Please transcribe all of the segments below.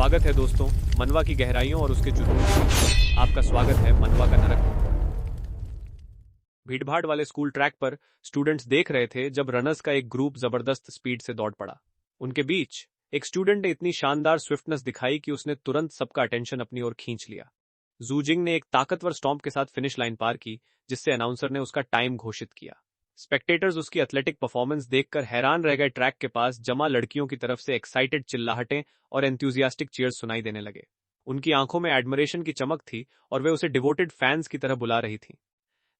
स्वागत है दोस्तों, मनवा की गहराइयों और उसके जुनून के बीच आपका स्वागत है मनवा का नरक में। भीड़भाड़ वाले स्कूल ट्रैक पर स्टूडेंट्स देख रहे थे जब रनर्स का एक ग्रुप जबरदस्त स्पीड से दौड़ पड़ा। उनके बीच एक स्टूडेंट ने इतनी शानदार स्विफ्टनेस दिखाई कि उसने तुरंत सबका अटेंशन अपनी ओर खींच लिया। जूजिंग ने एक ताकतवर स्टॉम्प के साथ फिनिश लाइन पार की, जिससे अनाउंसर ने उसका टाइम घोषित किया। स्पेक्टेटर्स उसकी एथलेटिक परफॉर्मेंस देखकर हैरान रह गए। ट्रैक के पास जमा लड़कियों की तरफ से एक्साइटेड चिल्लाहटें और एंथुजियास्टिक चीयर्स सुनाई देने लगे। उनकी आंखों में एडमिरेशन की चमक थी और वे उसे डिवोटेड फैंस की तरह बुला रही थीं।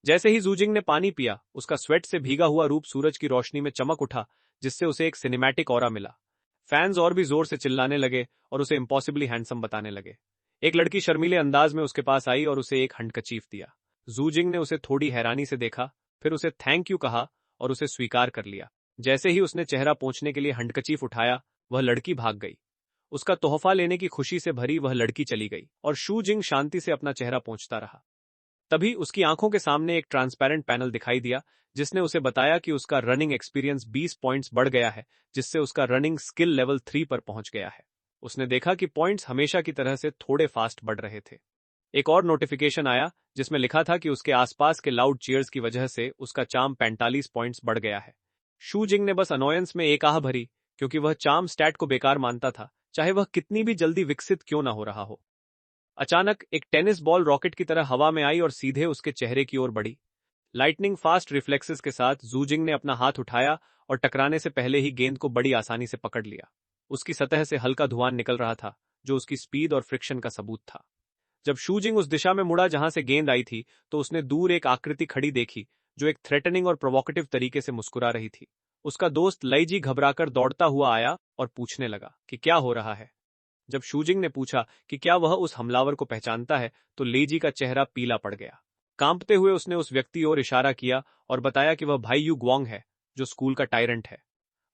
जैसे ही जूजिंग ने पानी पिया, उसका स्वेट से भीगा हुआ रूप सूरज की रोशनी में चमक उठा, जिससे उसे एक सिनेमैटिक ऑरा मिला। फैंस और भी जोर से चिल्लाने लगे और उसे इम्पॉसिबली हैंडसम बताने लगे। एक लड़की शर्मीले अंदाज में उसके पास आई और उसे एक हैंडकचीफ दिया। जूजिंग ने उसे थोड़ी हैरानी से देखा, फिर उसे थैंक यू कहा और उसे स्वीकार कर लिया। जैसे ही उसने चेहरा पोंछने के लिए हैंडकचीफ उठाया, वह लड़की भाग गई। उसका तोहफा लेने की खुशी से भरी वह लड़की चली गई और शू जिंग शांति से अपना चेहरा पोंछता रहा। तभी उसकी आंखों के सामने एक ट्रांसपेरेंट पैनल दिखाई दिया, जिसने उसे बताया कि उसका रनिंग एक्सपीरियंस 20 पॉइंट्स बढ़ गया है, जिससे उसका रनिंग स्किल लेवल 3 पर पहुंच गया है। उसने देखा कि पॉइंट्स हमेशा की तरह से थोड़े फास्ट बढ़ रहे थे। एक और नोटिफिकेशन आया जिसमें लिखा था कि उसके आसपास के लाउड चीयर्स की वजह से उसका चार्म 45 पॉइंट्स बढ़ गया है। शू जिंग ने बस अनोयंस में एक आह भरी, क्योंकि वह चार्म स्टैट को बेकार मानता था, चाहे वह कितनी भी जल्दी विकसित क्यों ना हो रहा हो। अचानक एक टेनिस बॉल रॉकेट की तरह हवा में आई और सीधे उसके चेहरे की ओर बढ़ी। लाइटनिंग फास्ट रिफ्लेक्सेस के साथ जूजिंग ने अपना हाथ उठाया और टकराने से पहले ही गेंद को बड़ी आसानी से पकड़ लिया। उसकी सतह से हल्का धुआं निकल रहा था, जो उसकी स्पीड और फ्रिक्शन का सबूत था। जब शूजिंग उस दिशा में मुड़ा जहां से गेंद आई थी, तो उसने दूर एक आकृति खड़ी देखी जो एक थ्रेटनिंग और प्रोवोकेटिव तरीके से मुस्कुरा रही थी। उसका दोस्त लाइजी घबराकर दौड़ता हुआ आया और पूछने लगा कि क्या हो रहा है। जब शूजिंग ने पूछा कि क्या वह उस हमलावर को पहचानता है, तो लेजी का चेहरा पीला पड़ गया। कांपते हुए उसने उस व्यक्ति ओर इशारा किया और बताया कि वह भाई यू ग्वांग है, जो स्कूल का टायरेंट है।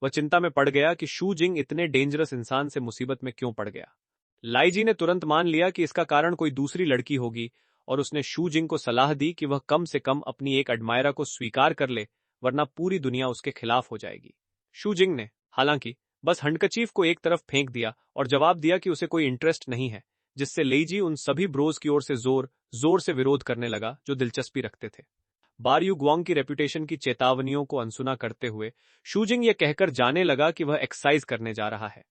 वह चिंता में पड़ गया कि शूजिंग इतने डेंजरस इंसान से मुसीबत में क्यों पड़ गया। लाइजी ने तुरंत मान लिया कि इसका कारण कोई दूसरी लड़की होगी और उसने शू जिंग को सलाह दी कि वह कम से कम अपनी एक एडमायरा को स्वीकार कर ले, वरना पूरी दुनिया उसके खिलाफ हो जाएगी। शू जिंग ने हालांकि बस हैंडकचीफ को एक तरफ फेंक दिया और जवाब दिया कि उसे कोई इंटरेस्ट नहीं है, जिससे लेइजी उन सभी ब्रोज की ओर से जोर जोर से विरोध करने लगा जो दिलचस्पी रखते थे। बार यू ग्वांग की रेपुटेशन की चेतावनियों को अनसुना करते हुए शू जिंग यह कहकर जाने लगा कि वह एक्सरसाइज करने जा रहा है।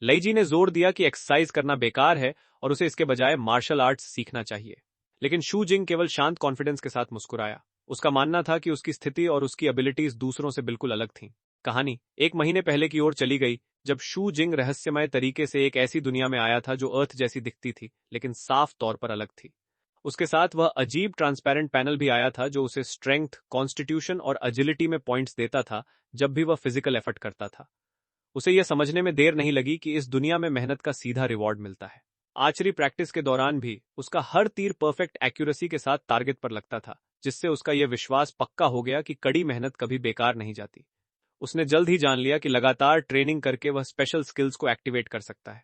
लाइजी ने जोर दिया कि एक्सरसाइज करना बेकार है और उसे इसके बजाय मार्शल आर्ट्स सीखना चाहिए, लेकिन शू जिंग केवल शांत कॉन्फिडेंस के साथ मुस्कुराया। उसका मानना था कि उसकी स्थिति और उसकी एबिलिटीज दूसरों से बिल्कुल अलग थीं। कहानी एक महीने पहले की ओर चली गई, जब शू जिंग रहस्यमय तरीके से एक ऐसी दुनिया में आया था जो अर्थ जैसी दिखती थी, लेकिन साफ तौर पर अलग थी। उसके साथ वह अजीब ट्रांसपेरेंट पैनल भी आया था जो उसे स्ट्रेंथ, कॉन्स्टिट्यूशन और एजिलिटी में पॉइंट्स देता था जब भी वह फिजिकल एफर्ट करता था। उसे यह समझने में देर नहीं लगी कि इस दुनिया में मेहनत का सीधा रिवॉर्ड मिलता है। आर्चरी प्रैक्टिस के दौरान भी उसका हर तीर परफेक्ट एक्यूरेसी के साथ टारगेट पर लगता था, जिससे उसका यह विश्वास पक्का हो गया कि कड़ी मेहनत कभी बेकार नहीं जाती। उसने जल्द ही जान लिया कि लगातार ट्रेनिंग करके वह स्पेशल स्किल्स को एक्टिवेट कर सकता है।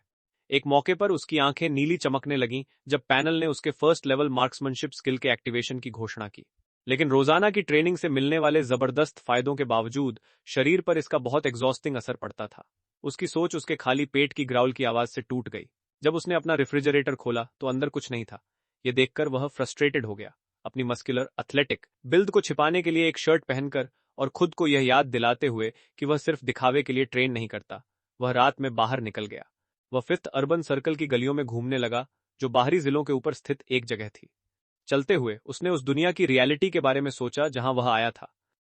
एक मौके पर उसकी आंखें नीली चमकने लगीं जब पैनल ने उसके फर्स्ट लेवल मार्क्समैनशिप स्किल के एक्टिवेशन की घोषणा की। लेकिन रोजाना की ट्रेनिंग से मिलने वाले जबरदस्त फायदों के बावजूद शरीर पर इसका बहुत एग्जॉस्टिंग असर पड़ता था। उसकी सोच उसके खाली पेट की ग्राउल की आवाज से टूट गई। जब उसने अपना रेफ्रिजरेटर खोला तो अंदर कुछ नहीं था। यह देखकर वह फ्रस्ट्रेटेड हो गया। अपनी मस्कुलर एथलेटिक बिल्ड को छिपाने के लिए एक शर्ट पहनकर और खुद को यह याद दिलाते हुए कि वह सिर्फ दिखावे के लिए ट्रेन नहीं करता, वह रात में बाहर निकल गया। वह फिफ्थ अर्बन सर्कल की गलियों में घूमने लगा, जो बाहरी जिलों के ऊपर स्थित एक जगह थी। चलते हुए उसने उस दुनिया की रियलिटी के बारे में सोचा जहां वह आया था।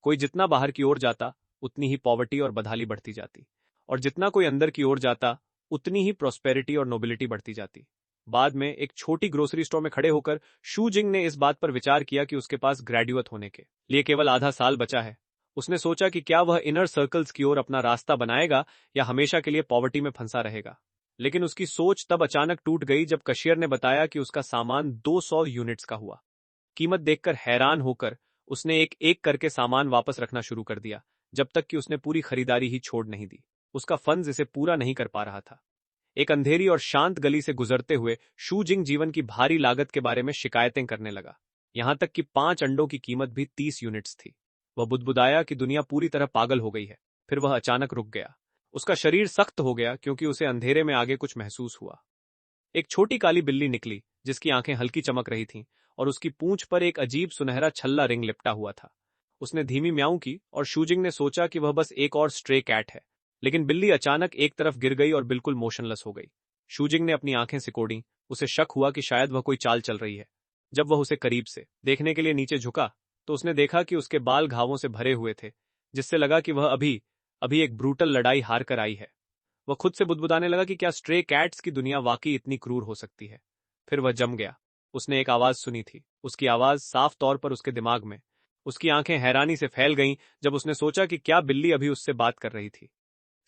कोई जितना बाहर की ओर जाता, उतनी ही पॉवर्टी और बदहाली बढ़ती जाती, और जितना कोई अंदर की ओर जाता, उतनी ही प्रॉस्पेरिटी और नोबिलिटी बढ़ती जाती। बाद में एक छोटी ग्रोसरी स्टोर में खड़े होकर शू जिंग ने इस बात पर विचार किया कि उसके पास ग्रेजुएट होने के लिए केवल आधा साल बचा है। उसने सोचा कि क्या वह इनर सर्कल्स की ओर अपना रास्ता बनाएगा या हमेशा के लिए पॉवर्टी में फंसा रहेगा। लेकिन उसकी सोच तब अचानक टूट गई जब कशियर ने बताया कि उसका सामान 200 यूनिट्स का हुआ। कीमत देखकर हैरान होकर उसने एक एक करके सामान वापस रखना शुरू कर दिया, जब तक कि उसने पूरी खरीदारी ही छोड़ नहीं दी। उसका फंड्स इसे पूरा नहीं कर पा रहा था। एक अंधेरी और शांत गली से गुजरते हुए शू जिंग जीवन की भारी लागत के बारे में शिकायतें करने लगा। यहां तक कि 5 अंडों की कीमत भी 30 यूनिट्स थी। वह बुदबुदाया कि दुनिया पूरी तरह पागल हो गई है। फिर वह अचानक रुक गया। उसका शरीर सख्त हो गया क्योंकि उसे अंधेरे में आगे कुछ महसूस हुआ। एक छोटी काली बिल्ली निकली जिसकी आंखें हल्की चमक रही थीं और उसकी पूंछ पर एक अजीब सुनहरा छल्ला रिंग लिपटा हुआ था। उसने धीमी म्याऊं की और शूजिंग ने सोचा कि वह बस एक और स्ट्रे कैट है, लेकिन बिल्ली अचानक एक तरफ गिर गई और बिल्कुल मोशनलेस हो गई। शूजिंग ने अपनी आंखें सिकोड़ी। उसे शक हुआ कि शायद वह कोई चाल चल रही है। जब वह उसे करीब से देखने के लिए नीचे झुका तो उसने देखा कि उसके बाल घावों से भरे हुए थे, जिससे लगा कि वह अभी अभी एक ब्रूटल लड़ाई हार कर आई है। वह खुद से बुदबुदाने लगा कि क्या स्ट्रे कैट्स की दुनिया वाकई इतनी क्रूर हो सकती है। फिर वह जम गया। उसने एक आवाज सुनी थी। उसकी आवाज साफ तौर पर उसके दिमाग में। उसकी आंखें हैरानी से फैल गईं जब उसने सोचा कि क्या बिल्ली अभी उससे बात कर रही थी।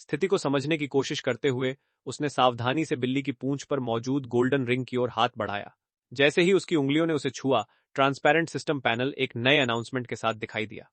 स्थिति को समझने की कोशिश करते हुए उसने सावधानी से बिल्ली की पूंछ पर मौजूद गोल्डन रिंग की ओर हाथ बढ़ाया। जैसे ही उसकी उंगलियों ने उसे छुआ, ट्रांसपेरेंट सिस्टम पैनल एक नए अनाउंसमेंट के साथ दिखाई दिया।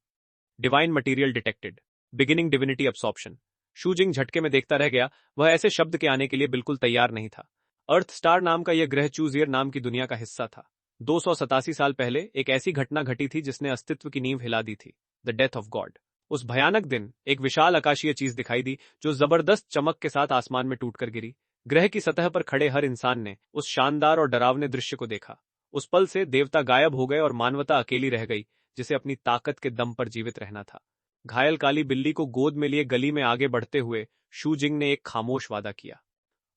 Divine material detected, beginning divinity absorption. शूजिंग झटके में देखता रह गया। वह ऐसे शब्द के आने के लिए बिल्कुल तैयार नहीं था। अर्थ स्टार नाम का यह ग्रह चूजियर नाम की दुनिया का हिस्सा था। 287 साल पहले एक ऐसी घटना घटी थी जिसने अस्तित्व की नींव हिला दी थी, द डेथ ऑफ गॉड। उस भयानक दिन एक विशाल आकाशीय चीज दिखाई दी जो जबरदस्त चमक के साथ आसमान में टूटकर गिरी। ग्रह की सतह पर खड़े हर इंसान ने उस शानदार और डरावने दृश्य को देखा। उस पल से देवता गायब हो गए और मानवता अकेली रह गई, जिसे अपनी ताकत के दम पर जीवित रहना था। घायल काली बिल्ली को गोद में लिए गली में आगे बढ़ते हुए शूजिंग ने एक खामोश वादा किया।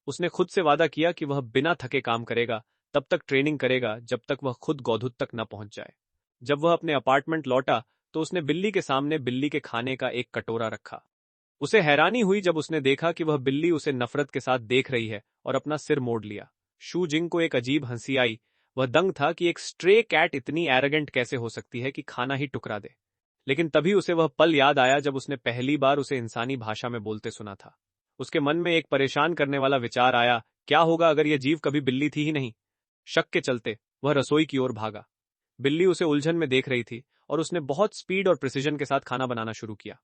उसने खुद से वादा किया कि वह बिना थके काम करेगा, तब तक ट्रेनिंग करेगा जब तक वह खुद गौधुत तक न पहुंच जाए। जब वह अपने अपार्टमेंट लौटा तो उसने बिल्ली के सामने बिल्ली के खाने का एक कटोरा रखा। उसे हैरानी हुई जब उसने देखा कि वह बिल्ली उसे नफरत के साथ देख रही है और अपना सिर मोड़ लिया। शूजिंग को एक अजीब हंसी आई। वह दंग था कि एक स्ट्रे कैट इतनी एरोगेंट कैसे हो सकती है कि खाना ही टुकरा दे। लेकिन तभी उसे वह पल याद आया जब उसने पहली बार उसे इंसानी भाषा में बोलते सुना था। उसके मन में एक परेशान करने वाला विचार आया, क्या होगा अगर यह जीव कभी बिल्ली थी ही नहीं। शक के चलते वह रसोई की ओर भागा। बिल्ली उसे उलझन में देख रही थी और उसने बहुत स्पीड और प्रिसिजन के साथ खाना बनाना शुरू किया।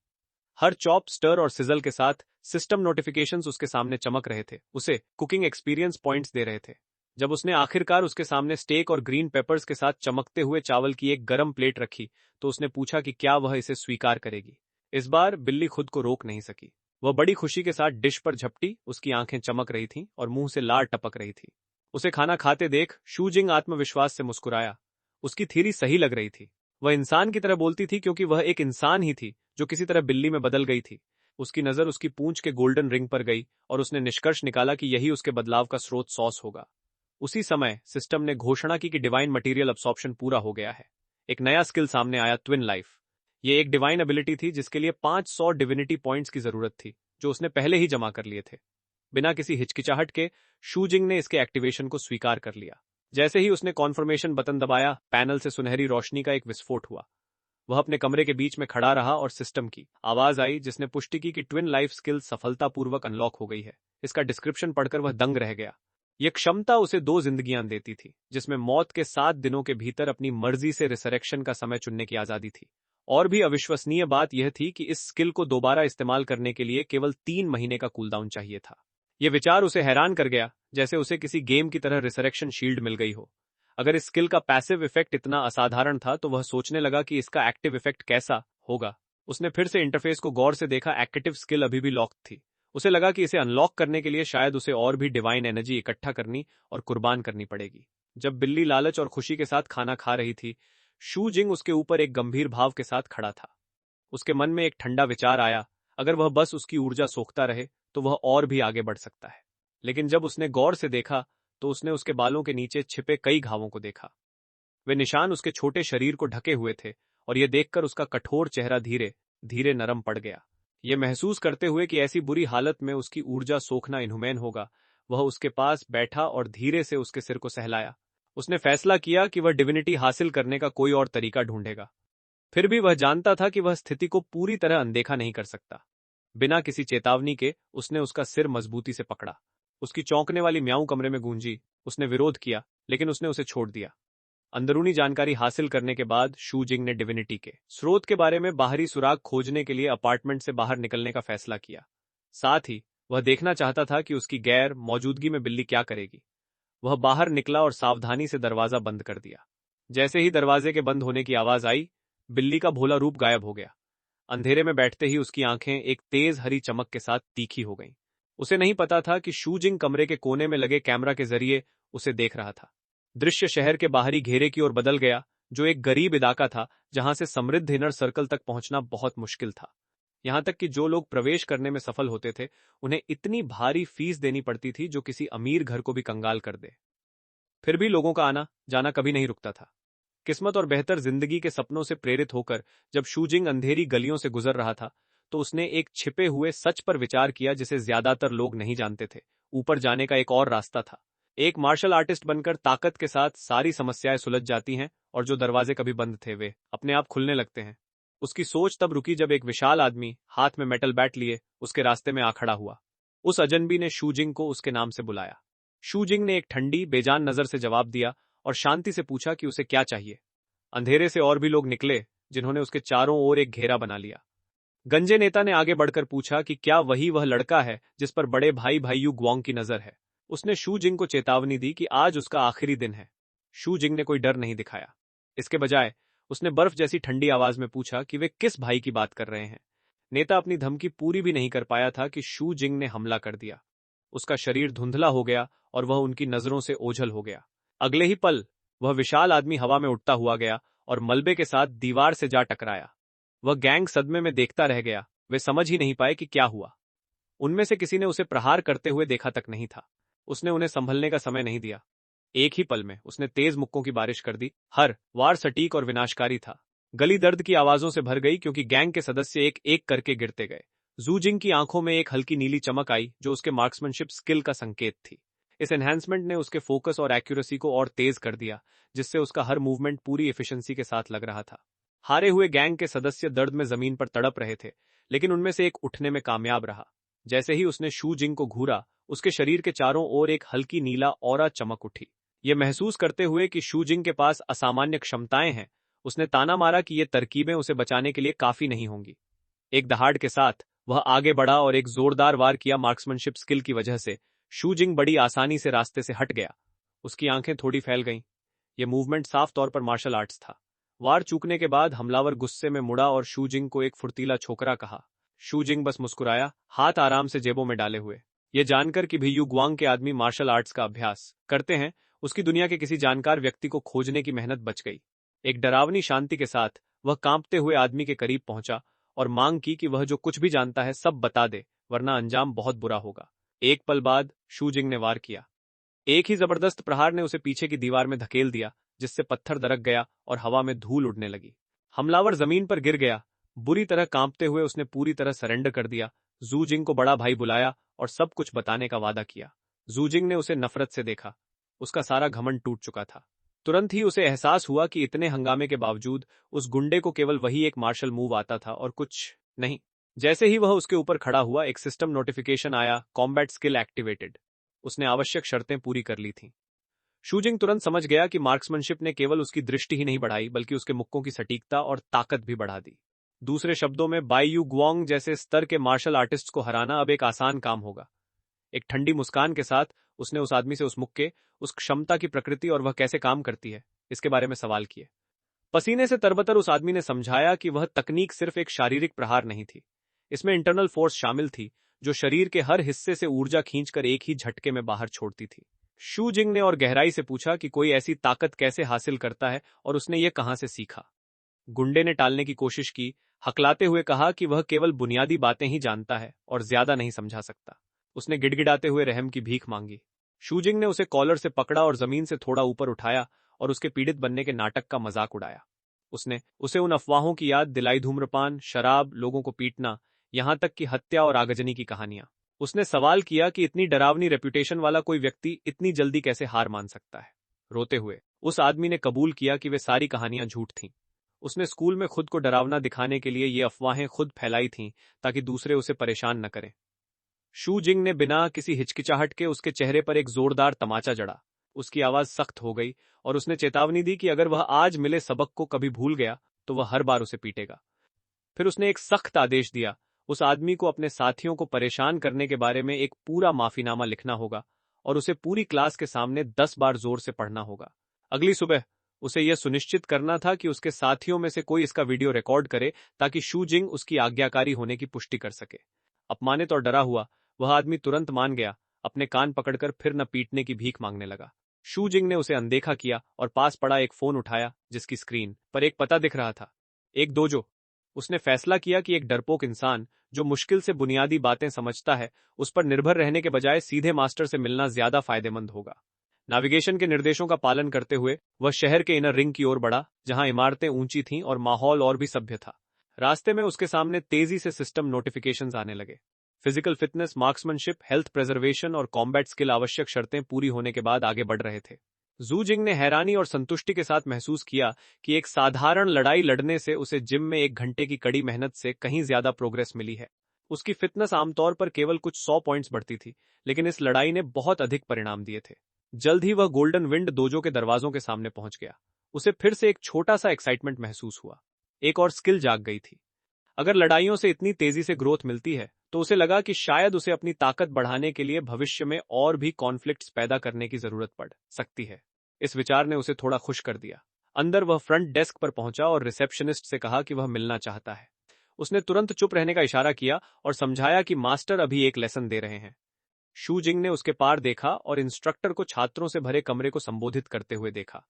हर चॉप, स्टर और सिजल के साथ सिस्टम नोटिफिकेशंस उसके सामने चमक रहे थे, उसे कुकिंग एक्सपीरियंस पॉइंट्स दे रहे थे। जब उसने आखिरकार उसके सामने स्टेक और ग्रीन पेपर्स के साथ चमकते हुए चावल की एक गरम प्लेट रखी तो उसने पूछा कि क्या वह इसे स्वीकार करेगी। इस बार बिल्ली खुद को रोक नहीं सकी। वह बड़ी खुशी के साथ डिश पर झपटी। उसकी आंखें चमक रही थीं और मुंह से लार टपक रही थी। उसे खाना खाते देख शूजिंग आत्मविश्वास से मुस्कुराया। उसकी थ्योरी सही लग रही थी। वह इंसान की तरह बोलती थी क्योंकि वह एक इंसान ही थी जो किसी तरह बिल्ली में बदल गई थी। उसकी नजर उसकी पूंछ के गोल्डन रिंग पर गई और उसने निष्कर्ष निकाला कि यही उसके बदलाव का स्रोत सॉस होगा। उसी समय सिस्टम ने घोषणा की कि डिवाइन मटेरियल अब्सॉर्प्शन पूरा हो गया है। एक नया स्किल सामने आया, ट्विन लाइफ। ये एक डिवाइन एबिलिटी थी जिसके लिए 500 डिविनिटी पॉइंट्स की जरूरत थी, जो उसने पहले ही जमा कर लिए थे। बिना किसी हिचकिचाहट के शूजिंग ने इसके एक्टिवेशन को स्वीकार कर लिया। जैसे ही उसने कॉन्फर्मेशन बटन दबाया, पैनल से सुनहरी रोशनी का एक विस्फोट हुआ। वह अपने कमरे के बीच में खड़ा रहा और सिस्टम की आवाज आई जिसने पुष्टि की कि ट्विन लाइफ स्किल सफलतापूर्वक अनलॉक हो गई है। इसका डिस्क्रिप्शन पढ़कर वह दंग रह गया। यह क्षमता उसे 2 जिंदगियां देती थी, जिसमें मौत के 7 दिनों के भीतर अपनी मर्जी से रिसरेक्शन का समय चुनने की आजादी थी। और भी अविश्वसनीय बात यह थी कि इस स्किल को दोबारा इस्तेमाल करने के लिए केवल 3 महीने का कूलडाउन चाहिए था। यह विचार उसे हैरान कर गया, जैसे उसे किसी गेम की तरह रिसरेक्शन शील्ड मिल गई हो। अगर इस स्किल का पैसिव इफेक्ट इतना असाधारण था तो वह सोचने लगा कि इसका एक्टिव इफेक्ट कैसा होगा। उसने फिर से इंटरफेस को गौर से देखा। एक्टिव स्किल अभी भी लॉक्ड थी। उसे लगा कि इसे अनलॉक करने के लिए शायद उसे और भी डिवाइन एनर्जी इकट्ठा करनी और कुर्बान करनी पड़ेगी। जब बिल्ली लालच और खुशी के साथ खाना खा रही थी, शूजिंग उसके ऊपर एक गंभीर भाव के साथ खड़ा था। उसके मन में एक ठंडा विचार आया, अगर वह बस उसकी ऊर्जा सोखता रहे तो वह और भी आगे बढ़ सकता है। लेकिन जब उसने गौर से देखा तो उसने उसके बालों के नीचे छिपे कई घावों को देखा। वे निशान उसके छोटे शरीर को ढके हुए थे और यह देखकर उसका कठोर चेहरा धीरे धीरे नरम पड़ गया। यह महसूस करते हुए कि ऐसी बुरी हालत में उसकी ऊर्जा सोखना इनहुमैन होगा, वह उसके पास बैठा और धीरे से उसके सिर को सहलाया। उसने फैसला किया कि वह डिविनिटी हासिल करने का कोई और तरीका ढूंढेगा। फिर भी वह जानता था कि वह स्थिति को पूरी तरह अनदेखा नहीं कर सकता। बिना किसी चेतावनी के उसने उसका सिर मजबूती से पकड़ा। उसकी चौंकने वाली म्याऊं कमरे में गूंजी। उसने विरोध किया, लेकिन उसने उसे छोड़ दिया। अंदरूनी जानकारी हासिल करने के बाद शूजिंग ने डिविनिटी के स्रोत के बारे में बाहरी सुराग खोजने के लिए अपार्टमेंट से बाहर निकलने का फैसला किया। साथ ही वह देखना चाहता था कि उसकी गैर मौजूदगी में बिल्ली क्या करेगी। वह बाहर निकला और सावधानी से दरवाजा बंद कर दिया। जैसे ही दरवाजे के बंद होने की आवाज आई, बिल्ली का भोला रूप गायब हो गया। अंधेरे में बैठते ही उसकी आंखें एक तेज हरी चमक के साथ तीखी हो गईं। उसे नहीं पता था कि शू जिंग कमरे के कोने में लगे कैमरा के जरिए उसे देख रहा था। दृश्य शहर के बाहरी घेरे की ओर बदल गया, जो एक गरीब इलाका था जहां से समृद्ध इनर सर्कल तक पहुंचना बहुत मुश्किल था। यहां तक कि जो लोग प्रवेश करने में सफल होते थे, उन्हें इतनी भारी फीस देनी पड़ती थी जो किसी अमीर घर को भी कंगाल कर दे। फिर भी लोगों का आना जाना कभी नहीं रुकता था। किस्मत और बेहतर जिंदगी के सपनों से प्रेरित होकर जब शू जिंग अंधेरी गलियों से गुजर रहा था, तो उसने एक छिपे हुए सच पर विचार किया जिसे ज्यादातर लोग नहीं जानते थे। ऊपर जाने का एक और रास्ता था। एक मार्शल आर्टिस्ट बनकर ताकत के साथ सारी समस्याएं सुलझ जाती हैं, और जो दरवाजे कभी बंद थे वे अपने आप खुलने लगते हैं। उसकी सोच तब रुकी जब एक विशाल आदमी हाथ में मेटल बैट लिए उसके रास्ते में आ खड़ा हुआ। उस अजनबी ने शू जिंग को उसके नाम से बुलाया। शू जिंग ने एक ठंडी बेजान नजर से जवाब दिया और शांति से पूछा कि उसे क्या चाहिए। अंधेरे से और भी लोग निकले, जिन्होंने उसके चारों ओर एक घेरा बना लिया। गंजे नेता ने आगे बढ़कर पूछा कि क्या वही वह लड़का है जिस पर बड़े भाई भाईयू ग्वांग की नजर है। उसने शू जिंग को चेतावनी दी कि आज उसका आखिरी दिन है। शू जिंग ने कोई डर नहीं दिखाया। इसके बजाय उसने बर्फ जैसी ठंडी आवाज में पूछा कि वे किस भाई की बात कर रहे हैं। नेता अपनी धमकी पूरी भी नहीं कर पाया था कि शू जिंग ने हमला कर दिया। उसका शरीर धुंधला हो गया और वह उनकी नजरों से ओझल हो गया। अगले ही पल वह विशाल आदमी हवा में उड़ता हुआ गया और मलबे के साथ दीवार से जा टकराया। वह गैंग सदमे में देखता रह गया। वे समझ ही नहीं पाए कि क्या हुआ। उनमें से किसी ने उसे प्रहार करते हुए देखा तक नहीं था। उसने उन्हें संभलने का समय नहीं दिया। एक ही पल में उसने तेज मुक्कों की बारिश कर दी। हर वार सटीक और विनाशकारी था। गली दर्द की आवाजों से भर गई क्योंकि गैंग के सदस्य एक एक करके गिरते गए। जू जिंग की आंखों में एक हल्की नीली चमक आई, जो उसके मार्क्समैनशिप स्किल का संकेत थी। इस एनहांसमेंट ने उसके फोकस और एक्यूरेसी को और तेज कर दिया, जिससे उसका हर मूवमेंट पूरी एफिशिएंसी के साथ लग रहा था। हारे हुए गैंग के सदस्य दर्द में जमीन पर तड़प रहे थे, लेकिन उनमें से एक उठने में कामयाब रहा। जैसे ही उसने शू जिंग को घूरा, उसके शरीर के चारों ओर एक हल्की नीला ऑरा चमक उठी। ये महसूस करते हुए कि शू जिंग के पास असामान्य क्षमताएं हैं, उसने ताना मारा कि ये तरकीबें उसे बचाने के लिए काफी नहीं होंगी। एक दहाड़ के साथ वह आगे बढ़ा और एक जोरदार वार किया। मार्क्समैनशिप स्किल की वजह से शू जिंग बड़ी आसानी से रास्ते से हट गया। उसकी आंखें थोड़ी फैल गईं। यह मूवमेंट साफ तौर पर मार्शल आर्ट्स था। वार चूकने के बाद हमलावर गुस्से में मुड़ा और शू जिंग को एक फुर्तीला छोकरा कहा। शू जिंग बस मुस्कुराया, हाथ आराम से जेबों में डाले हुए। यह जानकर कि भीयू ग्वांग के आदमी मार्शल आर्ट्स का अभ्यास करते हैं, उसकी दुनिया के किसी जानकार व्यक्ति को खोजने की मेहनत बच गई। एक डरावनी शांति के साथ वह कांपते हुए आदमी के करीब पहुंचा और मांग की कि वह जो कुछ भी जानता है सब बता दे, वरना अंजाम बहुत बुरा होगा। एक पल बाद शू जिंग ने वार किया। एक ही जबरदस्त प्रहार ने उसे पीछे की दीवार में धकेल दिया, जिससे पत्थर दरक गया और हवा में धूल उड़ने लगी। हमलावर जमीन पर गिर गया। बुरी तरह कांपते हुए उसने पूरी तरह सरेंडर कर दिया। जू जिंग को बड़ा भाई बुलाया और सब कुछ बताने का वादा किया। जू जिंग ने उसे नफरत से देखा। उसका सारा घमंड टूट चुका था। तुरंत ही उसे एहसास हुआ कि इतने हंगामे के बावजूद उस गुंडे को केवल वही एक मार्शल मूव आता था और कुछ नहीं। जैसे ही वह उसके ऊपर खड़ा हुआ, एक सिस्टम नोटिफिकेशन आया, कॉम्बैट स्किल एक्टिवेटेड। उसने आवश्यक शर्तें पूरी कर ली थीं। शू जिंग तुरंत समझ गया कि मार्क्समैनशिप ने केवल उसकी दृष्टि ही नहीं बढ़ाई, बल्कि उसके मुक्कों की सटीकता और ताकत भी बढ़ा दी। दूसरे शब्दों में, बाईयू ग्वांग जैसे स्तर के मार्शल आर्टिस्ट को हराना अब एक आसान काम होगा। एक ठंडी मुस्कान के साथ उसने उस आदमी से उस मुक्के, उस क्षमता की प्रकृति और वह कैसे काम करती है, इसके बारे में सवाल किए। पसीने से तरबतर उस आदमी ने समझाया कि वह तकनीक सिर्फ एक शारीरिक प्रहार नहीं थी। इसमें इंटरनल फोर्स शामिल थी, जो शरीर के हर हिस्से से ऊर्जा खींचकर एक ही झटके में बाहर छोड़ती थी। शू जिंग ने और गहराई से पूछा कि कोई ऐसी ताकत कैसे हासिल करता है और उसने ये कहां से सीखा। गुंडे ने टालने की कोशिश की, हकलाते हुए कहा कि वह केवल बुनियादी बातें ही जानता है और ज्यादा नहीं समझा सकता। उसने गिड़गिड़ाते हुए रहम की भीख मांगी। शू जिंग ने उसे कॉलर से पकड़ा और जमीन से थोड़ा ऊपर उठाया और उसके पीड़ित बनने के नाटक का मजाक उड़ाया। उसने उसे उन अफवाहों की याद दिलाई, धूम्रपान, शराब, लोगों को पीटना, यहां तक कि हत्या और आगजनी की कहानियां। उसने सवाल किया कि इतनी डरावनी रेपुटेशन वाला कोई व्यक्ति इतनी जल्दी कैसे हार मान सकता है। रोते हुए उस आदमी ने कबूल किया कि वे सारी कहानियां झूठ थीं। उसने स्कूल में खुद को डरावना दिखाने के लिए ये अफवाहें खुद फैलाई थीं, ताकि दूसरे उसे परेशान न करें। शू जिंग ने बिना किसी हिचकिचाहट के उसके चेहरे पर एक जोरदार तमाचा जड़ा। उसकी आवाज सख्त हो गई और उसने चेतावनी दी कि अगर वह आज मिले सबक को कभी भूल गया तो वह हर बार उसे पीटेगा। फिर उसने एक सख्त आदेश दिया, उस आदमी को अपने साथियों को परेशान करने के बारे में एक पूरा माफीनामा लिखना होगा और उसे पूरी क्लास के सामने 10 बार जोर से पढ़ना होगा। अगली सुबह उसे यह सुनिश्चित करना था कि उसके साथियों में से कोई इसका वीडियो रिकॉर्ड करे, ताकि शू जिंग उसकी आज्ञाकारी होने की पुष्टि कर सके। अपमानित और डरा हुआ वह आदमी तुरंत मान गया, अपने कान पकड़कर फिर न पीटने की भीख मांगने लगा। शू जिंग ने उसे अनदेखा किया और पास पड़ा एक फोन उठाया जिसकी स्क्रीन पर एक पता दिख रहा था, एक दोजो। उसने फैसला किया कि एक डरपोक इंसान जो मुश्किल से बुनियादी बातें समझता है, उस पर निर्भर रहने के बजाय सीधे मास्टर से मिलना ज्यादा फायदेमंद होगा। नेविगेशन के निर्देशों का पालन करते हुए वह शहर के इनर रिंग की ओर बढ़ा, जहां इमारतें ऊंची थीं और माहौल और भी सभ्य था। रास्ते में उसके सामने तेजी से सिस्टम नोटिफिकेशंस आने लगे। Physical fitness, marksmanship, health preservation और कॉम्बैट स्किल आवश्यक शर्तें पूरी होने के बाद आगे बढ़ रहे थे। जू जिंग ने हैरानी और संतुष्टि के साथ महसूस किया कि एक साधारण लड़ाई लड़ने से उसे जिम में 1 घंटे की कड़ी मेहनत से कहीं ज्यादा प्रोग्रेस मिली है। उसकी फिटनेस आमतौर पर केवल कुछ 100 पॉइंट्स बढ़ती थी, लेकिन इस लड़ाई ने बहुत अधिक परिणाम दिए थे। जल्द ही वह गोल्डन विंड दोजो के दरवाजों के सामने पहुंच गया। उसे फिर से एक छोटा सा एक्साइटमेंट महसूस हुआ। एक और स्किल जाग गई थी। अगर लड़ाइयों से इतनी तेजी से ग्रोथ मिलती है, तो उसे लगा कि शायद उसे अपनी ताकत बढ़ाने के लिए भविष्य में और भी कॉन्फ्लिक्ट्स पैदा करने की जरूरत पड़ सकती है। इस विचार ने उसे थोड़ा खुश कर दिया। अंदर वह फ्रंट डेस्क पर पहुंचा और रिसेप्शनिस्ट से कहा कि वह मिलना चाहता है। उसने तुरंत चुप रहने का इशारा किया और समझाया कि मास्टर अभी एक लेसन दे रहे हैं। शू जिंग ने उसके पार देखा और इंस्ट्रक्टर को छात्रों से भरे कमरे को संबोधित करते हुए देखा।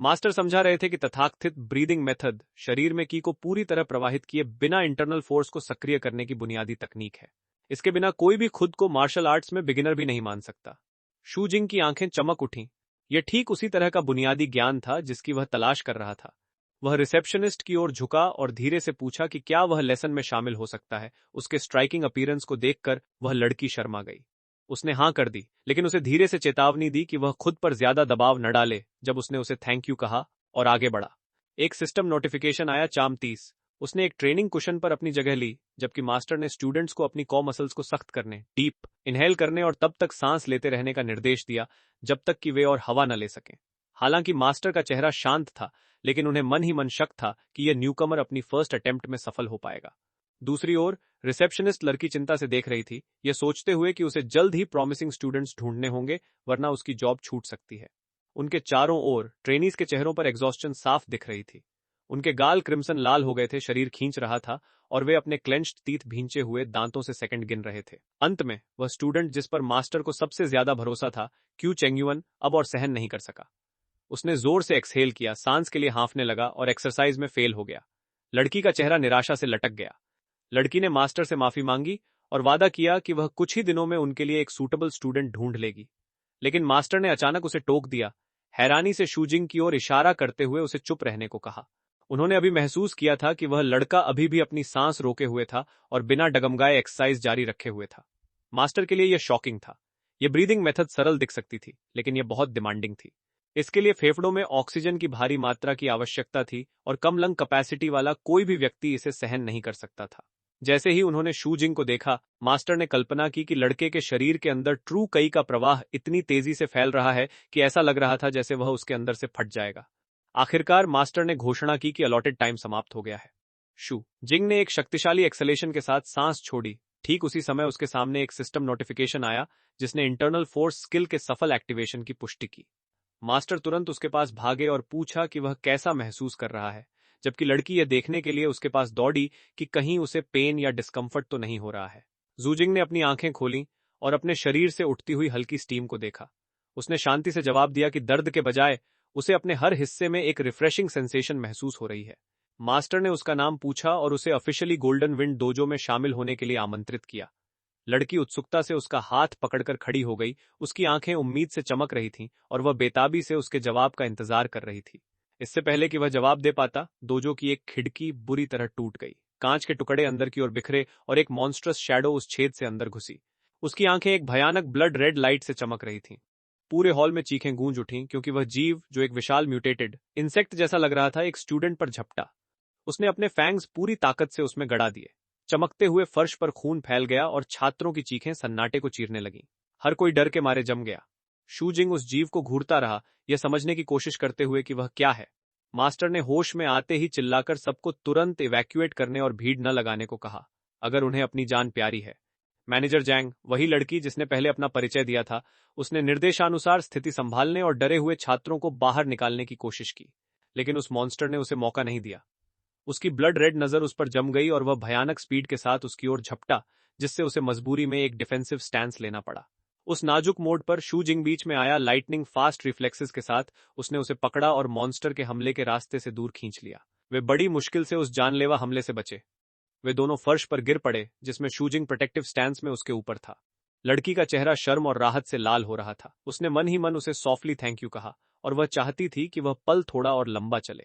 मास्टर समझा रहे थे कि तथाकथित ब्रीदिंग मेथड शरीर में की को पूरी तरह प्रवाहित किए बिना इंटरनल फोर्स को सक्रिय करने की बुनियादी तकनीक है। इसके बिना कोई भी खुद को मार्शल आर्ट्स में बिगिनर भी नहीं मान सकता। शू जिंग की आंखें चमक उठीं। यह ठीक उसी तरह का बुनियादी ज्ञान था जिसकी वह तलाश कर रहा था। वह रिसेप्शनिस्ट की ओर झुका और धीरे से पूछा कि क्या वह लेसन में शामिल हो सकता है। उसके स्ट्राइकिंग अपीयरेंस को देखकर वह लड़की शर्मा गई। उसने हाँ कर दी, लेकिन उसे धीरे से चेतावनी दी कि वह खुद पर ज्यादा दबाव न डाले। जब उसने उसे थैंक यू कहा और आगे बढ़ा, एक सिस्टम नोटिफिकेशन आया, चाम 30। उसने एक ट्रेनिंग कुशन पर अपनी जगह ली, जबकि मास्टर ने स्टूडेंट्स को अपनी कॉ मसल्स को सख्त करने, डीप इनहेल करने और तब तक सांस लेते रहने का निर्देश दिया जब तक कि वे और हवा न ले सकें। हालांकि मास्टर का चेहरा शांत था, लेकिन उन्हें मन ही मन शक था कि यह न्यूकमर अपनी फर्स्ट अटेम्प्ट में सफल हो पाएगा। दूसरी ओर रिसेप्शनिस्ट लड़की चिंता से देख रही थी, यह सोचते हुए कि उसे जल्द ही प्रॉमिसिंग स्टूडेंट्स ढूंढने होंगे, वरना उसकी जॉब छूट सकती है। उनके चारों ओर ट्रेनीज के चेहरों पर एग्जॉस्शन साफ दिख रही थी। उनके गाल क्रिम्सन लाल हो गए थे, शरीर खींच रहा था और वे अपने क्लेंच्ड टीथ भींचे हुए दांतों से सेकंड गिन रहे थे। अंत में वह स्टूडेंट जिस पर मास्टर को सबसे ज्यादा भरोसा था, क्यू चेंगयुअन, अब और सहन नहीं कर सका। उसने जोर से एक्सहेल किया, सांस के लिए हांफने लगा और एक्सरसाइज में फेल हो गया। लड़की का चेहरा निराशा से लटक गया। लड़की ने मास्टर से माफी मांगी और वादा किया कि वह कुछ ही दिनों में उनके लिए एक सूटेबल स्टूडेंट ढूंढ लेगी। लेकिन मास्टर ने अचानक उसे टोक दिया। हैरानी से शू जिंग की ओर इशारा करते हुए उसे चुप रहने को कहा। उन्होंने अभी महसूस किया था कि वह लड़का अभी भी अपनी सांस रोके हुए था और बिना डगमगाए एक्सरसाइज जारी रखे हुए था। मास्टर के लिए यह शॉकिंग था। यह ब्रीदिंग मेथड सरल दिख सकती थी, लेकिन यह बहुत डिमांडिंग थी। इसके लिए फेफड़ों में ऑक्सीजन की भारी मात्रा की आवश्यकता थी और कम लंग कैपेसिटी वाला कोई भी व्यक्ति इसे सहन नहीं कर सकता था। जैसे ही उन्होंने शू जिंग को देखा, मास्टर ने कल्पना की कि लड़के के शरीर के अंदर ट्रू कई का प्रवाह इतनी तेजी से फैल रहा है कि ऐसा लग रहा था जैसे वह उसके अंदर से फट जाएगा। आखिरकार मास्टर ने घोषणा की कि अलॉटेड टाइम समाप्त हो गया है। शू जिंग ने एक शक्तिशाली एक्सेलेशन के साथ सांस छोड़ी। ठीक उसी समय उसके सामने एक सिस्टम नोटिफिकेशन आया जिसने इंटरनल फोर्स स्किल के सफल एक्टिवेशन की पुष्टि की। मास्टर तुरंत उसके पास भागे और पूछा कि वह कैसा महसूस कर रहा है, जबकि लड़की यह देखने के लिए उसके पास दौड़ी कि कहीं उसे पेन या डिस्कम्फर्ट तो नहीं हो रहा है। जूजिंग ने अपनी आंखें खोलीं और अपने शरीर से उठती हुई हल्की स्टीम को देखा। उसने शांति से जवाब दिया कि दर्द के बजाय उसे अपने हर हिस्से में एक रिफ्रेशिंग सेंसेशन महसूस हो रही है। मास्टर ने उसका नाम पूछा और उसे ऑफिशियली गोल्डन विंड डोजो में शामिल होने के लिए आमंत्रित किया। लड़की उत्सुकता से उसका हाथ पकड़कर खड़ी हो गई। उसकी आंखें उम्मीद से चमक रही थीं और वह बेताबी से उसके जवाब का इंतजार कर रही थी। इससे पहले कि वह जवाब दे पाता, डोजो की एक खिड़की बुरी तरह टूट गई। कांच के टुकड़े अंदर की ओर बिखरे और एक मॉन्स्ट्रस शैडो उस छेद से अंदर घुसी। उसकी आंखें एक भयानक ब्लड रेड लाइट से चमक रही थीं। पूरे हॉल में चीखें गूंज उठीं क्योंकि वह जीव, जो एक विशाल म्यूटेटेड इंसेक्ट जैसा लग रहा था, एक स्टूडेंट पर झपटा। उसने अपने फैंग्स पूरी ताकत से उसमें गड़ा दिए। चमकते हुए फर्श पर खून फैल गया और छात्रों की चीखें सन्नाटे को चीरने लगीं। हर कोई डर के मारे जम गया। शू जिंग उस जीव को घूरता रहा, यह समझने की कोशिश करते हुए कि वह क्या है। मास्टर ने होश में आते ही चिल्लाकर सबको तुरंत इवैक्यूएट करने और भीड़ न लगाने को कहा, अगर उन्हें अपनी जान प्यारी है। मैनेजर जैंग, वही लड़की जिसने पहले अपना परिचय दिया था, उसने निर्देशानुसार स्थिति संभालने और डरे हुए छात्रों को बाहर निकालने की कोशिश की, लेकिन उस मॉन्स्टर ने उसे मौका नहीं दिया। उसकी ब्लड रेड नजर उस पर जम गई और वह भयानक स्पीड के साथ उसकी ओर झपटा, जिससे उसे मजबूरी में एक डिफेंसिव स्टैंस लेना पड़ा। उस नाजुक मोड पर शू जिंग बीच में आया। लाइटनिंग फास्ट रिफ्लेक्सेस के साथ उसने उसे पकड़ा और मॉन्स्टर के हमले के रास्ते से दूर खींच लिया। वे बड़ी मुश्किल से उस जानलेवा हमले से बचे। वे दोनों फर्श पर गिर पड़े, जिसमें शू जिंग प्रोटेक्टिव स्टैंस में उसके ऊपर था। लड़की का चेहरा शर्म और राहत से लाल हो रहा था। उसने मन ही मन उसे सॉफ्टली थैंक यू कहा और वह चाहती थी कि वह पल थोड़ा और लंबा चले।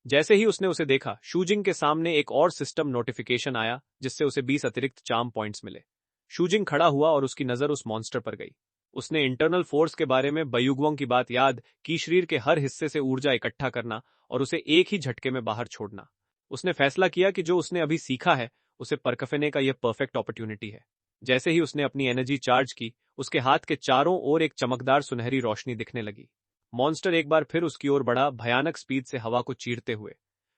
जैसे ही उसने उसे देखा, शूजिंग के सामने एक और सिस्टम नोटिफिकेशन आया, जिससे उसे 20 अतिरिक्त चार्म पॉइंट्स मिले। शूजिंग खड़ा हुआ और उसकी नजर उस मॉन्स्टर पर गई। उसने इंटरनल फोर्स के बारे में बयुगवोंग की बात याद की, शरीर के हर हिस्से से ऊर्जा इकट्ठा करना और उसे एक ही झटके में बाहर छोड़ना। उसने फैसला किया कि जो उसने अभी सीखा है, उसे परखने का यह परफेक्ट अपॉर्चुनिटी है। जैसे ही उसने अपनी एनर्जी चार्ज की, उसके हाथ के चारों ओर एक चमकदार सुनहरी रोशनी दिखने लगी। मॉन्स्टर एक बार फिर उसकी ओर बढ़ा, भयानक स्पीड से हवा को चीरते हुए।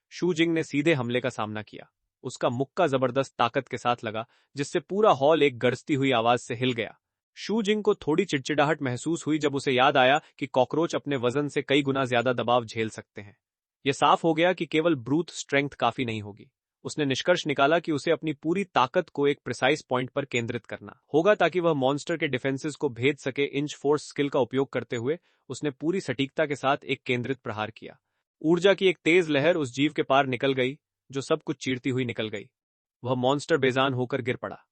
शू जिंग ने सीधे हमले का सामना किया। उसका मुक्का जबरदस्त ताकत के साथ लगा, जिससे पूरा हॉल एक गरजती हुई आवाज से हिल गया। शू जिंग को थोड़ी चिड़चिड़ाहट महसूस हुई जब उसे याद आया कि कॉकरोच अपने वजन से कई गुना ज्यादा दबाव झेल सकते हैं। यह साफ हो गया कि केवल ब्रूथ स्ट्रेंथ काफी नहीं होगी। उसने निष्कर्ष निकाला कि उसे अपनी पूरी ताकत को एक प्रिसाइज पॉइंट पर केंद्रित करना होगा ताकि वह मॉन्स्टर के डिफेंसेस को भेद सके। इंच फोर्स स्किल का उपयोग करते हुए उसने पूरी सटीकता के साथ एक केंद्रित प्रहार किया। ऊर्जा की एक तेज लहर उस जीव के पार निकल गई, जो सब कुछ चीरती हुई निकल गई। वह मॉन्स्टर बेजान होकर गिर पड़ा।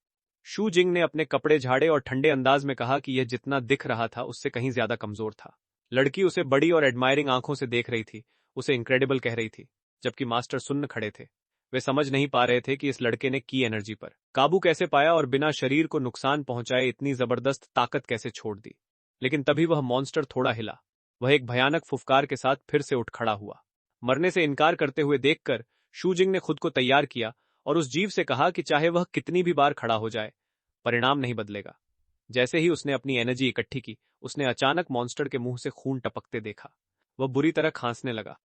शू जिंग ने अपने कपड़े झाड़े और ठंडे अंदाज में कहा कि यह जितना दिख रहा था उससे कहीं ज्यादा कमजोर था। लड़की उसे बड़ी और एडमायरिंग आंखों से देख रही थी, उसे इनक्रेडिबल कह रही थी, जबकि मास्टर सुन्न खड़े थे। वे समझ नहीं पा रहे थे कि इस लड़के ने की एनर्जी पर काबू कैसे पाया और बिना शरीर को नुकसान पहुंचाए इतनी जबरदस्त ताकत कैसे छोड़ दी। लेकिन तभी वह मॉन्स्टर थोड़ा हिला। वह एक भयानक फुफकार के साथ फिर से उठ खड़ा हुआ। मरने से इनकार करते हुए देखकर शू जिंग ने खुद को तैयार किया और उस जीव से कहा कि चाहे वह कितनी भी बार खड़ा हो जाए, परिणाम नहीं बदलेगा। जैसे ही उसने अपनी एनर्जी इकट्ठी की, उसने अचानक मॉन्स्टर के मुंह से खून टपकते देखा। वह बुरी तरह खांसने लगा।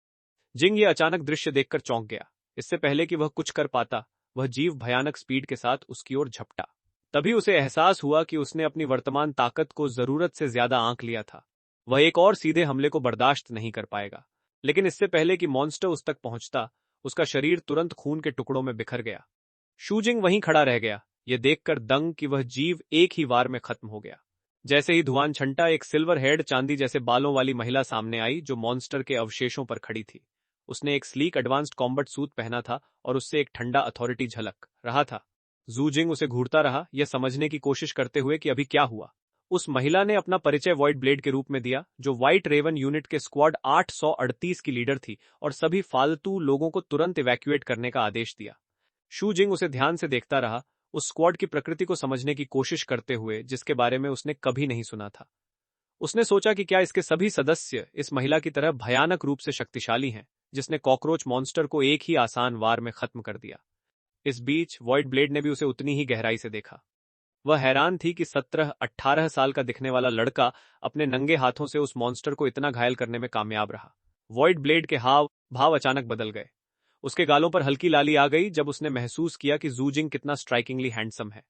जिंग ये अचानक दृश्य देखकर चौंक गया। इससे पहले कि वह कुछ कर पाता, वह जीव भयानक स्पीड के साथ उसकी ओर झपटा। तभी उसे एहसास हुआ कि उसने अपनी वर्तमान ताकत को जरूरत से ज्यादा आंक लिया था। वह एक और सीधे हमले को बर्दाश्त नहीं कर पाएगा। लेकिन इससे पहले कि मॉन्स्टर उस तक पहुंचता, उसका शरीर तुरंत खून के टुकड़ों में बिखर गया। शू जिंग वहीं खड़ा रह गया, यह देखकर दंग कि वह जीव एक ही वार में खत्म हो गया। जैसे ही धुआं छंटा, एक सिल्वर हेड चांदी जैसे बालों वाली महिला सामने आई, जो मॉन्स्टर के अवशेषों पर खड़ी थी। उसने एक स्लीक एडवांस्ड कॉम्बैट सूट पहना था और उससे एक ठंडा अथॉरिटी झलक रहा था। जू जिंग उसे घूरता रहा, यह समझने की कोशिश करते हुए कि अभी क्या हुआ। उस महिला ने अपना परिचय वॉइड ब्लेड के रूप में दिया, जो व्हाइट रेवन यूनिट के स्क्वाड 838 की लीडर थी, और सभी फालतू लोगों को तुरंत इवैक्यूएट करने का आदेश दिया। शू जिंग उसे ध्यान से देखता रहा, उस स्क्वाड की प्रकृति को समझने की कोशिश करते हुए, जिसके बारे में उसने कभी नहीं सुना था। उसने सोचा कि क्या इसके सभी सदस्य इस महिला की तरह भयानक रूप से शक्तिशाली हैं, जिसने कॉकरोच मॉन्स्टर को एक ही आसान वार में खत्म कर दिया। इस बीच वॉइड ब्लेड ने भी उसे उतनी ही गहराई से देखा। वह हैरान थी कि 17-18 साल का दिखने वाला लड़का अपने नंगे हाथों से उस मॉन्स्टर को इतना घायल करने में कामयाब रहा। वॉइड ब्लेड के हाव भाव अचानक बदल गए। उसके गालों पर हल्की लाली आ गई जब उसने महसूस किया कि जू जिंग कितना स्ट्राइकिंगली हैंडसम है।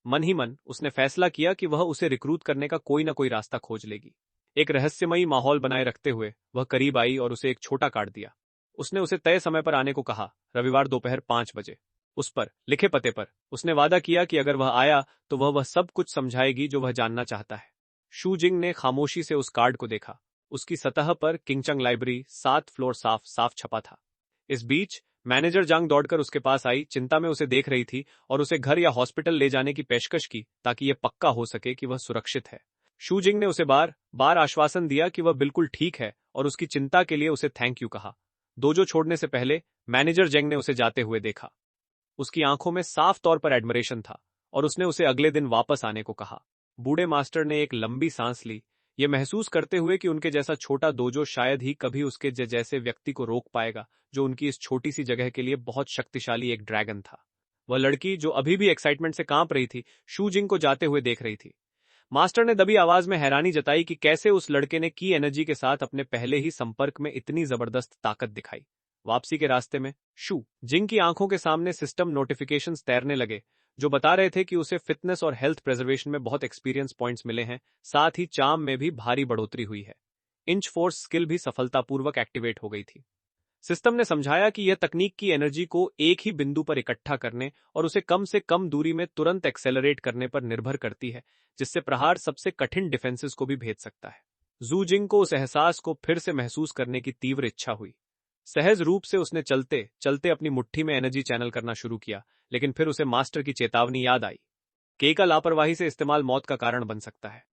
मन ही मन उसने फैसला किया कि वह उसे रिक्रूट करने का कोई ना कोई रास्ता खोज लेगी। एक रहस्यमयी माहौल बनाए रखते हुए वह करीब आई और उसे एक छोटा कार्ड दिया। उसने उसे तय समय पर आने को कहा, रविवार दोपहर 5 बजे। उस पर लिखे पते पर उसने वादा किया कि अगर वह आया तो वह सब कुछ समझाएगी जो वह जानना चाहता है। शू जिंग ने खामोशी से उस कार्ड को देखा। उसकी सतह पर किंगचंग लाइब्रेरी 7 फ्लोर साफ साफ छपा था। इस बीच मैनेजर जांग दौड़कर उसके पास आई, चिंता में उसे देख रही थी और उसे घर या हॉस्पिटल ले जाने की पेशकश की ताकि यह पक्का हो सके कि वह सुरक्षित है। शू जिंग ने उसे बार बार आश्वासन दिया कि वह बिल्कुल ठीक है और उसकी चिंता के लिए उसे थैंक यू कहा। दोजो छोड़ने से पहले मैनेजर जेंग ने उसे जाते हुए देखा। उसकी आंखों में साफ तौर पर एडमिरेशन था और उसने उसे अगले दिन वापस आने को कहा। बूढ़े मास्टर ने एक लंबी सांस ली, यह महसूस करते हुए कि उनके जैसा छोटा दोजो शायद ही कभी उसके जैसे व्यक्ति को रोक पाएगा, जो उनकी इस छोटी सी जगह के लिए बहुत शक्तिशाली एक ड्रैगन था। वह लड़की, जो अभी भी एक्साइटमेंट से कांप रही थी, शू जिंग को जाते हुए देख रही थी। मास्टर ने दबी आवाज में हैरानी जताई कि कैसे उस लड़के ने की एनर्जी के साथ अपने पहले ही संपर्क में इतनी जबरदस्त ताकत दिखाई। वापसी के रास्ते में शू जिंग की आंखों के सामने सिस्टम नोटिफिकेशंस तैरने लगे, जो बता रहे थे कि उसे फिटनेस और हेल्थ प्रिजर्वेशन में बहुत एक्सपीरियंस पॉइंट्स मिले हैं, साथ ही चार्म में भी भारी बढ़ोतरी हुई है। इंच फोर्स स्किल भी सफलतापूर्वक एक्टिवेट हो गई थी। सिस्टम ने समझाया कि यह तकनीक की एनर्जी को एक ही बिंदु पर इकट्ठा करने और उसे कम से कम दूरी में तुरंत एक्सेलरेट करने पर निर्भर करती है, जिससे प्रहार सबसे कठिन डिफेंसेस को भी भेद सकता है। जू जिंग को उस एहसास को फिर से महसूस करने की तीव्र इच्छा हुई। सहज रूप से उसने चलते चलते अपनी मुट्ठी में एनर्जी चैनल करना शुरू किया, लेकिन फिर उसे मास्टर की चेतावनी याद आई। के का लापरवाही से इस्तेमाल मौत का कारण बन सकता है।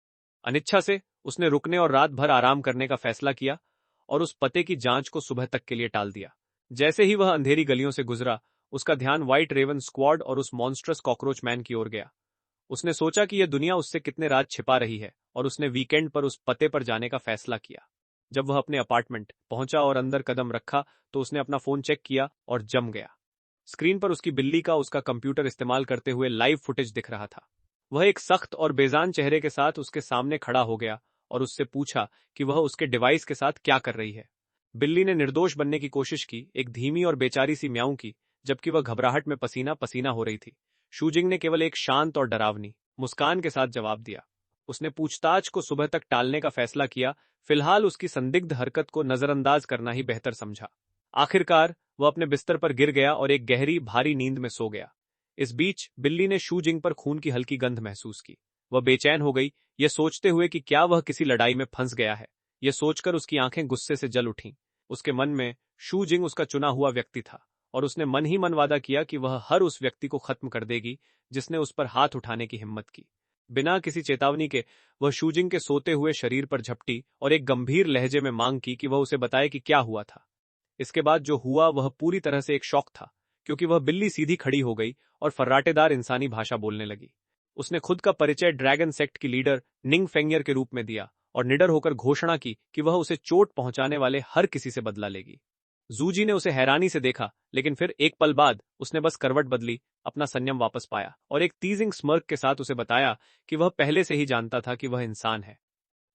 अनिच्छा से उसने रुकने और रात भर आराम करने का फैसला किया और उस पते की जांच को सुबह तक के लिए टाल दिया। जैसे ही वह अंधेरी गलियों से गुजरा, उसका ध्यान व्हाइट रेवन स्क्वाड और उस मॉन्स्ट्रस कॉकरोच मैन की ओर गया। उसने सोचा कि यह दुनिया उससे कितने राज छिपा रही है और उसने वीकेंड पर उस पते पर जाने का फैसला किया। जब वह अपने अपार्टमेंट पहुंचा और अंदर कदम रखा तो उसने अपना फोन चेक किया और जम गया। स्क्रीन पर उसकी बिल्ली का उसका कंप्यूटर इस्तेमाल करते हुए लाइव फुटेज दिख रहा था। वह एक सख्त और बेजान चेहरे के साथ उसके सामने खड़ा हो गया और उससे पूछा कि वह उसके डिवाइस के साथ क्या कर रही है। बिल्ली ने निर्दोष बनने की कोशिश की, एक धीमी और बेचारी सी म्याऊं की, जबकि वह घबराहट में पसीना पसीना हो रही थी। शूजिंग ने केवल एक शांत और डरावनी मुस्कान के साथ जवाब दिया। उसने पूछताछ को सुबह तक टालने का फैसला किया, फिलहाल उसकी संदिग्ध हरकत को नजरअंदाज करना ही बेहतर समझा। आखिरकार वह अपने बिस्तर पर गिर गया और एक गहरी भारी नींद में सो गया। इस बीच बिल्ली ने शूजिंग पर खून की हल्की गंध महसूस की। वह बेचैन हो गई, यह सोचते हुए कि क्या वह किसी लड़ाई में फंस गया है। यह सोचकर उसकी आंखें गुस्से से जल उठीं। उसके मन में शूजिंग उसका चुना हुआ व्यक्ति था और उसने मन ही मन वादा किया कि वह हर उस व्यक्ति को खत्म कर देगी जिसने उस पर हाथ उठाने की हिम्मत की। बिना किसी चेतावनी के वह शूजिंग के सोते हुए शरीर पर झपटी और एक गंभीर लहजे में मांग की कि वह उसे बताए कि क्या हुआ था। इसके बाद जो हुआ वह पूरी तरह से एक शौक था, क्योंकि वह बिल्ली सीधी खड़ी हो गई और फर्राटेदार इंसानी भाषा बोलने लगी। उसने खुद का परिचय ड्रैगन सेक्ट की लीडर निंग फेंगियर के रूप में दिया और निडर होकर घोषणा की कि वह उसे चोट पहुंचाने वाले हर किसी से बदला लेगी। जूजी ने उसे हैरानी से देखा, लेकिन फिर एक पल बाद उसने बस करवट बदली, अपना संयम वापस पाया और एक टीजिंग स्मर्क के साथ उसे बताया कि वह पहले से ही जानता था कि वह इंसान है।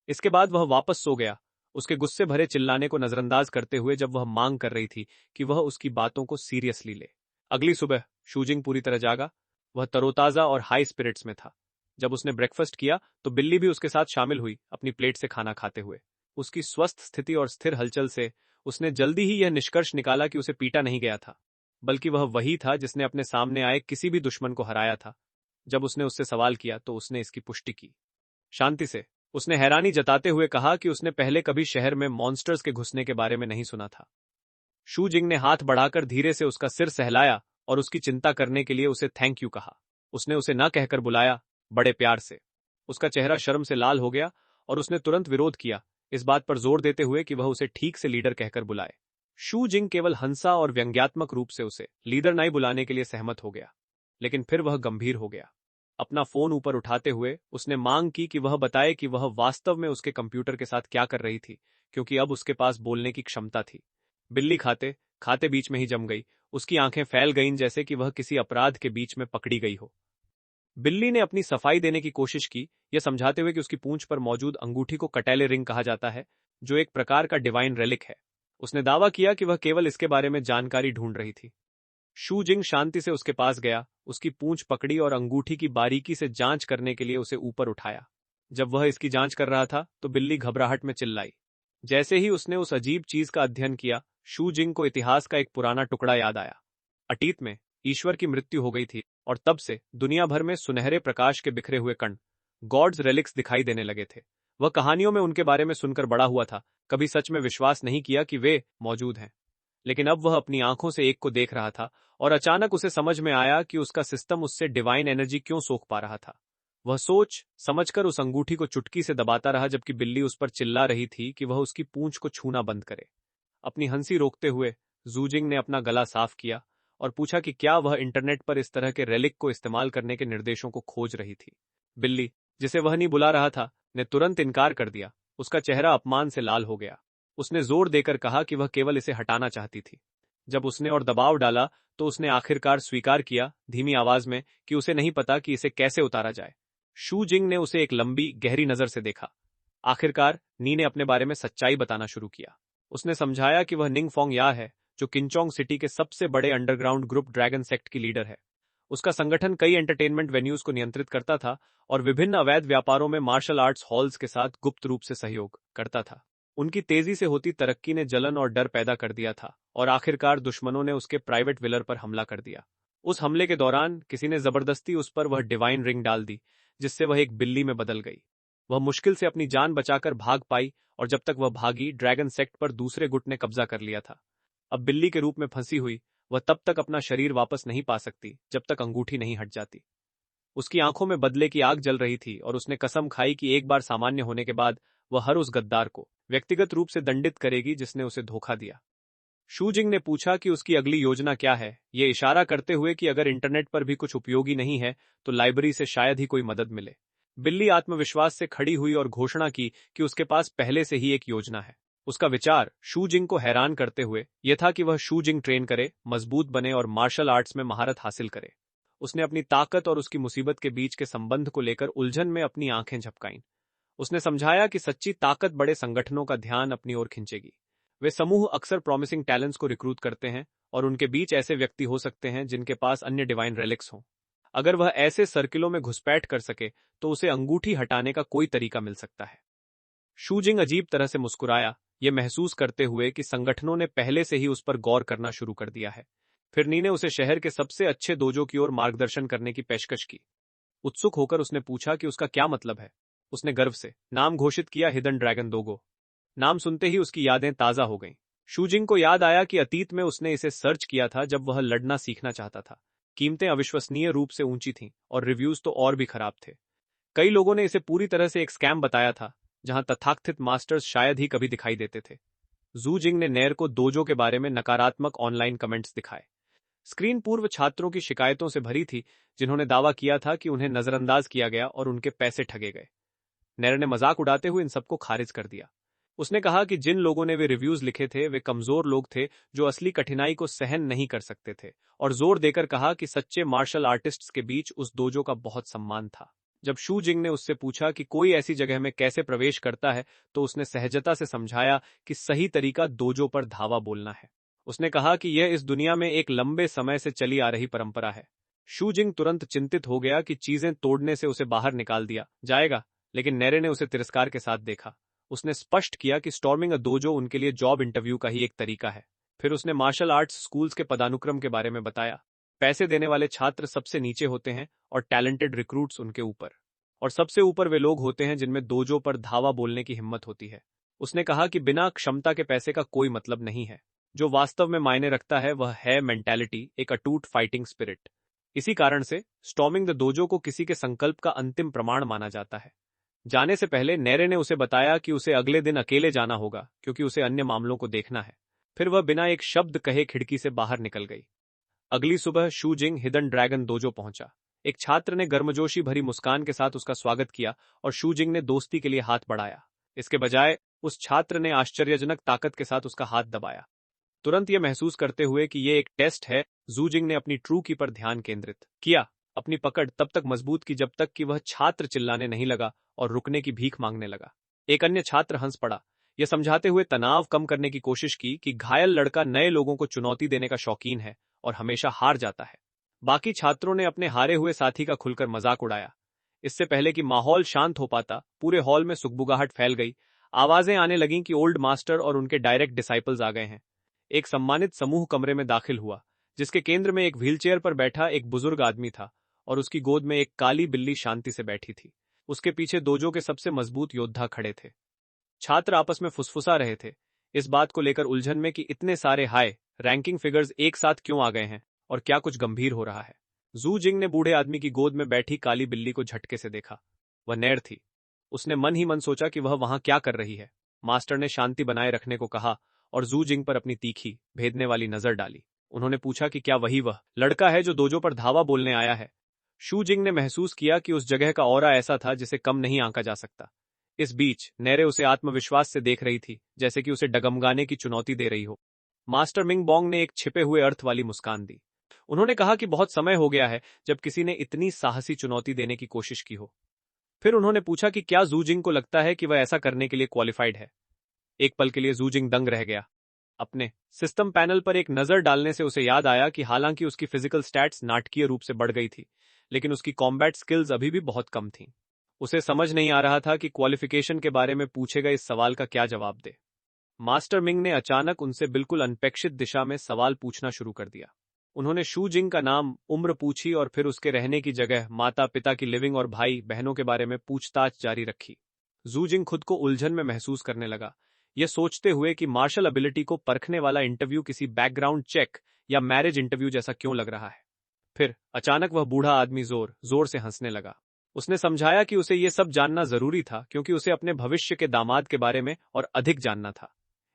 इसके बाद वह वापस सो गया, उसके गुस्से भरे चिल्लाने को नजरअंदाज करते हुए जब वह मांग कर रही थी कि वह उसकी बातों को सीरियसली ले। अगली सुबह शूजिंग पूरी तरह जागा। वह तरोताजा और हाई स्पिरिट्स में था। जब उसने ब्रेकफास्ट किया तो बिल्ली भी उसके साथ शामिल हुई, अपनी प्लेट से खाना खाते हुए। उसकी स्वस्थ स्थिति और स्थिर हलचल से उसने जल्दी ही यह निष्कर्ष निकाला कि उसे पीटा नहीं गया था, बल्कि वह वही था जिसने अपने सामने आए किसी भी दुश्मन को हराया था। जब उसने उससे सवाल किया तो उसने इसकी पुष्टि की, शांति से। उसने हैरानी जताते हुए कहा कि उसने पहले कभी शहर में मॉन्स्टर्स के घुसने के बारे में नहीं सुना था। शूजिंग ने हाथ बढ़ाकर धीरे से उसका सिर सहलाया और उसकी चिंता करने के लिए उसे थैंक यू कहा। उसने उसे न कहकर बुलाया, बड़े प्यार से। उसका चेहरा शर्म से लाल हो गया और उसने तुरंत विरोध किया, इस बात पर जोर देते हुए कि वह उसे ठीक से लीडर कहकर बुलाए। शूजिंग केवल हंसा और व्यंग्यात्मक रूप से उसे लीडर नहीं बुलाने के लिए सहमत हो गया, लेकिन फिर वह गंभीर हो गया। अपना फोन ऊपर उठाते हुए उसने मांग की कि वह बताए कि वह वास्तव में उसके कंप्यूटर के साथ क्या कर रही थी, क्योंकि अब उसके पास बोलने की क्षमता थी। बिल्ली खाते खाते बीच में ही जम गई। उसकी आंखें फैल गईं जैसे कि वह किसी अपराध के बीच में पकड़ी गई हो। बिल्ली ने अपनी सफाई देने की कोशिश की, यह समझाते हुए कि उसकी पूंछ पर मौजूद अंगूठी को कटैले रिंग कहा जाता है, जो एक प्रकार का डिवाइन रेलिक है। उसने दावा किया कि वह केवल इसके बारे में जानकारी ढूंढ रही थी। शूजिंग शांति से उसके पास गया, उसकी पूंछ पकड़ी और अंगूठी की बारीकी से जांच करने के लिए उसे ऊपर उठाया। जब वह इसकी जांच कर रहा था तो बिल्ली घबराहट में चिल्लाई। जैसे ही उसने उस अजीब चीज का अध्ययन किया, शूजिंग को इतिहास का एक पुराना टुकड़ा याद आया। अतीत में ईश्वर की मृत्यु हो गई थी और तब से दुनिया भर में सुनहरे प्रकाश के बिखरे हुए कण, गॉड्स रेलिक्स दिखाई देने लगे थे। वह कहानियों में उनके बारे में सुनकर बड़ा हुआ था, कभी सच में विश्वास नहीं किया कि वे मौजूद हैं। लेकिन अब वह अपनी आंखों से एक को देख रहा था और अचानक उसे समझ में आया कि उसका सिस्टम उससे डिवाइन एनर्जी क्यों सोख पा रहा था। वह सोच समझकर उस अंगूठी को चुटकी से दबाता रहा, जबकि बिल्ली उस पर चिल्ला रही थी कि वह उसकी पूंछ को छूना बंद करे। अपनी हंसी रोकते हुए जूजिंग ने अपना गला साफ किया और पूछा कि क्या वह इंटरनेट पर इस तरह के रेलिक को इस्तेमाल करने के निर्देशों को खोज रही थी। बिल्ली, जिसे वह नहीं बुला रहा था, ने तुरंत इनकार कर दिया। उसका चेहरा अपमान से लाल हो गया। उसने जोर देकर कहा कि वह केवल इसे हटाना चाहती थी। जब उसने और दबाव डाला तो उसने आखिरकार स्वीकार किया, धीमी आवाज में, कि उसे नहीं पता कि इसे कैसे उतारा जाए। शूजिंग ने उसे एक लंबी गहरी नजर से देखा। आखिरकार नी ने अपने बारे में सच्चाई बताना शुरू किया। उसने समझाया कि वह निंग फोंग या है, जो किंचोंग सिटी के सबसे बड़े अंडरग्राउंड ग्रुप ड्रैगन सेक्ट की लीडर है। उसका संगठन कई एंटरटेनमेंट वेन्यूज को नियंत्रित करता था और विभिन्न अवैध व्यापारों में मार्शल आर्ट्स हॉल्स के साथ गुप्त रूप से सहयोग करता था। उनकी तेजी से होती तरक्की ने जलन और डर पैदा कर दिया था और आखिरकार दुश्मनों ने उसके प्राइवेट विलर पर हमला कर दिया। उस हमले के दौरान किसी ने जबरदस्ती उस पर वह डिवाइन रिंग डाल दी, जिससे वह एक बिल्ली में बदल गई। वह मुश्किल से अपनी जान बचाकर भाग पाई और जब तक वह भागी, ड्रैगन सेक्ट पर दूसरे गुट ने कब्जा कर लिया था। अब बिल्ली के रूप में फंसी हुई वह तब तक अपना शरीर वापस नहीं पा सकती जब तक अंगूठी नहीं हट जाती। उसकी आंखों में बदले की आग जल रही थी और उसने कसम खाई कि एक बार सामान्य होने के बाद वह हर उस गद्दार को व्यक्तिगत रूप से दंडित करेगी जिसने उसे धोखा दिया। शूजिंग ने पूछा कि उसकी अगली योजना क्या है, ये इशारा करते हुए कि अगर इंटरनेट पर भी कुछ उपयोगी नहीं है तो लाइब्रेरी से शायद ही कोई मदद मिले। बिल्ली आत्मविश्वास से खड़ी हुई और घोषणा की कि उसके पास पहले से ही एक योजना है। उसका विचार शूजिंग को हैरान करते हुए यह था कि वह शूजिंग ट्रेन करे, मजबूत बने और मार्शल आर्ट्स में महारत हासिल करे। उसने अपनी ताकत और उसकी मुसीबत के बीच के संबंध को लेकर उलझन में अपनी आंखें झपकाईं। उसने समझाया कि सच्ची ताकत बड़े संगठनों का ध्यान अपनी ओर खींचेगी। वे समूह अक्सर प्रॉमिसिंग टैलेंट्स को रिक्रूट करते हैं और उनके बीच ऐसे व्यक्ति हो सकते हैं जिनके पास अन्य डिवाइन रेलिक्स हों। अगर वह ऐसे सर्किलों में घुसपैठ कर सके तो उसे अंगूठी हटाने का कोई तरीका मिल सकता है। शूजिंग अजीब तरह से मुस्कुराया, यह महसूस करते हुए कि संगठनों ने पहले से ही उस पर गौर करना शुरू कर दिया है। फिर नी ने उसे शहर के सबसे अच्छे दोजो की ओर मार्गदर्शन करने की पेशकश की। उत्सुक होकर उसने पूछा कि उसका क्या मतलब है। उसने गर्व से नाम घोषित किया, हिडन ड्रैगन दोगो। नाम सुनते ही उसकी यादें ताजा हो गईं। शूजिंग को याद आया कि अतीत में उसने इसे सर्च किया था जब वह लड़ना सीखना चाहता था। कीमतें अविश्वसनीय रूप से ऊंची थीं और रिव्यूज तो और भी खराब थे। कई लोगों ने इसे पूरी तरह से एक स्कैम बताया था, जहां तथाकथित मास्टर्स शायद ही कभी दिखाई देते थे। जूजिंग ने नेर को दोजो के बारे में नकारात्मक ऑनलाइन कमेंट्स दिखाए। स्क्रीन पूर्व छात्रों की शिकायतों से भरी थी, जिन्होंने दावा किया था कि उन्हें नजरअंदाज किया गया और उनके पैसे ठगे गए। नेर ने मजाक उड़ाते हुए इन सबको खारिज कर दिया। उसने कहा कि जिन लोगों ने वे रिव्यूज लिखे थे वे कमजोर लोग थे जो असली कठिनाई को सहन नहीं कर सकते थे, और जोर देकर कहा कि सच्चे मार्शल आर्टिस्ट्स के बीच उस दोजो का बहुत सम्मान था। जब शूजिंग ने उससे पूछा कि कोई ऐसी जगह में कैसे प्रवेश करता है तो उसने सहजता से समझाया कि सही तरीका दोजो पर धावा बोलना है। उसने कहा कि यह इस दुनिया में एक लंबे समय से चली आ रही परंपरा है। शूजिंग तुरंत चिंतित हो गया कि चीजें तोड़ने से उसे बाहर निकाल दिया जाएगा, लेकिन नेरे ने उसे तिरस्कार के साथ देखा। उसने स्पष्ट किया कि स्टॉर्मिंग अ दोजो उनके लिए जॉब इंटरव्यू का ही एक तरीका है। फिर उसने मार्शल आर्ट्स स्कूल्स के पदानुक्रम के बारे में बताया। पैसे देने वाले छात्र सबसे नीचे होते हैं और टैलेंटेड रिक्रूट्स उनके ऊपर, और सबसे ऊपर वे लोग होते हैं जिनमें दोजो पर धावा बोलने की हिम्मत होती है। उसने कहा कि बिना क्षमता के पैसे का कोई मतलब नहीं है। जो वास्तव में मायने रखता है वह है मेंटालिटी, एक अटूट फाइटिंग स्पिरिट। इसी कारण से स्टॉर्मिंग द दोजो को किसी के संकल्प का अंतिम प्रमाण माना जाता है। जाने से पहले नेरे ने उसे बताया कि उसे अगले दिन अकेले जाना होगा क्योंकि उसे अन्य मामलों को देखना है। फिर वह बिना एक शब्द कहे खिड़की से बाहर निकल गई। अगली सुबह शूजिंग हिडन ड्रैगन दोजो पहुंचा। एक छात्र ने गर्मजोशी भरी मुस्कान के साथ उसका स्वागत किया और शूजिंग ने दोस्ती के लिए हाथ बढ़ाया। इसके बजाय उस छात्र ने आश्चर्यजनक ताकत के साथ उसका हाथ दबाया, तुरंत यह महसूस करते हुए कि यह एक टेस्ट है। जूजिंग ने अपनी ट्रू की पर ध्यान केंद्रित किया, अपनी पकड़ तब तक मजबूत की जब तक कि वह छात्र चिल्लाने नहीं लगा और रुकने की भीख मांगने लगा। एक अन्य छात्र हंस पड़ा, यह समझाते हुए तनाव कम करने की कोशिश की कि घायल लड़का नए लोगों को चुनौती देने का शौकीन है और हमेशा हार जाता है। बाकी छात्रों ने अपने हारे हुए साथी का खुलकर मजाक उड़ाया। इससे पहले कि माहौल शांत हो पाता, पूरे हॉल में सुगबुगाहट फैल गई। आवाजें आने लगीं कि ओल्ड मास्टर और उनके डायरेक्ट डिसाइपल्स आ गए हैं। एक सम्मानित समूह कमरे में दाखिल हुआ, जिसके केंद्र में एक व्हीलचेयर पर बैठा एक बुजुर्ग आदमी था और उसकी गोद में एक काली बिल्ली शांति से बैठी थी। उसके पीछे दोजो के सबसे मजबूत योद्धा खड़े थे। छात्र आपस में फुसफुसा रहे थे, इस बात को लेकर उलझन में कि इतने सारे हाई रैंकिंग फिगर्स एक साथ क्यों आ गए हैं और क्या कुछ गंभीर हो रहा है। जूजिंग ने बूढ़े आदमी की गोद में बैठी काली बिल्ली को झटके से देखा। वह नैर थी। उसने मन ही मन सोचा कि वह वहां क्या कर रही है। मास्टर ने शांति बनाए रखने को कहा और जूजिंग पर अपनी तीखी, भेदने वाली नजर डाली। उन्होंने पूछा कि क्या वही वह लड़का है जो दोजो पर धावा बोलने आया है। शूजिंग ने महसूस किया कि उस जगह का ऑरा ऐसा था जिसे कम नहीं आंका जा सकता। इस बीच नेरे उसे आत्मविश्वास से देख रही थी, जैसे कि उसे डगमगाने की चुनौती दे रही हो। मास्टर मिंग बोंग ने एक छिपे हुए अर्थ वाली मुस्कान दी। उन्होंने कहा कि बहुत समय हो गया है जब किसी ने इतनी साहसी चुनौती देने की कोशिश की हो। फिर उन्होंने पूछा कि क्या जूजिंग को लगता है कि वह ऐसा करने के लिए क्वालिफाइड है। एक पल के लिए जूजिंग दंग रह गया। अपने सिस्टम पैनल पर एक नजर डालने से उसे याद आया कि हालांकि उसकी फिजिकल स्टैट्स नाटकीय रूप से बढ़ गई थी, लेकिन उसकी कॉम्बैट स्किल्स अभी भी बहुत कम थीं। उसे समझ नहीं आ रहा था कि क्वालिफिकेशन के बारे में पूछे गए इस सवाल का क्या जवाब दे। मास्टर मिंग ने अचानक उनसे बिल्कुल अनपेक्षित दिशा में सवाल पूछना शुरू कर दिया। उन्होंने शू जिंग का नाम, उम्र पूछी और फिर उसके रहने की जगह, माता पिता की लिविंग और भाई बहनों के बारे में पूछताछ जारी रखी। जू जिंग खुद को उलझन में महसूस करने लगा, यह सोचते हुए कि मार्शल एबिलिटी को परखने वाला इंटरव्यू किसी बैकग्राउंड चेक या मैरिज इंटरव्यू जैसा क्यों लग रहा है। फिर अचानक वह बूढ़ा आदमी जोर जोर से हंसने लगा। उसने समझाया कि उसे यह सब जानना जरूरी था क्योंकि उसे अपने भविष्य के दामाद के बारे में और अधिक जानना था।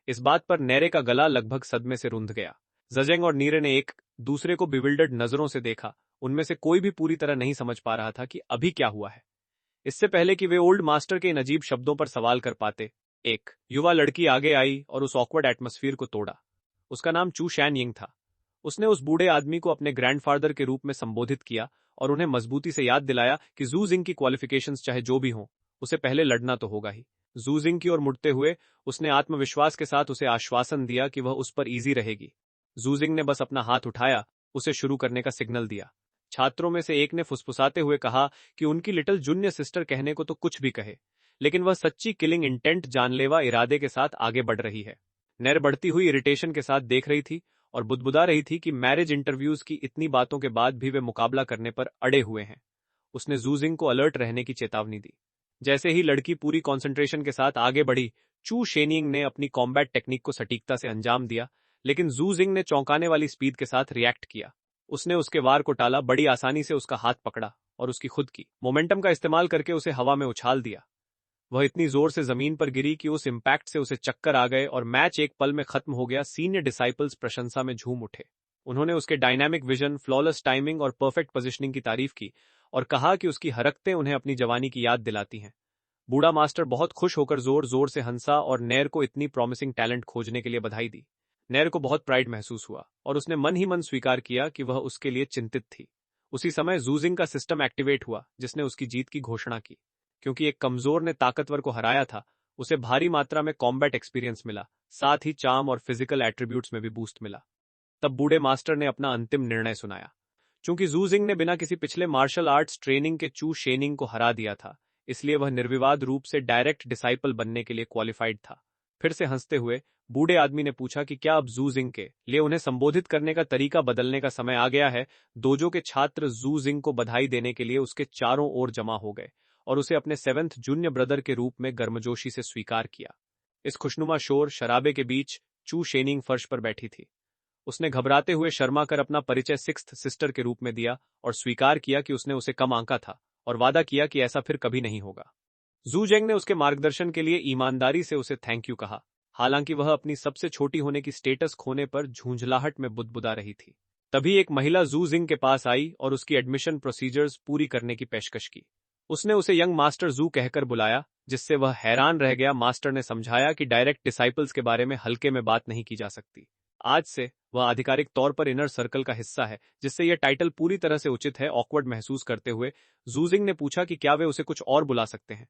इस बात पर नेरे का गला लगभग सदमे से रुंध गया। जजेंग और नीरे ने एक दूसरे को बिविल्डर्ड नजरों से देखा। उनमें से कोई भी पूरी तरह नहीं समझ पा रहा था कि अभी क्या हुआ है। इससे पहले कि वे ओल्ड मास्टर के इन अजीब शब्दों पर सवाल कर पाते, एक युवा लड़की आगे आई और उस ऑकवर्ड एटमॉस्फेयर को तोड़ा। उसका नाम चू शैन यिंग था। उसने उस बूढ़े आदमी को अपने ग्रैंडफादर के रूप में संबोधित किया और उन्हें मजबूती से याद दिलाया कि जू जिंग की क्वालिफिकेशंस चाहे जो भी हों, उसे पहले लड़ना तो होगा ही। जू जिंग की ओर मुड़ते हुए उसने आत्मविश्वास के साथ उसे आश्वासन दिया कि वह उस पर इजी रहेगी। जू जिंग ने बस अपना हाथ उठाया, उसे शुरू करने का सिग्नल दिया। छात्रों में से एक ने फुसफुसाते हुए कहा कि उनकी लिटिल जूनियर सिस्टर कहने को तो कुछ भी कहे, लेकिन वह सच्ची किलिंग इंटेंट जानलेवा इरादे के साथ आगे बढ़ रही है। नैर बढ़ती हुई इरिटेशन के साथ देख रही थी और बुदबुदा रही थी कि मैरिज इंटरव्यूज की इतनी बातों के बाद भी वे मुकाबला करने पर अड़े हुए हैं। उसने जू जिंग को अलर्ट रहने की चेतावनी दी। जैसे ही लड़की पूरी कंसंट्रेशन के साथ आगे बढ़ी, चू शेनिंग ने अपनी कॉम्बैट टेक्निक को सटीकता से अंजाम दिया, लेकिन जू जिंग ने चौंकाने वाली स्पीड के साथ रिएक्ट किया। उसने उसके वार को टाला, बड़ी आसानी से उसका हाथ पकड़ा और उसकी खुद की मोमेंटम का इस्तेमाल करके उसे हवा में उछाल दिया। वह इतनी जोर से जमीन पर गिरी कि उस इम्पैक्ट से उसे चक्कर आ गए और मैच एक पल में खत्म हो गया। सीनियर डिसाइपल्स प्रशंसा में झूम उठे। उन्होंने उसके डायनामिक विजन, फ्लॉलेस टाइमिंग और परफेक्ट पोजीशनिंग की तारीफ की और कहा कि उसकी हरकतें उन्हें अपनी जवानी की याद दिलाती हैं। बूढ़ा मास्टर बहुत खुश होकर जोर जोर से हंसा और नैर को इतनी प्रॉमिसिंग टैलेंट खोजने के लिए बधाई दी। नैर को बहुत प्राइड महसूस हुआ और उसने मन ही मन स्वीकार किया कि वह उसके लिए चिंतित थी। उसी समय जू जिंग का सिस्टम एक्टिवेट हुआ, जिसने उसकी जीत की घोषणा की। क्योंकि एक कमजोर ने ताकतवर को हराया था, उसे भारी मात्रा में कॉम्बैट एक्सपीरियंस मिला, साथ ही चार्म और फिजिकल एट्रीब्यूट्स में भी बूस्ट मिला। तब बूढ़े मास्टर ने अपना अंतिम निर्णय सुनाया। चूंकि जू जिंग ने बिना किसी पिछले मार्शल आर्ट्स ट्रेनिंग के चू शेनिंग को हरा दिया था, इसलिए वह निर्विवाद रूप से डायरेक्ट डिसाइपल बनने के लिए क्वालिफाइड था। फिर से हंसते हुए बूढ़े आदमी ने पूछा कि क्या अब जू जिंग के लिए उन्हें संबोधित करने का तरीका बदलने का समय आ गया है। दोजो के छात्र जू जिंग को बधाई देने के लिए उसके चारों ओर जमा हो गए और उसे अपने 7th जूनियर ब्रदर के रूप में गर्मजोशी से स्वीकार किया। इस खुशनुमा शोर शराबे के बीच चू शेनिंग फर्श पर बैठी थी। उसने घबराते हुए शर्मा कर अपना परिचय 6th सिस्टर के रूप में दिया और स्वीकार किया कि उसने उसे कम आंका था और वादा किया कि ऐसा फिर कभी नहीं होगा। जू जेंग ने उसके मार्गदर्शन के लिए ईमानदारी से उसे थैंक यू कहा, हालांकि वह अपनी सबसे छोटी होने की स्टेटस खोने पर झुंझलाहट में बुदबुदा रही थी। तभी एक महिला जू जिंग के पास आई और उसकी एडमिशन प्रोसीजर्स पूरी करने की पेशकश की। उसने उसे यंग मास्टर जू कहकर बुलाया, जिससे वह हैरान रह गया। मास्टर ने समझाया कि डायरेक्ट डिसाइपल्स के बारे में हल्के में बात नहीं की जा सकती। आज से वह आधिकारिक तौर पर इनर सर्कल का हिस्सा है, जिससे यह टाइटल पूरी तरह से उचित है। ऑकवर्ड महसूस करते हुए जू जिंग ने पूछा कि क्या वे उसे कुछ और बुला सकते हैं।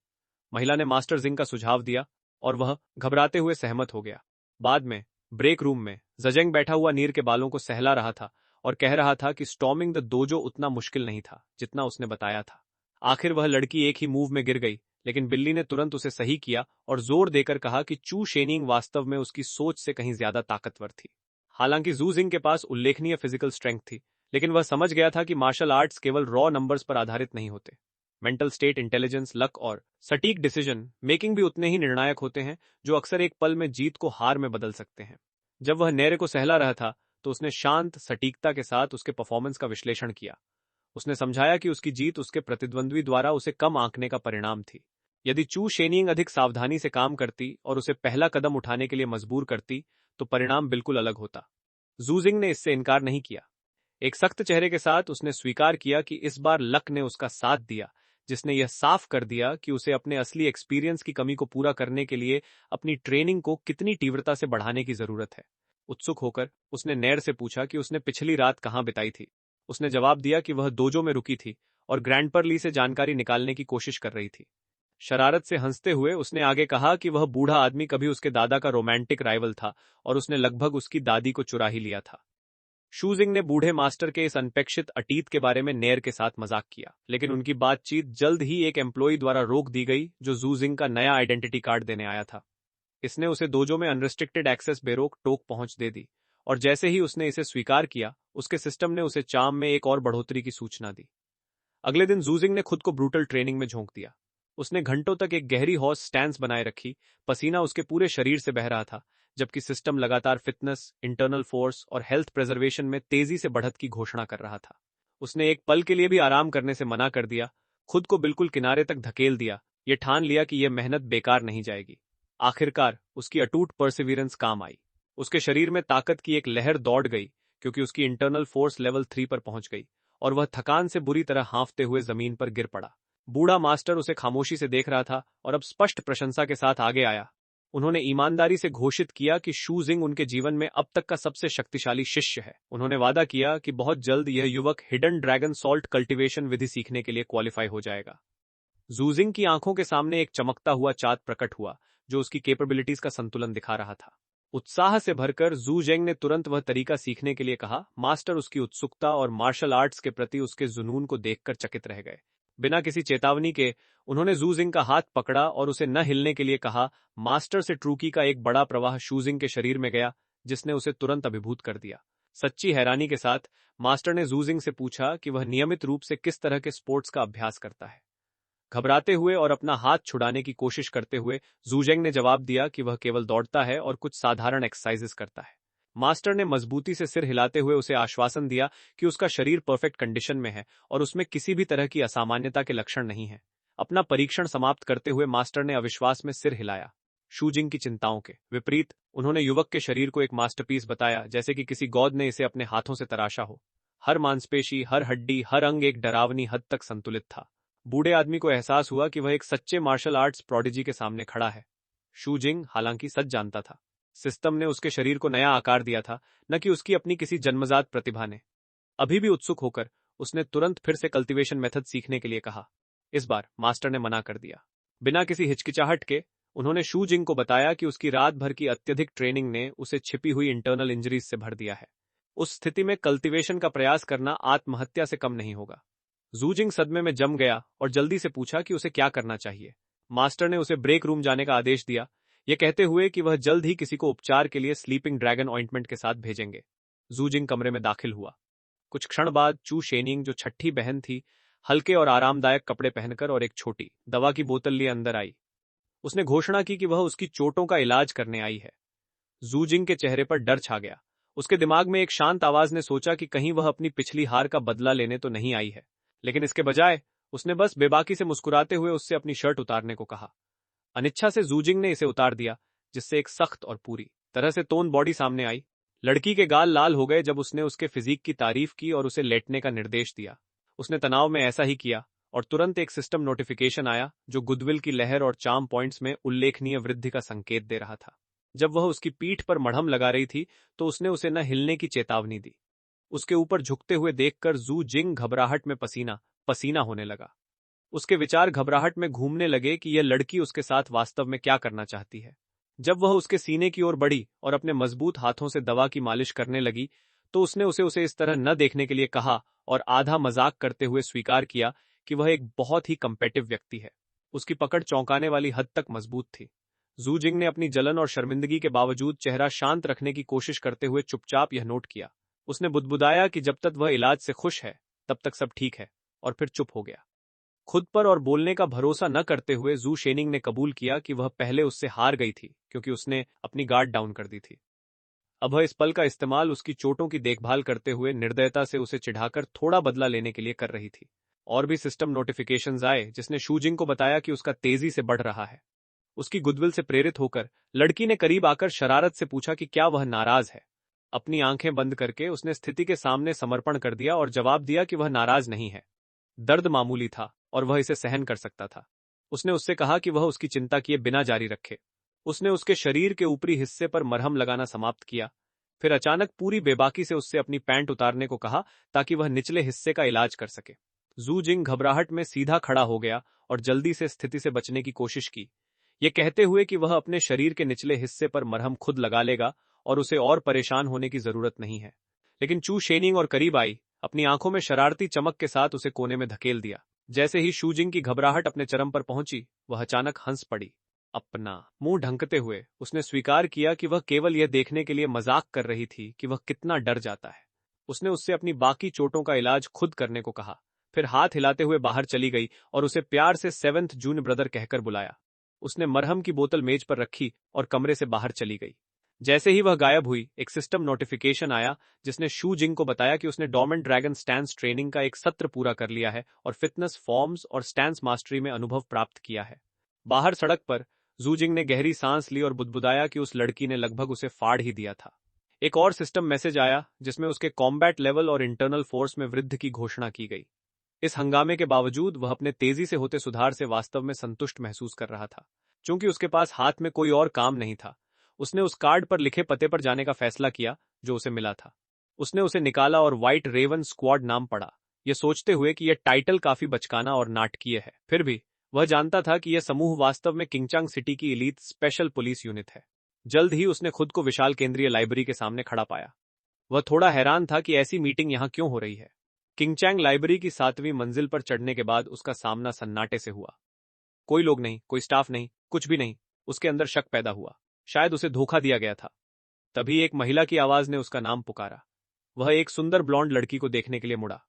महिला ने मास्टर जिंग का सुझाव दिया और वह घबराते हुए सहमत हो गया। बाद में ब्रेक रूम में जजेंग बैठा हुआ नीर के बालों को सहला रहा था और कह रहा था कि स्टॉर्मिंग द डोजो उतना मुश्किल नहीं था जितना उसने बताया था। आखिर वह लड़की एक ही मूव में गिर गई, लेकिन बिल्ली ने तुरंत उसे सही किया और जोर देकर कहा कि चू शेनिंग वास्तव में उसकी सोच से कहीं ज्यादा ताकतवर थी। हालांकि जू जिंग के पास उल्लेखनीय फिजिकल स्ट्रेंथ थी, लेकिन वह समझ गया था कि मार्शल आर्ट्स केवल रॉ नंबर्स पर आधारित नहीं होते। मेंटल स्टेट, इंटेलिजेंस, लक और सटीक डिसीजन मेकिंग भी उतने ही निर्णायक होते हैं, जो अक्सर एक पल में जीत को हार में बदल सकते हैं। जब वह नैरे को सहला रहा था तो उसने शांत सटीकता के साथ उसके परफॉर्मेंस का विश्लेषण किया। उसने समझाया कि उसकी जीत उसके प्रतिद्वंद्वी द्वारा उसे कम आंकने का परिणाम थी। यदि चू शेनिंग अधिक सावधानी से काम करती और उसे पहला कदम उठाने के लिए मजबूर करती, तो परिणाम बिल्कुल अलग होता। जू जिंग ने इससे इनकार नहीं किया। एक सख्त चेहरे के साथ उसने स्वीकार किया कि इस बार लक ने उसका साथ दिया, जिसने यह साफ कर दिया कि उसे अपने असली एक्सपीरियंस की कमी को पूरा करने के लिए अपनी ट्रेनिंग को कितनी तीव्रता से बढ़ाने की जरूरत है। उत्सुक होकर उसने नैर से पूछा कि उसने पिछली रात कहां बिताई थी। उसने जवाब दिया कि वह डोजो में रुकी थी और ग्रैंडपर ली से जानकारी निकालने की कोशिश कर रही थी। शरारत से हंसते हुए उसने आगे कहा कि वह बूढ़ा आदमी कभी उसके दादा का रोमांटिक राइवल था और उसने लगभग उसकी दादी को चुरा ही लिया था। शू जिंग ने बूढ़े मास्टर के इस अनपेक्षित अतीत के बारे में नैर के साथ मजाक किया, लेकिन उनकी बातचीत जल्द ही एक एम्प्लॉई द्वारा रोक दी गई जो जू जिंग का नया आइडेंटिटी कार्ड देने आया था। इसने उसे दोजो में अनरिस्ट्रिक्टेड एक्सेस बेरोक टोक पहुंच दे दी, और जैसे ही उसने इसे स्वीकार किया, उसके सिस्टम ने उसे चार्म में एक और बढ़ोतरी की सूचना दी। अगले दिन जूजिंग ने खुद को ब्रूटल ट्रेनिंग में झोंक दिया। उसने घंटों तक एक गहरी हॉर्स स्टैंस बनाए रखी, पसीना उसके पूरे शरीर से बह रहा था, जबकि सिस्टम लगातार फिटनेस, इंटरनल फोर्स और हेल्थ प्रिजर्वेशन में तेजी से बढ़त की घोषणा कर रहा था। उसने एक पल के लिए भी आराम करने से मना कर दिया, खुद को बिल्कुल किनारे तक धकेल दिया, ये ठान लिया कि यह मेहनत बेकार नहीं जाएगी। आखिरकार उसकी अटूट परसिवियरेंस काम आई। उसके शरीर में ताकत की एक लहर दौड़ गई, क्योंकि उसकी इंटरनल फोर्स लेवल 3 पर पहुंच गई, और वह थकान से बुरी तरह हांफते हुए जमीन पर गिर पड़ा। बूढ़ा मास्टर उसे खामोशी से देख रहा था और अब स्पष्ट प्रशंसा के साथ आगे आया। उन्होंने ईमानदारी से घोषित किया कि शू जिंग उनके जीवन में अब तक का सबसे शक्तिशाली शिष्य है। उन्होंने वादा किया कि बहुत जल्द यह युवक हिडन ड्रैगन सॉल्ट कल्टीवेशन विधि सीखने के लिए क्वालिफाई हो जाएगा। जूजिंग की आंखों के सामने एक चमकता हुआ चाँद प्रकट हुआ, जो उसकी कैपेबिलिटीज का संतुलन दिखा रहा था। उत्साह से भरकर जू जेंग ने तुरंत वह तरीका सीखने के लिए कहा। मास्टर उसकी उत्सुकता और मार्शल आर्ट्स के प्रति उसके जुनून को देखकर चकित रह गए। बिना किसी चेतावनी के उन्होंने जू जिंग का हाथ पकड़ा और उसे न हिलने के लिए कहा। मास्टर से ट्रूकी का एक बड़ा प्रवाह शू जिंग के शरीर में गया, जिसने उसे तुरंत अभिभूत कर दिया। सच्ची हैरानी के साथ मास्टर ने जू जिंग से पूछा कि वह नियमित रूप से किस तरह के स्पोर्ट्स का अभ्यास करता है। घबराते हुए और अपना हाथ छुड़ाने की कोशिश करते हुए जूजेंग ने जवाब दिया कि वह केवल दौड़ता है और कुछ साधारण एक्सरसाइजेस करता है। मास्टर ने मजबूती से सिर हिलाते हुए उसे आश्वासन दिया कि उसका शरीर परफेक्ट कंडीशन में है और उसमें किसी भी तरह की असामान्यता के लक्षण नहीं है। अपना परीक्षण समाप्त करते हुए मास्टर ने अविश्वास में सिर हिलाया। शूजिंग की चिंताओं के विपरीत उन्होंने युवक के शरीर को एक मास्टरपीस बताया, जैसे कि किसी गॉड ने इसे अपने हाथों से तराशा हो। हर मांसपेशी, हर हड्डी, हर अंग एक डरावनी हद तक संतुलित था। बूढ़े आदमी को एहसास हुआ कि वह एक सच्चे मार्शल आर्ट्स प्रोडिजी के सामने खड़ा है। शू जिंग हालांकि सच जानता था, सिस्टम ने उसके शरीर को नया आकार दिया था, न कि उसकी अपनी किसी जन्मजात प्रतिभा ने। अभी भी उत्सुक होकर उसने तुरंत फिर से कल्टीवेशन मेथड सीखने के लिए कहा। इस बार मास्टर ने मना कर दिया। बिना किसी हिचकिचाहट के उन्होंने शू जिंग को बताया कि उसकी रात भर की अत्यधिक ट्रेनिंग ने उसे छिपी हुई इंटरनल इंजरीज से भर दिया है। उस स्थिति में कल्टीवेशन का प्रयास करना आत्महत्या से कम नहीं होगा। जूजिंग सदमे में जम गया और जल्दी से पूछा कि उसे क्या करना चाहिए। मास्टर ने उसे ब्रेक रूम जाने का आदेश दिया, यह कहते हुए कि वह जल्द ही किसी को उपचार के लिए स्लीपिंग ड्रैगन ऑइंटमेंट के साथ भेजेंगे। जूजिंग कमरे में दाखिल हुआ। कुछ क्षण बाद चू शेनिंग, जो छठी बहन थी, हल्के और आरामदायक कपड़े पहनकर और एक छोटी दवा की बोतल लिए अंदर आई। उसने घोषणा की कि वह उसकी चोटों का इलाज करने आई है। जूजिंग के चेहरे पर डर छा गया। उसके दिमाग में एक शांत आवाज ने सोचा कि कहीं वह अपनी पिछली हार का बदला लेने तो नहीं आई है, लेकिन इसके बजाय उसने बस बेबाकी से मुस्कुराते हुए उससे अपनी शर्ट उतारने को कहा। अनिच्छा से जूजिंग ने इसे उतार दिया, जिससे एक सख्त और पूरी तरह से टोन बॉडी सामने आई। लड़की के गाल लाल हो गए जब उसने उसके फिजिक की तारीफ की और उसे लेटने का निर्देश दिया। उसने तनाव में ऐसा ही किया और तुरंत एक सिस्टम नोटिफिकेशन आया, जो गुडविल की लहर और चार्म पॉइंट्स में उल्लेखनीय वृद्धि का संकेत दे रहा था। जब वह उसकी पीठ पर मढ़म लगा रही थी तो उसने उसे न हिलने की चेतावनी दी। उसके ऊपर झुकते हुए देखकर जू जिंग घबराहट में पसीना पसीना होने लगा। उसके विचार घबराहट में घूमने लगे कि यह लड़की उसके साथ वास्तव में क्या करना चाहती है। जब वह उसके सीने की ओर बढ़ी और अपने मजबूत हाथों से दवा की मालिश करने लगी, तो उसने उसे इस तरह न देखने के लिए कहा और आधा मजाक करते हुए स्वीकार किया कि वह एक बहुत ही कम्पेटिव व्यक्ति है। उसकी पकड़ चौंकाने वाली हद तक मजबूत थी। जू जिंग ने अपनी जलन और शर्मिंदगी के बावजूद चेहरा शांत रखने की कोशिश करते हुए चुपचाप यह नोट किया। उसने बुदबुदाया कि जब तक वह इलाज से खुश है तब तक सब ठीक है, और फिर चुप हो गया। खुद पर और बोलने का भरोसा न करते हुए जू शेनिंग ने कबूल किया कि वह पहले उससे हार गई थी, क्योंकि उसने अपनी गार्ड डाउन कर दी थी। अब वह इस पल का इस्तेमाल उसकी चोटों की देखभाल करते हुए निर्दयता से उसे चिढ़ाकर थोड़ा बदला लेने के लिए कर रही थी। और भी सिस्टम नोटिफिकेशंस आए, जिसने शूजिंग को बताया कि उसका तेजी से बढ़ रहा है। उसकी गुडविल से प्रेरित होकर लड़की ने करीब आकर शरारत से पूछा कि क्या वह नाराज है। अपनी आंखें बंद करके उसने स्थिति के सामने समर्पण कर दिया और जवाब दिया कि वह नाराज नहीं है। दर्द मामूली था और वह इसे सहन कर सकता था। उसने उससे कहा कि वह उसकी चिंता किए बिना जारी रखे। उसने उसके शरीर के ऊपरी हिस्से पर मरहम लगाना समाप्त किया, फिर अचानक पूरी बेबाकी से उससे अपनी पैंट उतारने को कहा ताकि वह निचले हिस्से का इलाज कर सके। जू जिंग घबराहट में सीधा खड़ा हो गया और जल्दी से स्थिति से बचने की कोशिश की, ये कहते हुए कि वह अपने शरीर के निचले हिस्से पर मरहम खुद लगा लेगा और उसे और परेशान होने की जरूरत नहीं है। लेकिन चू शेनिंग और करीब आई, अपनी आंखों में शरारती चमक के साथ उसे कोने में धकेल दिया। जैसे ही शूजिंग की घबराहट अपने चरम पर पहुंची, वह अचानक हंस पड़ी। अपना मुंह ढंकते हुए उसने स्वीकार किया कि वह केवल यह देखने के लिए मजाक कर रही थी कि वह कितना डर जाता है। उसने उससे अपनी बाकी चोटों का इलाज खुद करने को कहा, फिर हाथ हिलाते हुए बाहर चली गई और उसे प्यार से 7th जून ब्रदर कहकर बुलाया। उसने मरहम की बोतल मेज पर रखी और कमरे से बाहर चली गई। जैसे ही वह गायब हुई, एक सिस्टम नोटिफिकेशन आया जिसने शू जिंग को बताया कि उसने डॉर्मेंट ड्रैगन स्टैंस ट्रेनिंग का एक सत्र पूरा कर लिया है और फिटनेस फॉर्म्स और स्टैंस मास्टरी में अनुभव प्राप्त किया है। बाहर सड़क पर जू जिंग ने गहरी सांस ली और बुदबुदाया कि उस लड़की ने लगभग उसे फाड़ ही दिया था। एक और सिस्टम मैसेज आया जिसमें उसके कॉम्बैट लेवल और इंटरनल फोर्स में वृद्धि की घोषणा की गई। इस हंगामे के बावजूद वह अपने तेजी से होते सुधार से वास्तव में संतुष्ट महसूस कर रहा था। चूंकि उसके पास हाथ में कोई और काम नहीं था, उसने उस कार्ड पर लिखे पते पर जाने का फैसला किया जो उसे मिला था। उसने उसे निकाला और व्हाइट रेवन स्क्वाड नाम पढ़ा, यह सोचते हुए कि यह टाइटल काफी बचकाना और नाटकीय है। फिर भी वह जानता था कि यह समूह वास्तव में किंगचांग सिटी की एलीट स्पेशल पुलिस यूनिट है। जल्द ही उसने खुद को विशाल केंद्रीय लाइब्रेरी के सामने खड़ा पाया। वह थोड़ा हैरान था कि ऐसी मीटिंग यहां क्यों हो रही है। किंगचांग लाइब्रेरी की 7वीं मंजिल पर चढ़ने के बाद उसका सामना सन्नाटे से हुआ। कोई लोग नहीं, कोई स्टाफ नहीं, कुछ भी नहीं। उसके अंदर शक पैदा हुआ, शायद उसे धोखा दिया गया था। तभी एक महिला की आवाज ने उसका नाम पुकारा। वह एक सुंदर ब्लॉन्ड लड़की को देखने के लिए मुड़ा।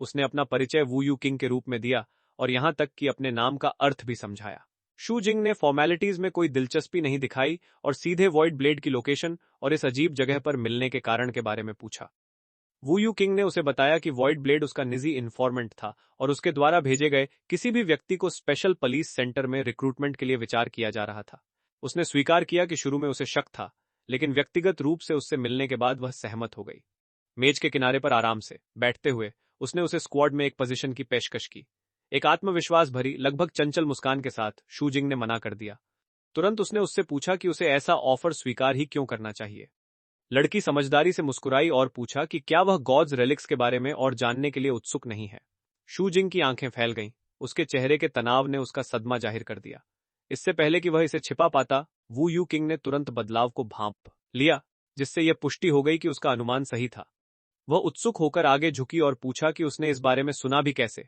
उसने अपना परिचय वू यू किंग के रूप में दिया और यहां तक कि अपने नाम का अर्थ भी समझाया। शू जिंग ने फॉर्मेलिटीज में कोई दिलचस्पी नहीं दिखाई और सीधे वॉइड ब्लेड की लोकेशन और इस अजीब जगह पर मिलने के कारण के बारे में पूछा। वू यू किंग ने उसे बताया कि वॉइड ब्लेड उसका निजी इन्फॉर्मेंट था और उसके द्वारा भेजे गए किसी भी व्यक्ति को स्पेशल पुलिस सेंटर में रिक्रूटमेंट के लिए विचार किया जा रहा था। उसने स्वीकार किया कि शुरू में उसे शक था, लेकिन व्यक्तिगत रूप से उससे मिलने के बाद वह सहमत हो गई। मेज के किनारे पर आराम से बैठते हुए उसने उसे स्क्वाड में एक पोजीशन की पेशकश की। एक आत्मविश्वास भरी, लगभग चंचल मुस्कान के साथ शू जिंग ने मना कर दिया। तुरंत उसने उससे पूछा कि उसे ऐसा ऑफर स्वीकार ही क्यों करना चाहिए। लड़की समझदारी से मुस्कुराई और पूछा कि क्या वह गॉड्स रेलिक्स के बारे में और जानने के लिए उत्सुक नहीं है। शू जिंग की आंखें फैल गईं। उसके चेहरे के तनाव ने उसका सदमा जाहिर कर दिया। इससे पहले कि वह इसे छिपा पाता, वू यू किंग ने तुरंत बदलाव को भांप लिया, जिससे यह पुष्टि हो गई कि उसका अनुमान सही था। वह उत्सुक होकर आगे झुकी और पूछा कि उसने इस बारे में सुना भी कैसे।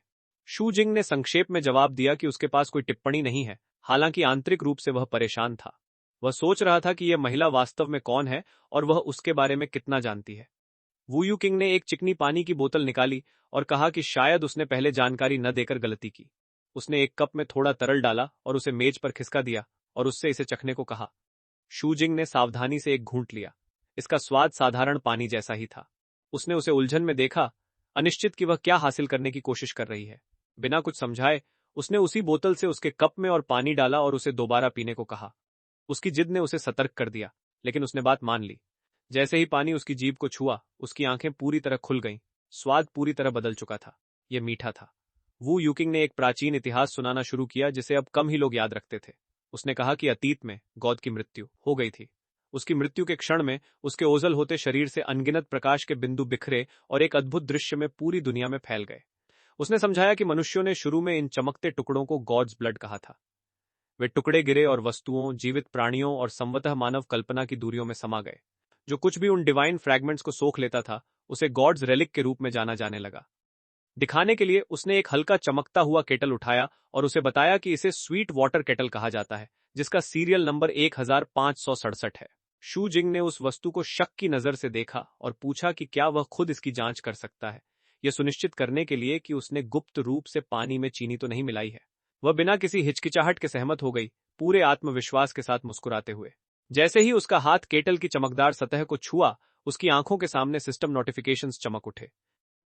शू जिंग ने संक्षेप में जवाब दिया कि उसके पास कोई टिप्पणी नहीं है, हालांकि आंतरिक रूप से वह परेशान था। वह सोच रहा था कि यह महिला वास्तव में कौन है और वह उसके बारे में कितना जानती है। वू यू किंग ने एक चिकनी पानी की बोतल निकाली और कहा कि शायद उसने पहले जानकारी न देकर गलती की। उसने एक कप में थोड़ा तरल डाला और उसे मेज पर खिसका दिया और उससे इसे चखने को कहा। शू जिंग ने सावधानी से एक घूंट लिया। इसका स्वाद साधारण पानी जैसा ही था। उसने उसे उलझन में देखा, अनिश्चित कि वह क्या हासिल करने की कोशिश कर रही है। बिना कुछ समझाए उसने उसी बोतल से उसके कप में और पानी डाला और उसे दोबारा पीने को कहा। उसकी जिद ने उसे सतर्क कर दिया, लेकिन उसने बात मान ली। जैसे ही पानी उसकी जीभ को छुआ, उसकी आंखें पूरी तरह खुल गईं। स्वाद पूरी तरह बदल चुका था। यह मीठा था। वू यूकिंग ने एक प्राचीन इतिहास सुनाना शुरू किया जिसे अब कम ही लोग याद रखते थे। उसने कहा कि अतीत में गॉड की मृत्यु हो गई थी। उसकी मृत्यु के क्षण में उसके ओझल होते शरीर से अनगिनत प्रकाश के बिंदु बिखरे और एक अद्भुत दृश्य में पूरी दुनिया में फैल गए। उसने समझाया कि मनुष्यों ने शुरू में इन चमकते टुकड़ों को गॉड्स ब्लड कहा था। वे टुकड़े गिरे और वस्तुओं, जीवित प्राणियों और संवतः मानव कल्पना की दूरियों में समा गए। जो कुछ भी उन डिवाइन फ्रैगमेंट्स को सोख लेता था, उसे गॉड्स रेलिक के रूप में जाना जाने लगा। दिखाने के लिए उसने एक हल्का चमकता हुआ केटल उठाया और उसे बताया कि इसे स्वीट वाटर केटल कहा जाता है, जिसका सीरियल नंबर 1567 है। शू जिंग ने उस वस्तु को शक की नजर से देखा और पूछा कि क्या वह खुद इसकी जांच कर सकता है, यह सुनिश्चित करने के लिए कि उसने गुप्त रूप से पानी में चीनी तो नहीं मिलाई है। वह बिना किसी हिचकिचाहट के सहमत हो गई, पूरे आत्मविश्वास के साथ मुस्कुराते हुए। जैसे ही उसका हाथ केटल की चमकदार सतह को छुआ, उसकी आंखों के सामने सिस्टम नोटिफिकेशंस चमक उठे।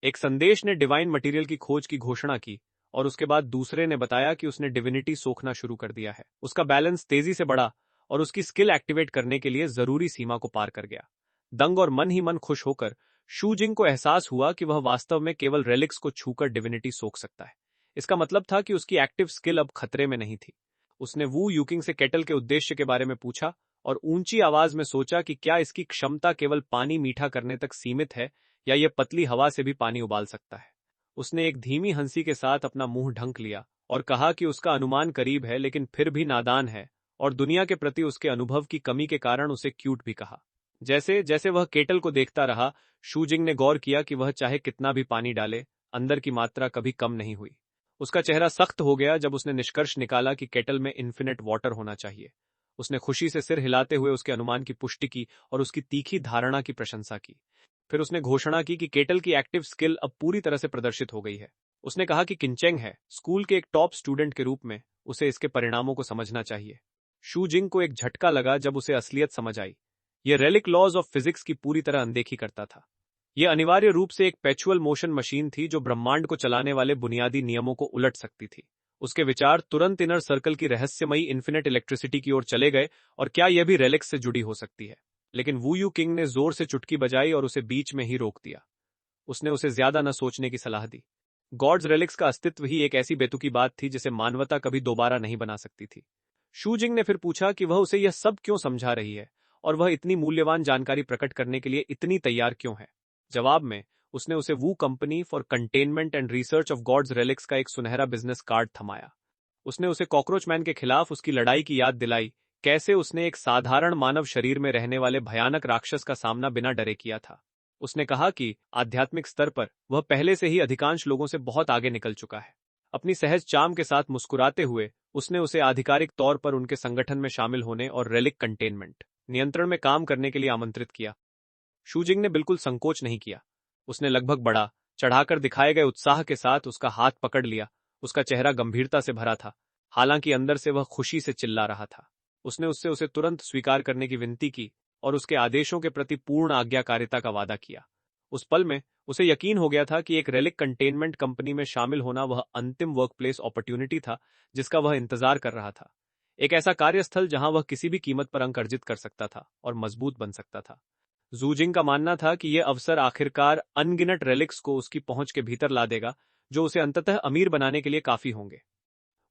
एक संदेश ने डिवाइन मटेरियल की खोज की घोषणा की और उसके बाद दूसरे ने बताया कि उसने डिविनिटी सोखना शुरू कर दिया है। उसका बैलेंस तेजी से बढ़ा और उसकी स्किल एक्टिवेट करने के लिए जरूरी सीमा को पार कर गया। दंग और मन ही मन खुश होकर शू जिंग को एहसास हुआ कि वह वास्तव में केवल रेलिक्स को छूकर डिविनिटी सोख सकता है। इसका मतलब था कि उसकी एक्टिव स्किल अब खतरे में नहीं थी। उसने वू यूकिंग से केटल के उद्देश्य के बारे में पूछा और ऊंची आवाज में सोचा कि क्या इसकी क्षमता केवल पानी मीठा करने तक सीमित है या यह पतली हवा से भी पानी उबाल सकता है। उसने एक धीमी हंसी के साथ अपना मुंह ढंक लिया और कहा कि उसका अनुमान करीब है, लेकिन फिर भी नादान है और दुनिया के प्रति उसके अनुभव की कमी के कारण उसे क्यूट भी कहा। जैसे जैसे वह केटल को देखता रहा, शू जिंग ने गौर किया कि वह चाहे कितना भी पानी डाले, अंदर की मात्रा कभी कम नहीं हुई। उसका चेहरा सख्त हो गया जब उसने निष्कर्ष निकाला कि केटल में इन्फिनिट वाटर होना चाहिए। उसने खुशी से सिर हिलाते हुए उसके अनुमान की पुष्टि की और उसकी तीखी धारणा की प्रशंसा की। फिर उसने घोषणा की कि केटल की एक्टिव स्किल अब पूरी तरह से प्रदर्शित हो गई है। उसने कहा कि किंचेंग है, स्कूल के एक टॉप स्टूडेंट के रूप में उसे इसके परिणामों को समझना चाहिए। शू जिंग को एक झटका लगा जब उसे असलियत समझ आई। यह रेलिक लॉज ऑफ फिजिक्स की पूरी तरह अनदेखी करता था। यह अनिवार्य रूप से एक पेचुअल मोशन मशीन थी जो ब्रह्मांड को चलाने वाले बुनियादी नियमों को उलट सकती थी। उसके विचार तुरंत इनर सर्कल की रहस्यमयी इन्फिनिट इलेक्ट्रिसिटी की ओर चले गए, और क्या यह भी रेलिक्स से जुड़ी हो सकती है। लेकिन वू यू किंग ने जोर से चुटकी बजाई और उसे बीच में ही रोक दिया। उसने उसे ज्यादा न सोचने की सलाह दी। गॉड्स रेलिक्स का अस्तित्व ही एक ऐसी बेतुकी बात थी जिसे मानवता कभी दोबारा नहीं बना सकती थी। शू जिंग ने फिर पूछा कि वह उसे यह सब क्यों समझा रही है और वह इतनी मूल्यवान जानकारी प्रकट करने के लिए इतनी तैयार क्यों है। जवाब में उसने उसे Wu company for containment and research of gods relics का एक सुनहरा बिजनेस कार्ड थमाया। उसने उसे कॉकरोच मैन के खिलाफ उसकी लड़ाई की याद दिलाई, कैसे उसने एक साधारण मानव शरीर में रहने वाले भयानक राक्षस का सामना बिना डरे किया था। उसने कहा कि आध्यात्मिक स्तर पर वह पहले से ही अधिकांश लोगों से बहुत आगे निकल चुका है। अपनी सहज चाम के साथ मुस्कुराते हुए उसने उसे आधिकारिक तौर पर उनके संगठन में शामिल होने और रेलिक कंटेनमेंट नियंत्रण में काम करने के लिए आमंत्रित किया। शूजिंग ने बिल्कुल संकोच नहीं किया। उसने लगभग बड़ा चढ़ाकर दिखाए गए उत्साह के साथ उसका हाथ पकड़ लिया। उसका चेहरा गंभीरता से भरा था, हालांकि अंदर से वह खुशी से चिल्ला रहा था। उसने उससे उसे तुरंत स्वीकार करने की विनती की और उसके आदेशों के प्रति पूर्ण आज्ञाकारिता का वादा किया। उस पल में उसे यकीन हो गया था कि एक रेलिक कंटेनमेंट कंपनी में शामिल होना वह अंतिम वर्कप्लेस अपॉर्चुनिटी था जिसका वह इंतजार कर रहा था। एक ऐसा कार्यस्थल जहां वह किसी भी कीमत पर अंक अर्जित कर सकता था और मजबूत बन सकता था। जूजिंग का मानना था कि यह अवसर आखिरकार अनगिनत रेलिक्स को उसकी पहुंच के भीतर ला देगा, जो उसे अंततः अमीर बनाने के लिए काफी होंगे।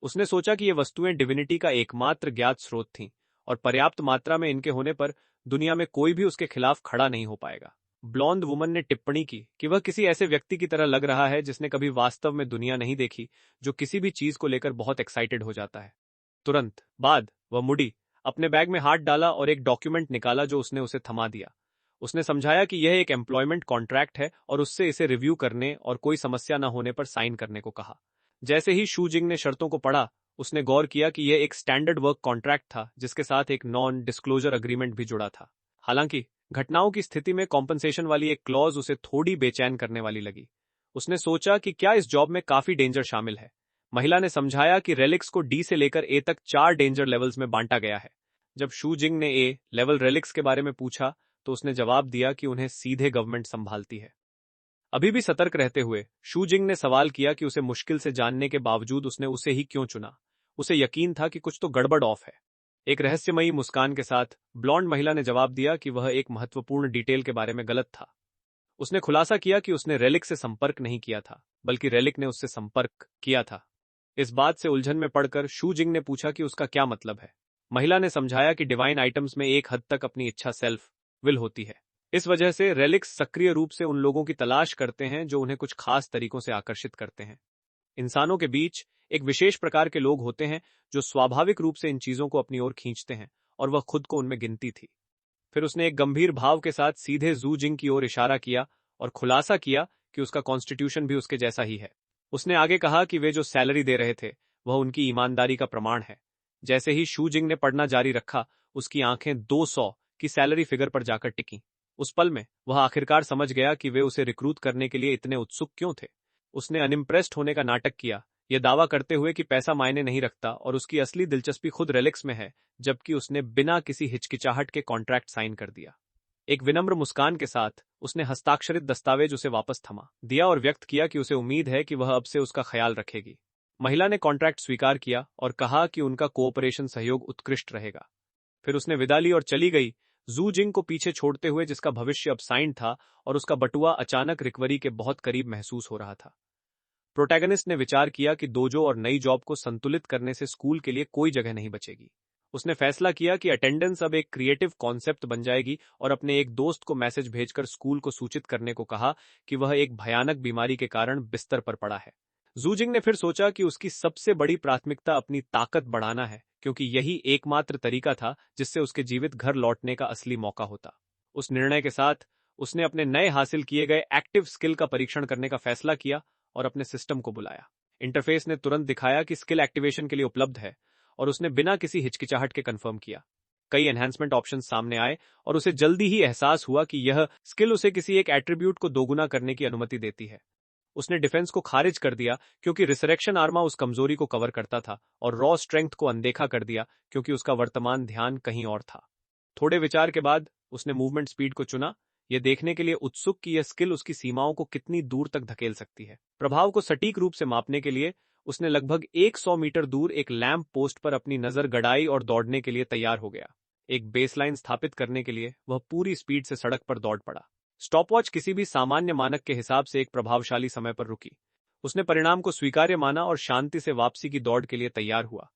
उसने सोचा कि ये वस्तुएं डिविनिटी का एकमात्र ज्ञात स्रोत थीं और पर्याप्त मात्रा में इनके होने पर दुनिया में कोई भी उसके खिलाफ खड़ा नहीं हो पाएगा। ब्लॉन्ड वुमन ने टिप्पणी की कि वह किसी ऐसे व्यक्ति की तरह लग रहा है जिसने कभी वास्तव में दुनिया नहीं देखी, जो किसी भी चीज को लेकर बहुत एक्साइटेड हो जाता है। तुरंत बाद वह मुड़ी, अपने बैग में हाथ डाला और एक डॉक्यूमेंट निकाला जो उसने उसे थमा दिया। उसने समझाया कि यह एक एम्प्लॉयमेंट कॉन्ट्रैक्ट है और उससे इसे रिव्यू करने और कोई समस्या न होने पर साइन करने को कहा। जैसे ही शू जिंग ने शर्तों को पढ़ा, उसने गौर किया कि यह एक स्टैंडर्ड वर्क कॉन्ट्रैक्ट था जिसके साथ एक नॉन डिस्क्लोजर अग्रीमेंट भी जुड़ा था। हालांकि घटनाओं की स्थिति में कॉम्पनसेशन वाली एक क्लॉज उसे थोड़ी बेचैन करने वाली लगी। उसने सोचा कि क्या इस जॉब में काफी डेंजर शामिल है। महिला ने समझाया कि रेलिक्स को डी से लेकर ए तक 4 डेंजर लेवल्स में बांटा गया है। जब शू जिंग ने ए लेवल रेलिक्स के बारे में पूछा तो उसने जवाब दिया कि उन्हें सीधे गवर्नमेंट संभालती है। अभी भी सतर्क रहते हुए शू जिंग ने सवाल किया कि उसे मुश्किल से जानने के बावजूद उसने उसे ही क्यों चुना। उसे यकीन था कि कुछ तो गड़बड़ ऑफ है। एक रहस्यमयी मुस्कान के साथ ब्लॉन्ड महिला ने जवाब दिया कि वह एक महत्वपूर्ण डिटेल के बारे में गलत था। उसने खुलासा किया कि उसने रेलिक से संपर्क नहीं किया था, बल्कि रेलिक ने उससे संपर्क किया था। इस बात से उलझन में पड़कर शू जिंग ने पूछा कि उसका क्या मतलब है। महिला ने समझाया कि डिवाइन आइटम्स में एक हद तक अपनी इच्छा सेल्फ विल होती है। इस वजह से रेलिक्स सक्रिय रूप से उन लोगों की तलाश करते हैं जो उन्हें कुछ खास तरीकों से आकर्षित करते हैं। इंसानों के बीच एक विशेष प्रकार के लोग होते हैं जो स्वाभाविक रूप से इन चीजों को अपनी ओर खींचते हैं, और वह खुद को उनमें गिनती थी। फिर उसने एक गंभीर भाव के साथ सीधे जू जिंग की ओर इशारा किया और खुलासा किया कि उसका कॉन्स्टिट्यूशन भी उसके जैसा ही है। उसने आगे कहा कि वे जो सैलरी दे रहे थे वह उनकी ईमानदारी का प्रमाण है। जैसे ही शू जिंग ने पढ़ना जारी रखा, उसकी आंखें 200 की सैलरी फिगर पर जाकर टिकी। उस पल में वह आखिरकार समझ गया कि वे उसे रिक्रूट करने के लिए इतने उत्सुक क्यों थे। उसने अनइम्प्रेस्ड होने का नाटक किया, यह दावा करते हुए कि पैसा मायने नहीं रखता और उसकी असली दिलचस्पी खुद रेलिक्स में है, जबकि उसने बिना किसी हिचकिचाहट के कॉन्ट्रैक्ट साइन कर दिया। एक विनम्र मुस्कान के साथ उसने हस्ताक्षरित दस्तावेज उसे वापस थमा दिया और व्यक्त किया कि उसे उम्मीद है कि वह अब से उसका ख्याल रखेगी। महिला ने कॉन्ट्रैक्ट स्वीकार किया और कहा कि उनका कोऑपरेशन सहयोग उत्कृष्ट रहेगा। फिर उसने विदा ली और चली गई, जू जिंग को पीछे छोड़ते हुए जिसका भविष्य अब साइन था और उसका बटुआ अचानक रिकवरी के बहुत करीब महसूस हो रहा था। प्रोटैगनिस्ट ने विचार किया कि दोजो और नई जॉब को संतुलित करने से स्कूल के लिए कोई जगह नहीं बचेगी। उसने फैसला किया कि अटेंडेंस अब एक क्रिएटिव कॉन्सेप्ट बन जाएगी और अपने एक दोस्त को मैसेज भेजकर स्कूल को सूचित करने को कहा कि वह एक भयानक बीमारी के कारण बिस्तर पर पड़ा है। जू जिंग ने फिर सोचा कि उसकी सबसे बड़ी प्राथमिकता अपनी ताकत बढ़ाना है, क्योंकि यही एकमात्र तरीका था जिससे उसके जीवित घर लौटने का असली मौका होता। उस निर्णय के साथ उसने अपने नए हासिल किए गए एक्टिव स्किल का परीक्षण करने का फैसला किया और अपने सिस्टम को बुलाया। इंटरफेस ने तुरंत दिखाया कि स्किल एक्टिवेशन के लिए उपलब्ध है और उसने बिना किसी हिचकिचाहट के कंफर्म किया। कई एनहांसमेंट ऑप्शंस सामने आए और उसे जल्दी ही एहसास हुआ कि यह स्किल उसे किसी एक एट्रीब्यूट को दोगुना करने की अनुमति देती है। उसने डिफेंस को खारिज कर दिया क्योंकि रिसरेक्शन आर्मा उस कमजोरी को कवर करता था, और रॉ स्ट्रेंथ को अनदेखा कर दिया क्योंकि उसका वर्तमान ध्यान कहीं और था। थोड़े विचार के बाद उसने मूवमेंट स्पीड को चुना, यह देखने के लिए उत्सुक कि यह स्किल उसकी सीमाओं को कितनी दूर तक धकेल सकती है। प्रभाव को सटीक रूप से मापने के लिए उसने लगभग 100 मीटर दूर एक लैंप पोस्ट पर अपनी नजर गड़ाई और दौड़ने के लिए तैयार हो गया। एक बेसलाइन स्थापित करने के लिए वह पूरी स्पीड से सड़क पर दौड़ पड़ा। स्टॉपवॉच किसी भी सामान्य मानक के हिसाब से एक प्रभावशाली समय पर रुकी। उसने परिणाम को स्वीकार्य माना और शांति से वापसी की दौड़ के लिए तैयार हुआ।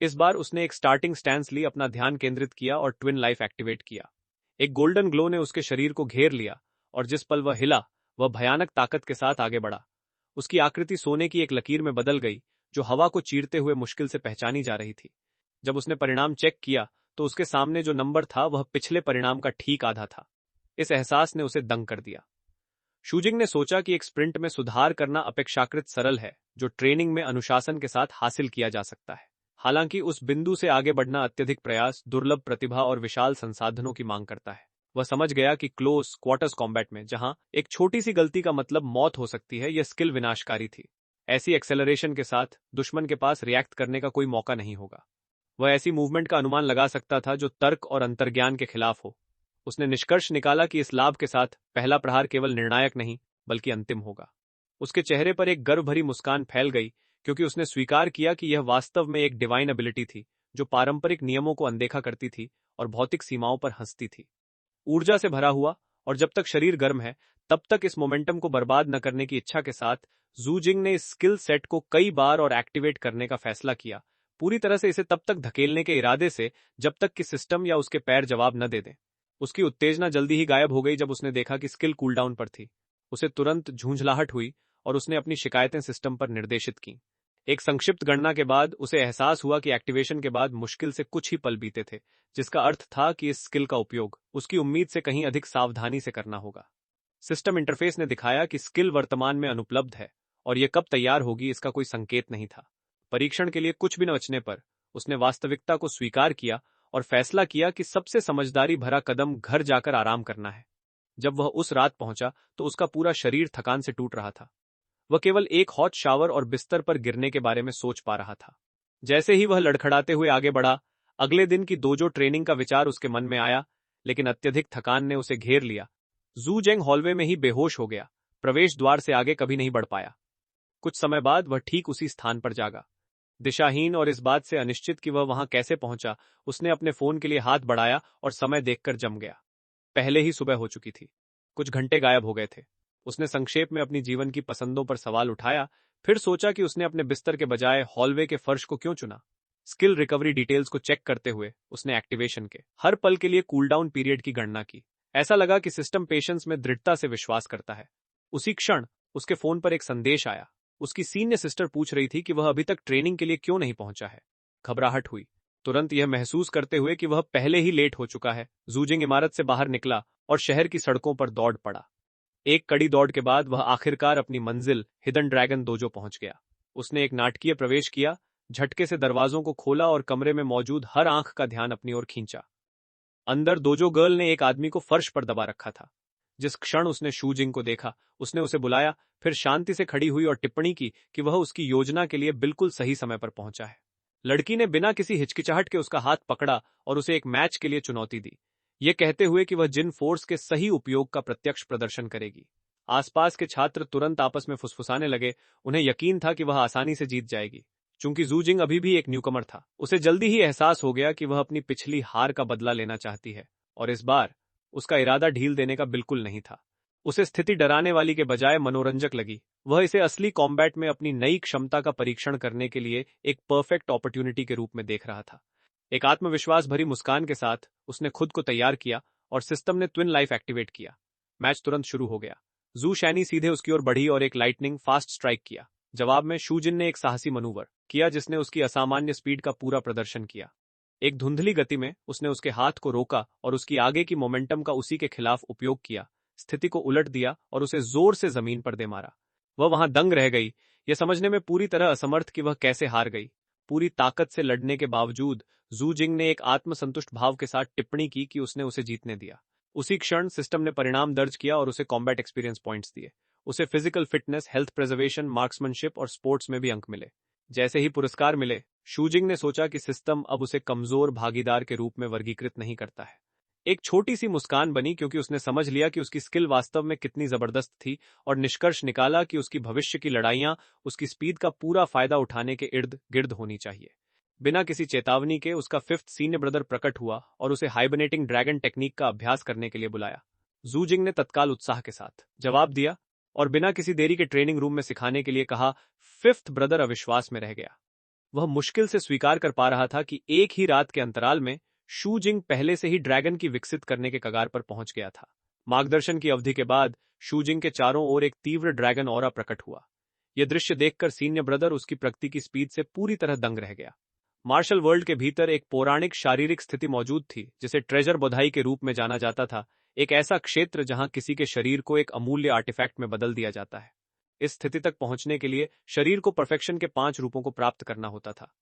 इस बार उसने एक स्टार्टिंग स्टैंस ली, अपना ध्यान केंद्रित किया और ट्विन लाइफ एक्टिवेट किया। एक गोल्डन ग्लो ने उसके शरीर को घेर लिया और जिस पल वह हिला, वह भयानक ताकत के साथ आगे बढ़ा। उसकी आकृति सोने की एक लकीर में बदल गई, जो हवा को चीरते हुए मुश्किल से पहचानी जा रही थी। जब उसने परिणाम चेक किया तो उसके सामने जो नंबर था वह पिछले परिणाम का ठीक आधा था। इस एहसास ने उसे दंग कर दिया। शूजिंग ने सोचा कि एक स्प्रिंट में सुधार करना अपेक्षाकृत सरल है, जो ट्रेनिंग में अनुशासन के साथ हासिल किया जा सकता है। हालांकि उस बिंदु से आगे बढ़ना अत्यधिक प्रयास, दुर्लभ प्रतिभा और विशाल संसाधनों की मांग करता है। वह समझ गया कि क्लोज क्वार्टर्स कॉम्बैट में, जहां एक छोटी सी गलती का मतलब मौत हो सकती है, यह स्किल विनाशकारी थी। ऐसी एक्सेलरेशन के साथ दुश्मन के पास रिएक्ट करने का कोई मौका नहीं होगा। वह ऐसी मूवमेंट का अनुमान लगा सकता था जो तर्क और अंतर्ज्ञान के खिलाफ हो। उसने निष्कर्ष निकाला कि इस लाभ के साथ पहला प्रहार केवल निर्णायक नहीं बल्कि अंतिम होगा। उसके चेहरे पर एक गर्व भरी मुस्कान फैल गई, क्योंकि उसने स्वीकार किया कि यह वास्तव में एक डिवाइन एबिलिटी थी जो पारंपरिक नियमों को अनदेखा करती थी और भौतिक सीमाओं पर हंसती थी। ऊर्जा से भरा हुआ और जब तक शरीर गर्म है तब तक इस मोमेंटम को बर्बाद न करने की इच्छा के साथ जू जिंग ने इस स्किल सेट को कई बार और एक्टिवेट करने का फैसला किया, पूरी तरह से इसे तब तक धकेलने के इरादे से जब तक कि सिस्टम या उसके पैर जवाब न दे दें। उसकी उत्तेजना जल्दी ही गायब हो गई जब उसने देखा कि स्किल कूलडाउन पर थी। उसे तुरंत झुंझलाहट हुई और उसने अपनी शिकायतें सिस्टम पर निर्देशित की। एक संक्षिप्त गणना के बाद उसे एहसास हुआ कि एक्टिवेशन के बाद मुश्किल से कुछ ही पल बीते थे, जिसका अर्थ था कि इस स्किल का उपयोग उसकी उम्मीद से कहीं अधिक सावधानी से करना होगा। सिस्टम इंटरफेस ने दिखाया कि स्किल वर्तमान में अनुपलब्ध है और यह कब तैयार होगी इसका कोई संकेत नहीं था। परीक्षण के लिए कुछ भी न बचने पर उसने वास्तविकता को स्वीकार किया और फैसला किया कि सबसे समझदारी भरा कदम घर जाकर आराम करना है। जब वह उस रात पहुंचा तो उसका पूरा शरीर थकान से टूट रहा था। वह केवल एक हॉट शावर और बिस्तर पर गिरने के बारे में सोच पा रहा था। जैसे ही वह लड़खड़ाते हुए आगे बढ़ा, अगले दिन की दोजो ट्रेनिंग का विचार उसके मन में आया, लेकिन अत्यधिक थकान ने उसे घेर लिया। जू जेंग हॉलवे में ही बेहोश हो गया, प्रवेश द्वार से आगे कभी नहीं बढ़ पाया। कुछ समय बाद वह ठीक उसी स्थान पर जागा। दिशाहीन और इस बात से अनिश्चित कि वह वहां कैसे पहुंचा, उसने अपने फोन के लिए हाथ बढ़ाया और समय देखकर जम गया। पहले ही सुबह हो चुकी थी। कुछ घंटे गायब हो गए थे। उसने संक्षेप में अपनी जीवन की पसंदों पर सवाल उठाया, फिर सोचा कि उसने अपने बिस्तर के बजाय हॉलवे के फर्श को क्यों चुना। स्किल रिकवरी डिटेल्स को चेक करते हुए उसने एक्टिवेशन के हर पल के लिए कूलडाउन पीरियड की गणना की। ऐसा लगा कि सिस्टम पेशेंस में दृढ़ता से विश्वास करता है। उसी क्षण उसके फोन पर एक संदेश आया। उसकी सीनियर सिस्टर पूछ रही थी कि वह अभी तक ट्रेनिंग के लिए क्यों नहीं पहुंचा है। घबराहट हुई, तुरंत यह महसूस करते हुए कि वह पहले ही लेट हो चुका है। जू जिंग इमारत से बाहर निकला और शहर की सड़कों पर दौड़ पड़ा। एक कड़ी दौड़ के बाद वह आखिरकार अपनी मंजिल हिडन ड्रैगन दोजो पहुंच गया। उसने एक नाटकीय प्रवेश किया, झटके से दरवाजों को खोला और कमरे में मौजूद हर आंख का ध्यान अपनी ओर खींचा। अंदर दोजो गर्ल ने एक आदमी को फर्श पर दबा रखा था। जिस क्षण उसने शू जिंग को देखा, उसने उसे बुलाया, फिर शांति से खड़ी हुई और टिप्पणी की कि वह उसकी योजना के लिए बिल्कुल सही समय पर पहुंचा है। लड़की ने बिना किसी हिचकिचाहट के उसका हाथ पकड़ा और उसे एक मैच के लिए चुनौती दी, ये कहते हुए कि वह जिन फोर्स के सही उपयोग का प्रत्यक्ष प्रदर्शन करेगी। आसपास के छात्र तुरंत आपस में फुसफुसाने लगे। उन्हें यकीन था कि वह आसानी से जीत जाएगी। चूंकि जू जिंग अभी भी एक न्यूकमर था, उसे जल्दी ही एहसास हो गया कि वह अपनी पिछली हार का बदला लेना चाहती है, और इस बार उसका इरादा ढील देने का बिल्कुल नहीं था। उसे स्थिति डराने वाली के बजाय मनोरंजक लगी। वह इसे असली कॉम्बैट में अपनी नई क्षमता का परीक्षण करने के लिए एक परफेक्ट अपॉर्चुनिटी के रूप में देख रहा था। एक आत्मविश्वास भरी मुस्कान के साथ उसने खुद को तैयार किया और सिस्टम ने ट्विन लाइफ एक्टिवेट किया। मैच तुरंत शुरू हो गया। जू शैनी सीधे उसकी ओर बढ़ी और एक लाइटनिंग फास्ट स्ट्राइक किया। जवाब में शू जिन ने एक साहसी मनूवर किया जिसने उसकी असामान्य स्पीड का पूरा प्रदर्शन किया। एक धुंधली गति में उसने उसके हाथ को रोका और उसकी आगे की मोमेंटम का उसी के खिलाफ उपयोग किया, स्थिति को उलट दिया और उसे जोर से जमीन पर दे मारा। वह वहां दंग रह गई। यह समझने में पूरी तरह असमर्थ कि वह कैसे हार गई। पूरी ताकत से लड़ने के बावजूद जू जिंग ने एक आत्मसंतुष्ट भाव के साथ टिप्पणी की कि उसने उसे जीतने दिया। उसी क्षण सिस्टम ने परिणाम दर्ज किया और उसे कॉम्बैट एक्सपीरियंस पॉइंट्स दिए। उसे physical fitness, health preservation, marksmanship और स्पोर्ट्स में भी अंक मिले। जैसे ही पुरस्कार मिले, शूजिंग ने सोचा कि सिस्टम अब उसे कमजोर भागीदार के रूप में वर्गीकृत नहीं करता है। एक छोटी सी मुस्कान बनी क्योंकि उसने समझ लिया कि उसकी स्किल वास्तव में कितनी जबरदस्त थी और निष्कर्ष निकाला कि उसकी भविष्य की लड़ाइयां उसकी स्पीड का पूरा फायदा उठाने के इर्द गिर्द होनी चाहिए। बिना किसी चेतावनी के उसका फिफ्थ सीनियर ब्रदर प्रकट हुआ और उसे हाइबरनेटिंग ड्रैगन टेक्निक का अभ्यास करने के लिए बुलाया। जू जिंग ने तत्काल उत्साह के साथ जवाब दिया और बिना किसी देरी के ट्रेनिंग रूम में सिखाने के लिए कहा। फिफ्थ ब्रदर अविश्वास में रह गया। वह मुश्किल से स्वीकार कर पा रहा था कि एक ही रात के अंतराल में शू जिंग पहले से ही ड्रैगन की विकसित करने के कगार पर पहुंच गया था। मार्गदर्शन की अवधि के बाद शू जिंग के चारों ओर एक तीव्र ड्रैगन ऑरा प्रकट हुआ। यह दृश्य देखकर सीनियर ब्रदर उसकी प्रगति की स्पीड से पूरी तरह दंग रह गया। मार्शल वर्ल्ड के भीतर एक पौराणिक शारीरिक स्थिति मौजूद थी जिसे ट्रेजर बोधाई के रूप में जाना जाता था, एक ऐसा क्षेत्र जहां किसी के शरीर को एक अमूल्य आर्टिफैक्ट में बदल दिया जाता है। इस स्थिति तक पहुंचने के लिए शरीर को परफेक्शन के 5 रूपों को प्राप्त करना होता था।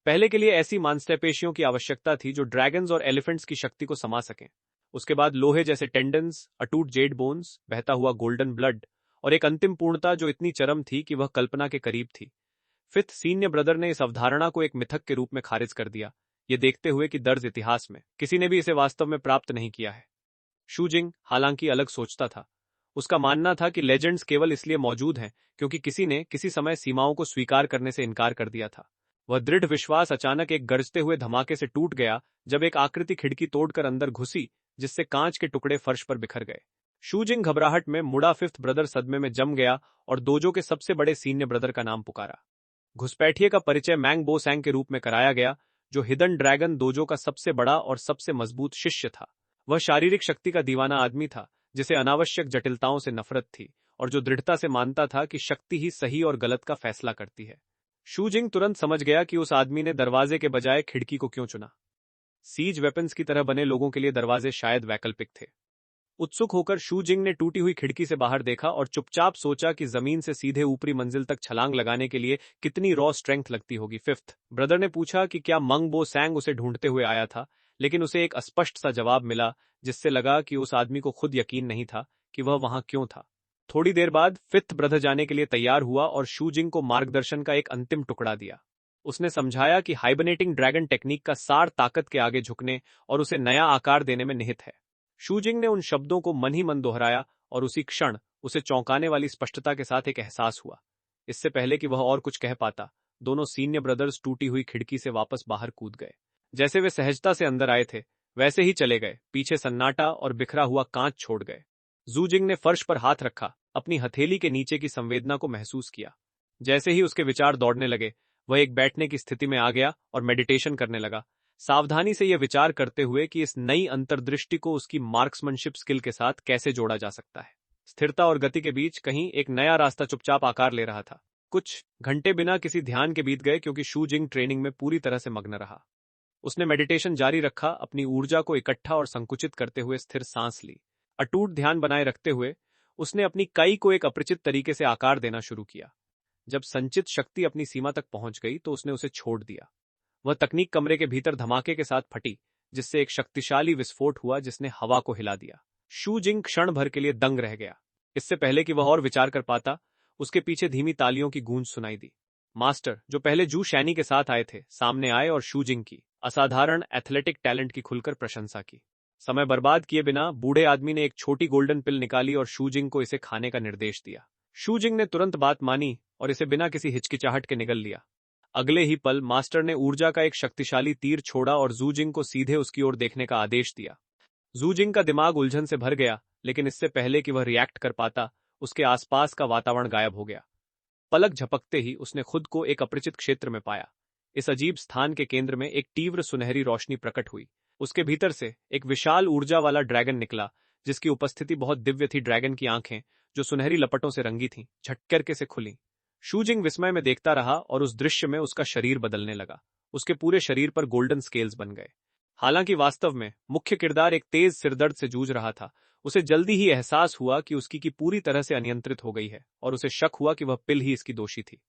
पहले के लिए ऐसी मांसपेशियों की आवश्यकता थी जो ड्रैगन्स और एलिफेंट्स की शक्ति को समा सकें। उसके बाद लोहे जैसे टेंडन्स, अटूट जेड बोन्स, बहता हुआ गोल्डन ब्लड और एक अंतिम पूर्णता जो इतनी चरम थी कि वह कल्पना के करीब थी। फिफ्थ सीनियर ब्रदर ने इस अवधारणा को एक मिथक के रूप में खारिज कर दिया, ये देखते हुए कि दर्ज इतिहास में किसी ने भी इसे वास्तव में प्राप्त नहीं किया है। शू जिंग हालांकि अलग सोचता था। उसका मानना था कि लेजेंड्स केवल इसलिए मौजूद हैं क्योंकि किसी ने किसी समय सीमाओं को स्वीकार करने से इनकार कर दिया था। वह दृढ़ विश्वास अचानक एक गरजते हुए धमाके से टूट गया जब एक आकृति खिड़की तोड़कर अंदर घुसी, जिससे कांच के टुकड़े फर्श पर बिखर गए। शू जिंग घबराहट में मुड़ा फिफ्थ ब्रदर सदमे में जम गया और दोजो के सबसे बड़े सीनियर ब्रदर का नाम पुकारा। घुसपैठिए का परिचय मैंग बो सैंग के रूप में कराया गया, जो हिडन ड्रैगन दोजो का सबसे बड़ा और सबसे मजबूत शिष्य था। वह शारीरिक शक्ति का दीवाना आदमी था जिसे अनावश्यक जटिलताओं से नफरत थी और जो दृढ़ता से मानता था कि शक्ति ही सही और गलत का फैसला करती है। शू जिंग तुरंत समझ गया कि उस आदमी ने दरवाजे के बजाय खिड़की को क्यों चुना। सीज वेपन्स की तरह बने लोगों के लिए दरवाजे शायद वैकल्पिक थे। उत्सुक होकर शू जिंग ने टूटी हुई खिड़की से बाहर देखा और चुपचाप सोचा कि जमीन से सीधे ऊपरी मंजिल तक छलांग लगाने के लिए कितनी रॉ स्ट्रेंथ लगती होगी। फिफ्थ ब्रदर ने पूछा कि क्या मंग बो सैंग उसे ढूंढते हुए आया था, लेकिन उसे एक अस्पष्ट सा जवाब मिला जिससे लगा कि उस आदमी को खुद यकीन नहीं था कि वह वहां क्यों था। थोड़ी देर बाद फिफ्थ ब्रदर जाने के लिए तैयार हुआ और शू जिंग को मार्गदर्शन का एक अंतिम टुकड़ा दिया। उसने समझाया कि हाइबरनेटिंग ड्रैगन टेक्निक का सार ताकत के आगे झुकने और उसे नया आकार देने में निहित है। शू जिंग ने उन शब्दों को मन ही मन दोहराया और उसी क्षण उसे चौंकाने वाली स्पष्टता के साथ एक एहसास हुआ। इससे पहले कि वह और कुछ कह पाता, दोनों सीनियर ब्रदर्स टूटी हुई खिड़की से वापस बाहर कूद गए। जैसे वे सहजता से अंदर आए थे वैसे ही चले गए, पीछे सन्नाटा और बिखरा हुआ कांच छोड़ गए। जू जिंग ने फर्श पर हाथ रखा, अपनी हथेली के नीचे की संवेदना को महसूस किया। जैसे ही उसके विचार दौड़ने लगे, वह एक बैठने की स्थिति में आ गया और मेडिटेशन करने लगा, सावधानी से यह विचार करते हुए कि इस नई अंतर्दृष्टि को उसकी मार्क्समैनशिप स्किल के साथ कैसे जोड़ा जा सकता है। स्थिरता और गति के बीच कहीं एक नया रास्ता चुपचाप आकार ले रहा था। कुछ घंटे बिना किसी ध्यान के बीत गए क्योंकि शू जिंग ट्रेनिंग में पूरी तरह से मग्न रहा। उसने मेडिटेशन जारी रखा, अपनी ऊर्जा को इकट्ठा और संकुचित करते हुए स्थिर सांस ली। अटूट ध्यान बनाए रखते हुए उसने अपनी कई को एक अपरिचित तरीके से आकार देना शुरू किया। जब संचित शक्ति अपनी सीमा तक पहुंच गई तो उसने उसे छोड़ दिया। वह तकनीक कमरे के भीतर धमाके के साथ फटी, जिससे एक शक्तिशाली विस्फोट हुआ जिसने हवा को हिला दिया। शू जिंग क्षण भर के लिए दंग रह गया। इससे पहले कि वह और विचार कर पाता, उसके पीछे धीमी तालियों की गूंज सुनाई दी। मास्टर, जो पहले जू शैनी के साथ आए थे, सामने आए और शू जिंग की असाधारण एथलेटिक टैलेंट की खुलकर प्रशंसा की। समय बर्बाद किए बिना बूढ़े आदमी ने एक छोटी गोल्डन पिल निकाली और शू जिंग को इसे खाने का निर्देश दिया। शू जिंग ने तुरंत बात मानी और इसे बिना किसी हिचकिचाहट के निगल लिया। अगले ही पल मास्टर ने ऊर्जा का एक शक्तिशाली तीर छोड़ा और जू जिंग को सीधे उसकी ओर देखने का आदेश दिया। जू जिंग का दिमाग उलझन से भर गया, लेकिन इससे पहले कि वह रिएक्ट कर पाता, उसके आसपास का वातावरण गायब हो गया। पलक झपकते ही उसने खुद को एक अपरिचित क्षेत्र में पाया। इस अजीब स्थान के केंद्र में एक तीव्र सुनहरी रोशनी प्रकट हुई। उसके भीतर से एक विशाल ऊर्जा वाला ड्रैगन निकला, जिसकी उपस्थिति बहुत दिव्य थी। ड्रैगन की आंखें, जो सुनहरी लपटों से रंगी थीं, झटके से खुली। शू जिंग विस्मय में देखता रहा और उस दृश्य में उसका शरीर बदलने लगा। उसके पूरे शरीर पर गोल्डन स्केल्स बन गए। हालांकि वास्तव में मुख्य किरदार एक तेज सिरदर्द से जूझ रहा था। उसे जल्दी ही एहसास हुआ कि उसकी की पूरी तरह से अनियंत्रित हो गई है और उसे शक हुआ कि वह पिल ही इसकी दोषी थी।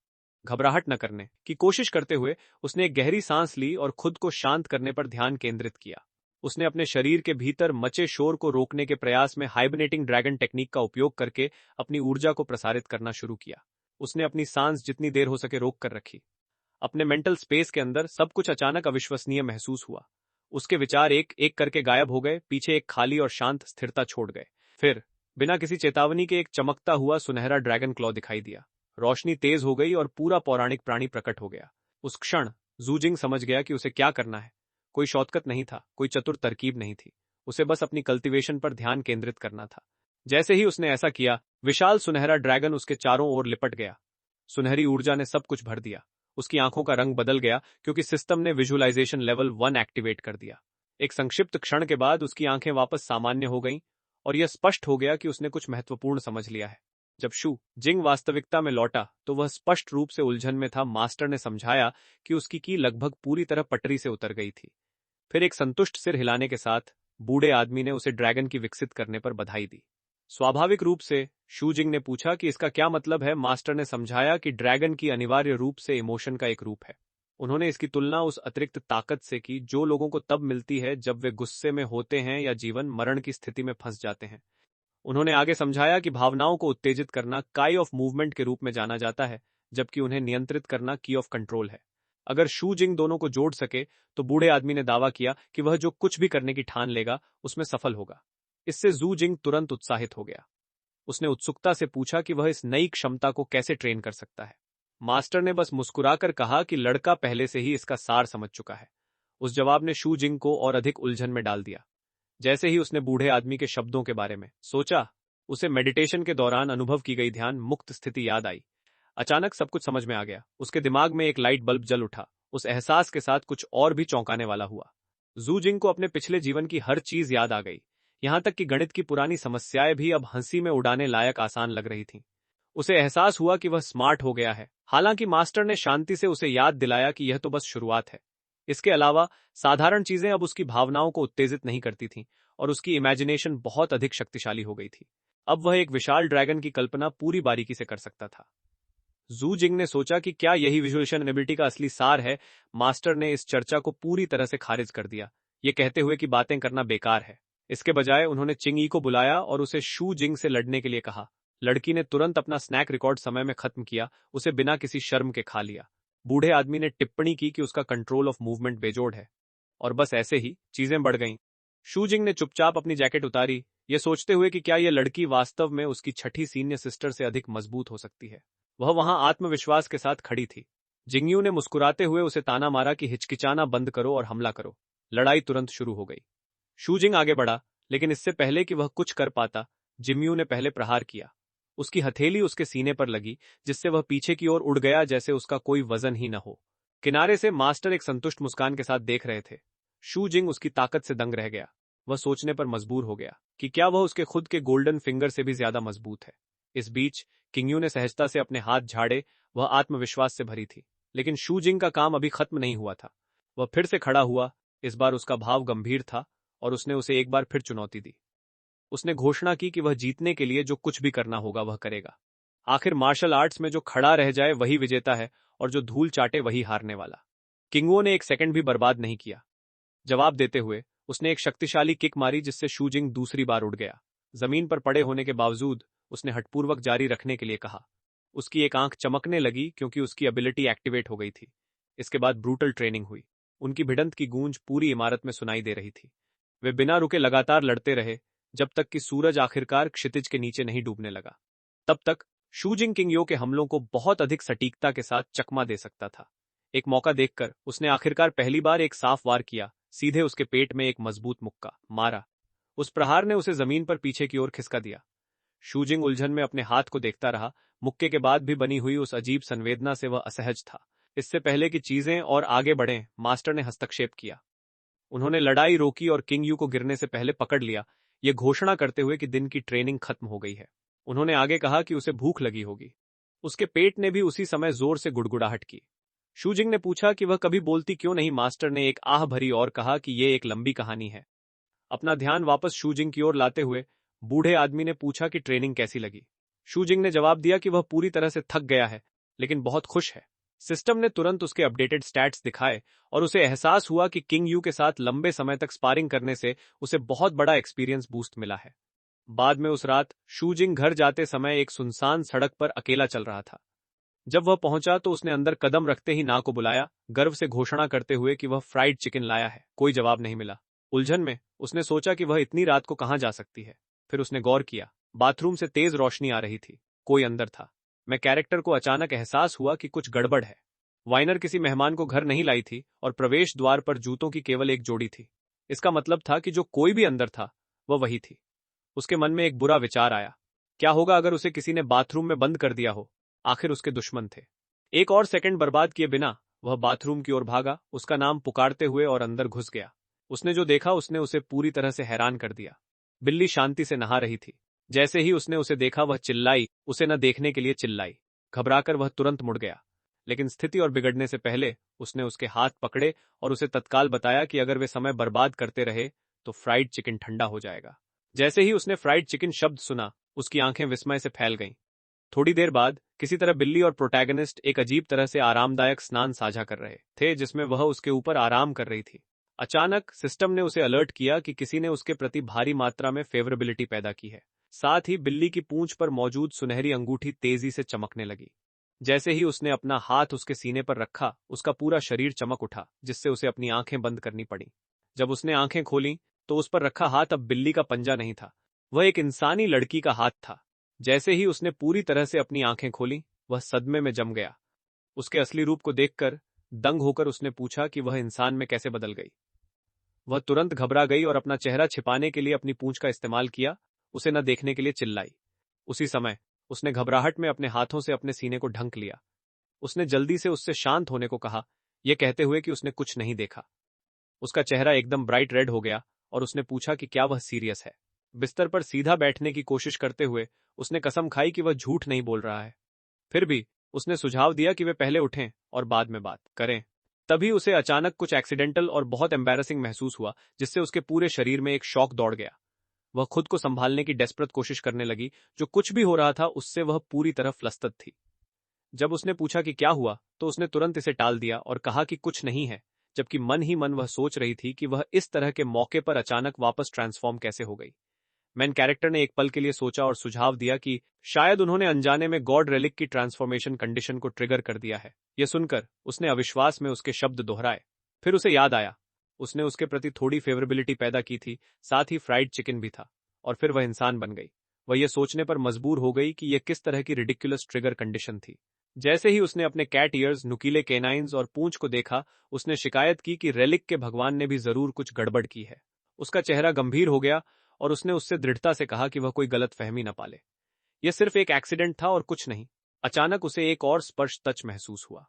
घबराहट न करने की कोशिश करते हुए उसने एक गहरी सांस ली और खुद को शांत करने पर ध्यान केंद्रित किया। उसने अपने शरीर के भीतर मचे शोर को रोकने के प्रयास में हाइबरनेटिंग ड्रैगन टेक्निक का उपयोग करके अपनी ऊर्जा को प्रसारित करना शुरू किया। उसने अपनी सांस जितनी देर हो सके रोक कर रखी। अपने मेंटल स्पेस के अंदर सब कुछ अचानक अविश्वसनीय महसूस हुआ। उसके विचार एक एक करके गायब हो गए, पीछे एक खाली और शांत स्थिरता छोड़ गए। फिर बिना किसी चेतावनी के एक चमकता हुआ सुनहरा ड्रैगन क्लॉ दिखाई दिया। रोशनी तेज हो गई और पूरा पौराणिक प्राणी प्रकट हो गया। उस क्षण जूजिंग समझ गया कि उसे क्या करना है। कोई शॉर्टकट नहीं था, कोई चतुर तरकीब नहीं थी। उसे बस अपनी कल्टीवेशन पर ध्यान केंद्रित करना था। जैसे ही उसने ऐसा किया, विशाल सुनहरा ड्रैगन उसके चारों ओर लिपट गया। सुनहरी ऊर्जा ने सब कुछ भर दिया। उसकी आंखों का रंग बदल गया क्योंकि सिस्टम ने विजुअलाइजेशन लेवल 1 एक्टिवेट कर दिया। एक संक्षिप्त क्षण के बाद उसकी आंखें वापस सामान्य हो गईं और यह स्पष्ट हो गया कि उसने कुछ महत्वपूर्ण समझ लिया है। जब शू जिंग वास्तविकता में लौटा तो वह स्पष्ट रूप से उलझन में था। मास्टर ने समझाया कि उसकी की लगभग पूरी तरह पटरी से उतर गई थी। फिर एक संतुष्ट सिर हिलाने के साथ बूढ़े आदमी ने उसे ड्रैगन की विकसित करने पर बधाई दी। स्वाभाविक रूप से शू जिंग ने पूछा कि इसका क्या मतलब है। मास्टर ने समझाया कि ड्रैगन की अनिवार्य रूप से इमोशन का एक रूप है। उन्होंने इसकी तुलना उस अतिरिक्त ताकत से की जो लोगों को तब मिलती है जब वे गुस्से में होते हैं या जीवन मरण की स्थिति में फंस जाते हैं। उन्होंने आगे समझाया कि भावनाओं को उत्तेजित करना काई ऑफ मूवमेंट के रूप में जाना जाता है, जबकि उन्हें नियंत्रित करना की ऑफ कंट्रोल है। अगर शू जिंग दोनों को जोड़ सके तो बूढ़े आदमी ने दावा किया कि वह जो कुछ भी करने की ठान लेगा उसमें सफल होगा। इससे जू जिंग तुरंत उत्साहित हो गया। उसने उत्सुकता से पूछा कि वह इस नई क्षमता को कैसे ट्रेन कर सकता है। मास्टर ने बस मुस्कुराकर कहा कि लड़का पहले से ही इसका सार समझ चुका है। उस जवाब ने शू जिंग को और अधिक उलझन में डाल दिया। जैसे ही उसने बूढ़े आदमी के शब्दों के बारे में सोचा, उसे मेडिटेशन के दौरान अनुभव की गई ध्यान मुक्त स्थिति याद आई। अचानक सब कुछ समझ में आ गया। उसके दिमाग में एक लाइट बल्ब जल उठा। उस एहसास के साथ कुछ और भी चौंकाने वाला हुआ। जू जिंग को अपने पिछले जीवन की हर चीज याद आ गई, यहां तक कि गणित की पुरानी समस्याएं भी अब हंसी में उड़ाने लायक आसान लग रही थीं। उसे एहसास हुआ कि वह स्मार्ट हो गया है। हालांकि मास्टर ने शांति से उसे याद दिलाया कि यह तो बस शुरुआत है। इसके अलावा साधारण चीजें अब उसकी भावनाओं को उत्तेजित नहीं करती थीं और उसकी इमेजिनेशन बहुत अधिक शक्तिशाली हो गई थी। अब वह एक विशाल ड्रैगन की कल्पना पूरी बारीकी से कर सकता था। जू जिंग ने सोचा कि क्या यही विजुअलाइजेशन एबिलिटी का असली सार है। मास्टर ने इस चर्चा को पूरी तरह से खारिज कर दिया, ये कहते हुए कि बातें करना बेकार है। इसके बजाय उन्होंने चिंग ई को बुलाया और उसे शू जिंग से लड़ने के लिए कहा। लड़की ने तुरंत अपना स्नैक रिकॉर्ड समय में खत्म किया, उसे बिना किसी शर्म के खा लिया। बूढ़े आदमी ने टिप्पणी की कि उसका कंट्रोल ऑफ मूवमेंट बेजोड़ है। और बस ऐसे ही चीजें बढ़ गईं। शू जिंग ने चुपचाप अपनी जैकेट उतारी, ये सोचते हुए कि क्या यह लड़की वास्तव में उसकी छठी सीनियर सिस्टर से अधिक मजबूत हो सकती है। वह वहां आत्मविश्वास के साथ खड़ी थी। जिंगयू ने मुस्कुराते हुए उसे ताना मारा कि हिचकिचाना बंद करो और हमला करो। लड़ाई तुरंत शुरू हो गई। शू जिंग आगे बढ़ा, लेकिन इससे पहले कि वह कुछ कर पाता, जिंगयू ने पहले प्रहार किया। उसकी हथेली उसके सीने पर लगी, जिससे वह पीछे की ओर उड़ गया जैसे उसका कोई वजन ही न हो। किनारे से मास्टर एक संतुष्ट मुस्कान के साथ देख रहे थे। शू जिंग उसकी ताकत से दंग रह गया। वह सोचने पर मजबूर हो गया कि क्या वह उसके खुद के गोल्डन फिंगर से भी ज्यादा मजबूत है। इस बीच किंगयू ने सहजता से अपने हाथ झाड़े। वह आत्मविश्वास से भरी थी। लेकिन शू जिंग का काम अभी खत्म नहीं हुआ था। वह फिर से खड़ा हुआ। इस बार उसका भाव गंभीर था और उसने उसे एक बार फिर चुनौती दी। उसने घोषणा की कि वह जीतने के लिए जो कुछ भी करना होगा वह करेगा। आखिर मार्शल आर्ट्स में जो खड़ा रह जाए वही विजेता है और जो धूल चाटे वही हारने वाला। किंगवो ने एक सेकंड भी बर्बाद नहीं किया। जवाब देते हुए उसने एक शक्तिशाली किक मारी जिससे शू जिंग दूसरी बार उड़ गया। जमीन पर पड़े होने के बावजूद उसने हठपूर्वक जारी रखने के लिए कहा। उसकी एक आंख चमकने लगी क्योंकि उसकी एबिलिटी एक्टिवेट हो गई थी। इसके बाद ब्रूटल ट्रेनिंग हुई। उनकी भिड़ंत की गूंज पूरी इमारत में सुनाई दे रही थी। वे बिना रुके लगातार लड़ते रहे जब तक कि सूरज आखिरकार क्षितिज के नीचे नहीं डूबने लगा। तब तक शू जिंग किंगयो के हमलों को बहुत अधिक सटीकता के साथ चकमा दे सकता था। एक मौका देखकर उसने आखिरकार पहली बार एक साफ वार किया, सीधे उसके पेट में एक मजबूत मुक्का मारा। उस प्रहार ने उसे जमीन पर पीछे की ओर खिसका दिया। शू जिंग उलझन में अपने हाथ को देखता रहा। मुक्के के बाद भी बनी हुई उस अजीब संवेदना से वह असहज था। इससे पहले कि चीजें और आगे बढ़ें, मास्टर ने हस्तक्षेप किया। उन्होंने लड़ाई रोकी और किंगयू को गिरने से पहले पकड़ लिया, यह घोषणा करते हुए कि दिन की ट्रेनिंग खत्म हो गई है। उन्होंने आगे कहा कि उसे भूख लगी होगी। उसके पेट ने भी उसी समय जोर से गुड़गुड़ाहट की। शूजिंग ने पूछा कि वह कभी बोलती क्यों नहीं। मास्टर ने एक आह भरी और कहा कि यह एक लंबी कहानी है। अपना ध्यान वापस शूजिंग की ओर लाते हुए बूढ़े आदमी ने पूछा कि ट्रेनिंग कैसी लगी। शूजिंग ने जवाब दिया कि वह पूरी तरह से थक गया है, लेकिन बहुत खुश है। सिस्टम ने तुरंत उसके अपडेटेड स्टैट्स दिखाए और उसे एहसास हुआ कि किंग यू के साथ लंबे समय तक स्पारिंग करने से उसे बहुत बड़ा एक्सपीरियंस बूस्ट मिला है। बाद में उस रात शूजिंग घर जाते समय एक सुनसान सड़क पर अकेला चल रहा था। जब वह पहुंचा तो उसने अंदर कदम रखते ही ना को बुलाया, गर्व से घोषणा करते हुए कि वह फ्राइड चिकन लाया है। कोई जवाब नहीं मिला। उलझन में उसने सोचा कि वह इतनी रात को कहां जा सकती है। फिर उसने गौर किया, बाथरूम से तेज रोशनी आ रही थी। कोई अंदर था। मैं कैरेक्टर को अचानक एहसास हुआ कि कुछ गड़बड़ है। वाइनर किसी मेहमान को घर नहीं लाई थी और प्रवेश द्वार पर जूतों की केवल एक जोड़ी थी। इसका मतलब था कि जो कोई भी अंदर था वह वही थी। उसके मन में एक बुरा विचार आया। क्या होगा अगर उसे किसी ने बाथरूम में बंद कर दिया हो? आखिर उसके दुश्मन थे। एक और सेकंड बर्बाद किए बिना वह बाथरूम की ओर भागा, उसका नाम पुकारते हुए और अंदर घुस गया। उसने जो देखा उसने उसे पूरी तरह से हैरान कर दिया। बिल्ली शांति से नहा रही थी। जैसे ही उसने उसे देखा वह चिल्लाई, उसे न देखने के लिए चिल्लाई। घबराकर वह तुरंत मुड़ गया, लेकिन स्थिति और बिगड़ने से पहले उसने उसके हाथ पकड़े और उसे तत्काल बताया कि अगर वे समय बर्बाद करते रहे तो फ्राइड चिकन ठंडा हो जाएगा। जैसे ही उसने फ्राइड चिकन शब्द सुना, उसकी आंखें विस्मय से फैल गईं। थोड़ी देर बाद किसी तरह बिल्ली और प्रोटैगनिस्ट एक अजीब तरह से आरामदायक स्नान साझा कर रहे थे, जिसमें वह उसके ऊपर आराम कर रही थी। अचानक सिस्टम ने उसे अलर्ट किया कि किसी ने उसके प्रति भारी मात्रा में फेवरेबिलिटी पैदा की है। साथ ही बिल्ली की पूंछ पर मौजूद सुनहरी अंगूठी तेजी से चमकने लगी। जैसे ही उसने अपना हाथ उसके सीने पर रखा, उसका पूरा शरीर चमक उठा, जिससे उसे अपनी आंखें बंद करनी पड़ी। जब उसने आंखें खोली तो उस पर रखा हाथ अब बिल्ली का पंजा नहीं था, वह एक इंसानी लड़की का हाथ था। जैसे ही उसने पूरी तरह से अपनी आंखें खोली, वह सदमे में जम गया। उसके असली रूप को देखकर दंग होकर उसने पूछा कि वह इंसान में कैसे बदल गई। वह तुरंत घबरा गई और अपना चेहरा छिपाने के लिए अपनी पूंछ का इस्तेमाल किया, उसे न देखने के लिए चिल्लाई। उसी समय उसने घबराहट में अपने हाथों से अपने सीने को ढंक लिया। उसने जल्दी से उससे शांत होने को कहा, यह कहते हुए कि उसने कुछ नहीं देखा। उसका चेहरा एकदम ब्राइट रेड हो गया और उसने पूछा कि क्या वह सीरियस है। बिस्तर पर सीधा बैठने की कोशिश करते हुए उसने कसम खाई कि वह झूठ नहीं बोल रहा है। फिर भी उसने सुझाव दिया कि वे पहले उठें और बाद में बात करें। तभी उसे अचानक कुछ एक्सीडेंटल और बहुत एम्बैरसिंग महसूस हुआ, जिससे उसके पूरे शरीर में एक शॉक दौड़ गया। वह खुद को संभालने की डेस्परेट कोशिश करने लगी। जो कुछ भी हो रहा था उससे वह पूरी तरह फ्लस्टर्ड थी। जब उसने पूछा कि क्या हुआ तो उसने तुरंत इसे टाल दिया और कहा कि कुछ नहीं है, जबकि मन ही मन वह सोच रही थी कि वह इस तरह के मौके पर अचानक वापस ट्रांसफॉर्म कैसे हो गई। मैन कैरेक्टर ने एक पल के लिए सोचा और सुझाव दिया कि शायद उन्होंने अनजाने में गॉड रेलिक की ट्रांसफॉर्मेशन कंडीशन को ट्रिगर कर दिया है। यह सुनकर उसने अविश्वास में उसके शब्द दोहराए। फिर उसे याद आया, उसने उसके प्रति थोड़ी फेवरेबिलिटी पैदा की थी, साथ ही फ्राइड चिकन भी था, और फिर वह इंसान बन गई। वह यह सोचने पर मजबूर हो गई कि यह किस तरह की रिडिकुलस ट्रिगर कंडीशन थी। जैसे ही उसने अपने कैट ईयर्स, नुकीले केनाइन्स और पूंछ को देखा, उसने शिकायत की कि रेलिक के भगवान ने भी जरूर कुछ गड़बड़ की है। उसका चेहरा गंभीर हो गया और उसने उससे दृढ़ता से कहा कि वह कोई गलत फहमी न पाले। यह सिर्फ एक एक्सीडेंट था और कुछ नहीं। अचानक उसे एक और स्पर्श टच महसूस हुआ।